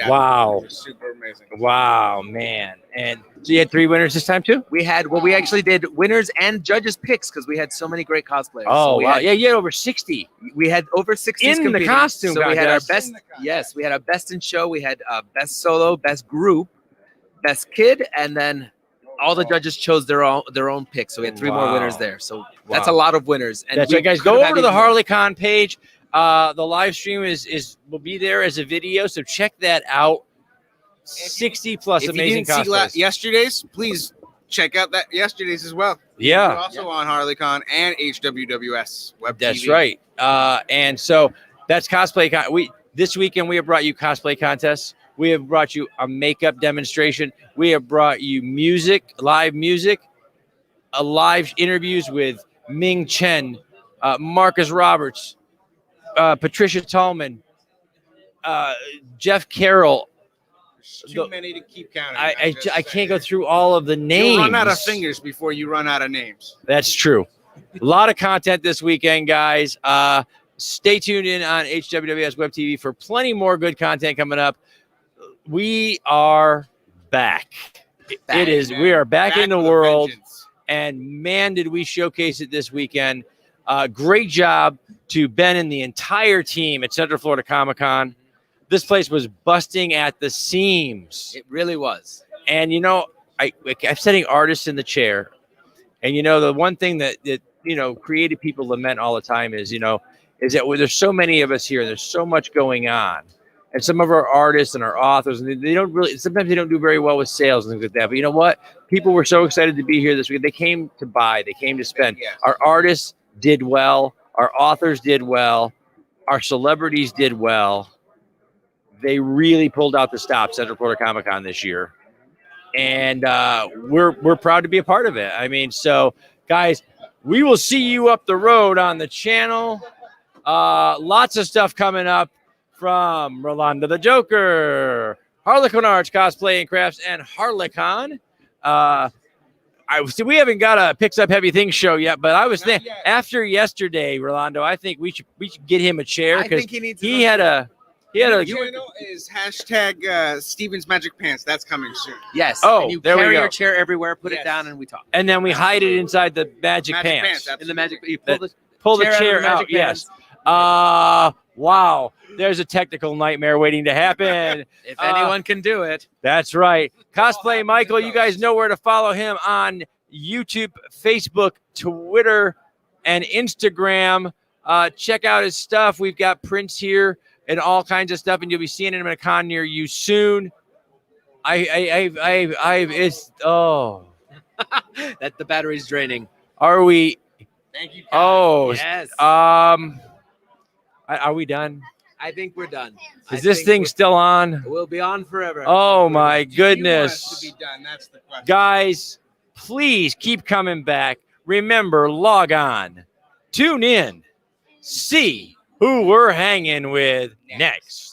B: Wow.
A: Super amazing. Wow, man. And so you had 3 winners this time too?
S: We actually did winners and judges picks because we had so many great cosplayers.
A: Oh,
S: so
A: wow. You had over 60.
S: We had over 60
A: in the costume.
S: So we had our best. Yes, we had our best in show. We had best solo, best group, best kid, and then all the judges chose their own pick. So we had 3 more winners there. So that's a lot of winners. And
A: that's right, guys. Go over to the Harlecon page. The live stream will be there as a video, so check that out. 60 plus
B: if
A: amazing
B: you didn't
A: cosplays.
B: see yesterday's, please check out that yesterday's as well.
A: Yeah.
B: We're also on Harlecon and HWWS Web
A: That's
B: TV.
A: right. And so that's cosplay. This weekend we have brought you cosplay contests. We have brought you a makeup demonstration. We have brought you live music, live interviews with Ming Chen, Marcus Roberts, Patricia Tallman, Jeff Carroll.
B: Too many to keep counting.
A: I can't go through all of the names.
B: You'll run out of fingers before you run out of names.
A: That's true. A lot of content this weekend, guys. Stay tuned in on HWWS Web TV for plenty more good content coming up. We are back. We are back in the world. And man, did we showcase it this weekend. Great job to Ben and the entire team at Central Florida Comic Con. this place was busting at the seams.
S: It really was.
A: And I'm setting artists in the chair, and the one thing that creative people lament all the time is that there's so many of us here, and there's so much going on, and some of our artists and our authors, and they don't really, sometimes they don't do very well with sales and things like that. But you know what? People were so excited to be here this week. They came to buy, they came to spend. Our artists did well, our authors did well, our celebrities did well. They really pulled out the stop, Central Florida Comic Con this year. And we're proud to be a part of it. I mean, so guys, we will see you up the road on the channel. Lots of stuff coming up from Rolanda the Joker, Harlequin Arts Cosplay and Crafts, and Harlequin. We haven't got a Picks Up Heavy Things show yet, but I was thinking after yesterday, Rolando, I think we should get him a chair because he had a.
B: Is hashtag Steven's Magic Pants. That's coming soon.
S: Yes.
A: Oh,
S: and you
A: there we
S: carry
A: go.
S: your chair everywhere, put it down, and we talk.
A: And then we hide it inside the magic pants.
S: In the magic, you
A: pull the chair out. Yes. Wow. There's a technical nightmare waiting to happen.
S: If anyone can do it.
A: That's right. Cosplay Michael, you guys know where to follow him on YouTube, Facebook, Twitter, and Instagram. Check out his stuff. We've got prints here and all kinds of stuff, and you'll be seeing him at a con near you soon. It's
S: that the battery's draining.
A: Are we?
S: Thank you.
A: Oh,
S: yes.
A: Are we done?
S: I think we're done.
A: Is this thing still on?
S: We'll be on forever.
A: Oh my goodness.
B: To be done. That's the question.
A: Guys, please keep coming back. Remember, log on, tune in, see who we're hanging with next.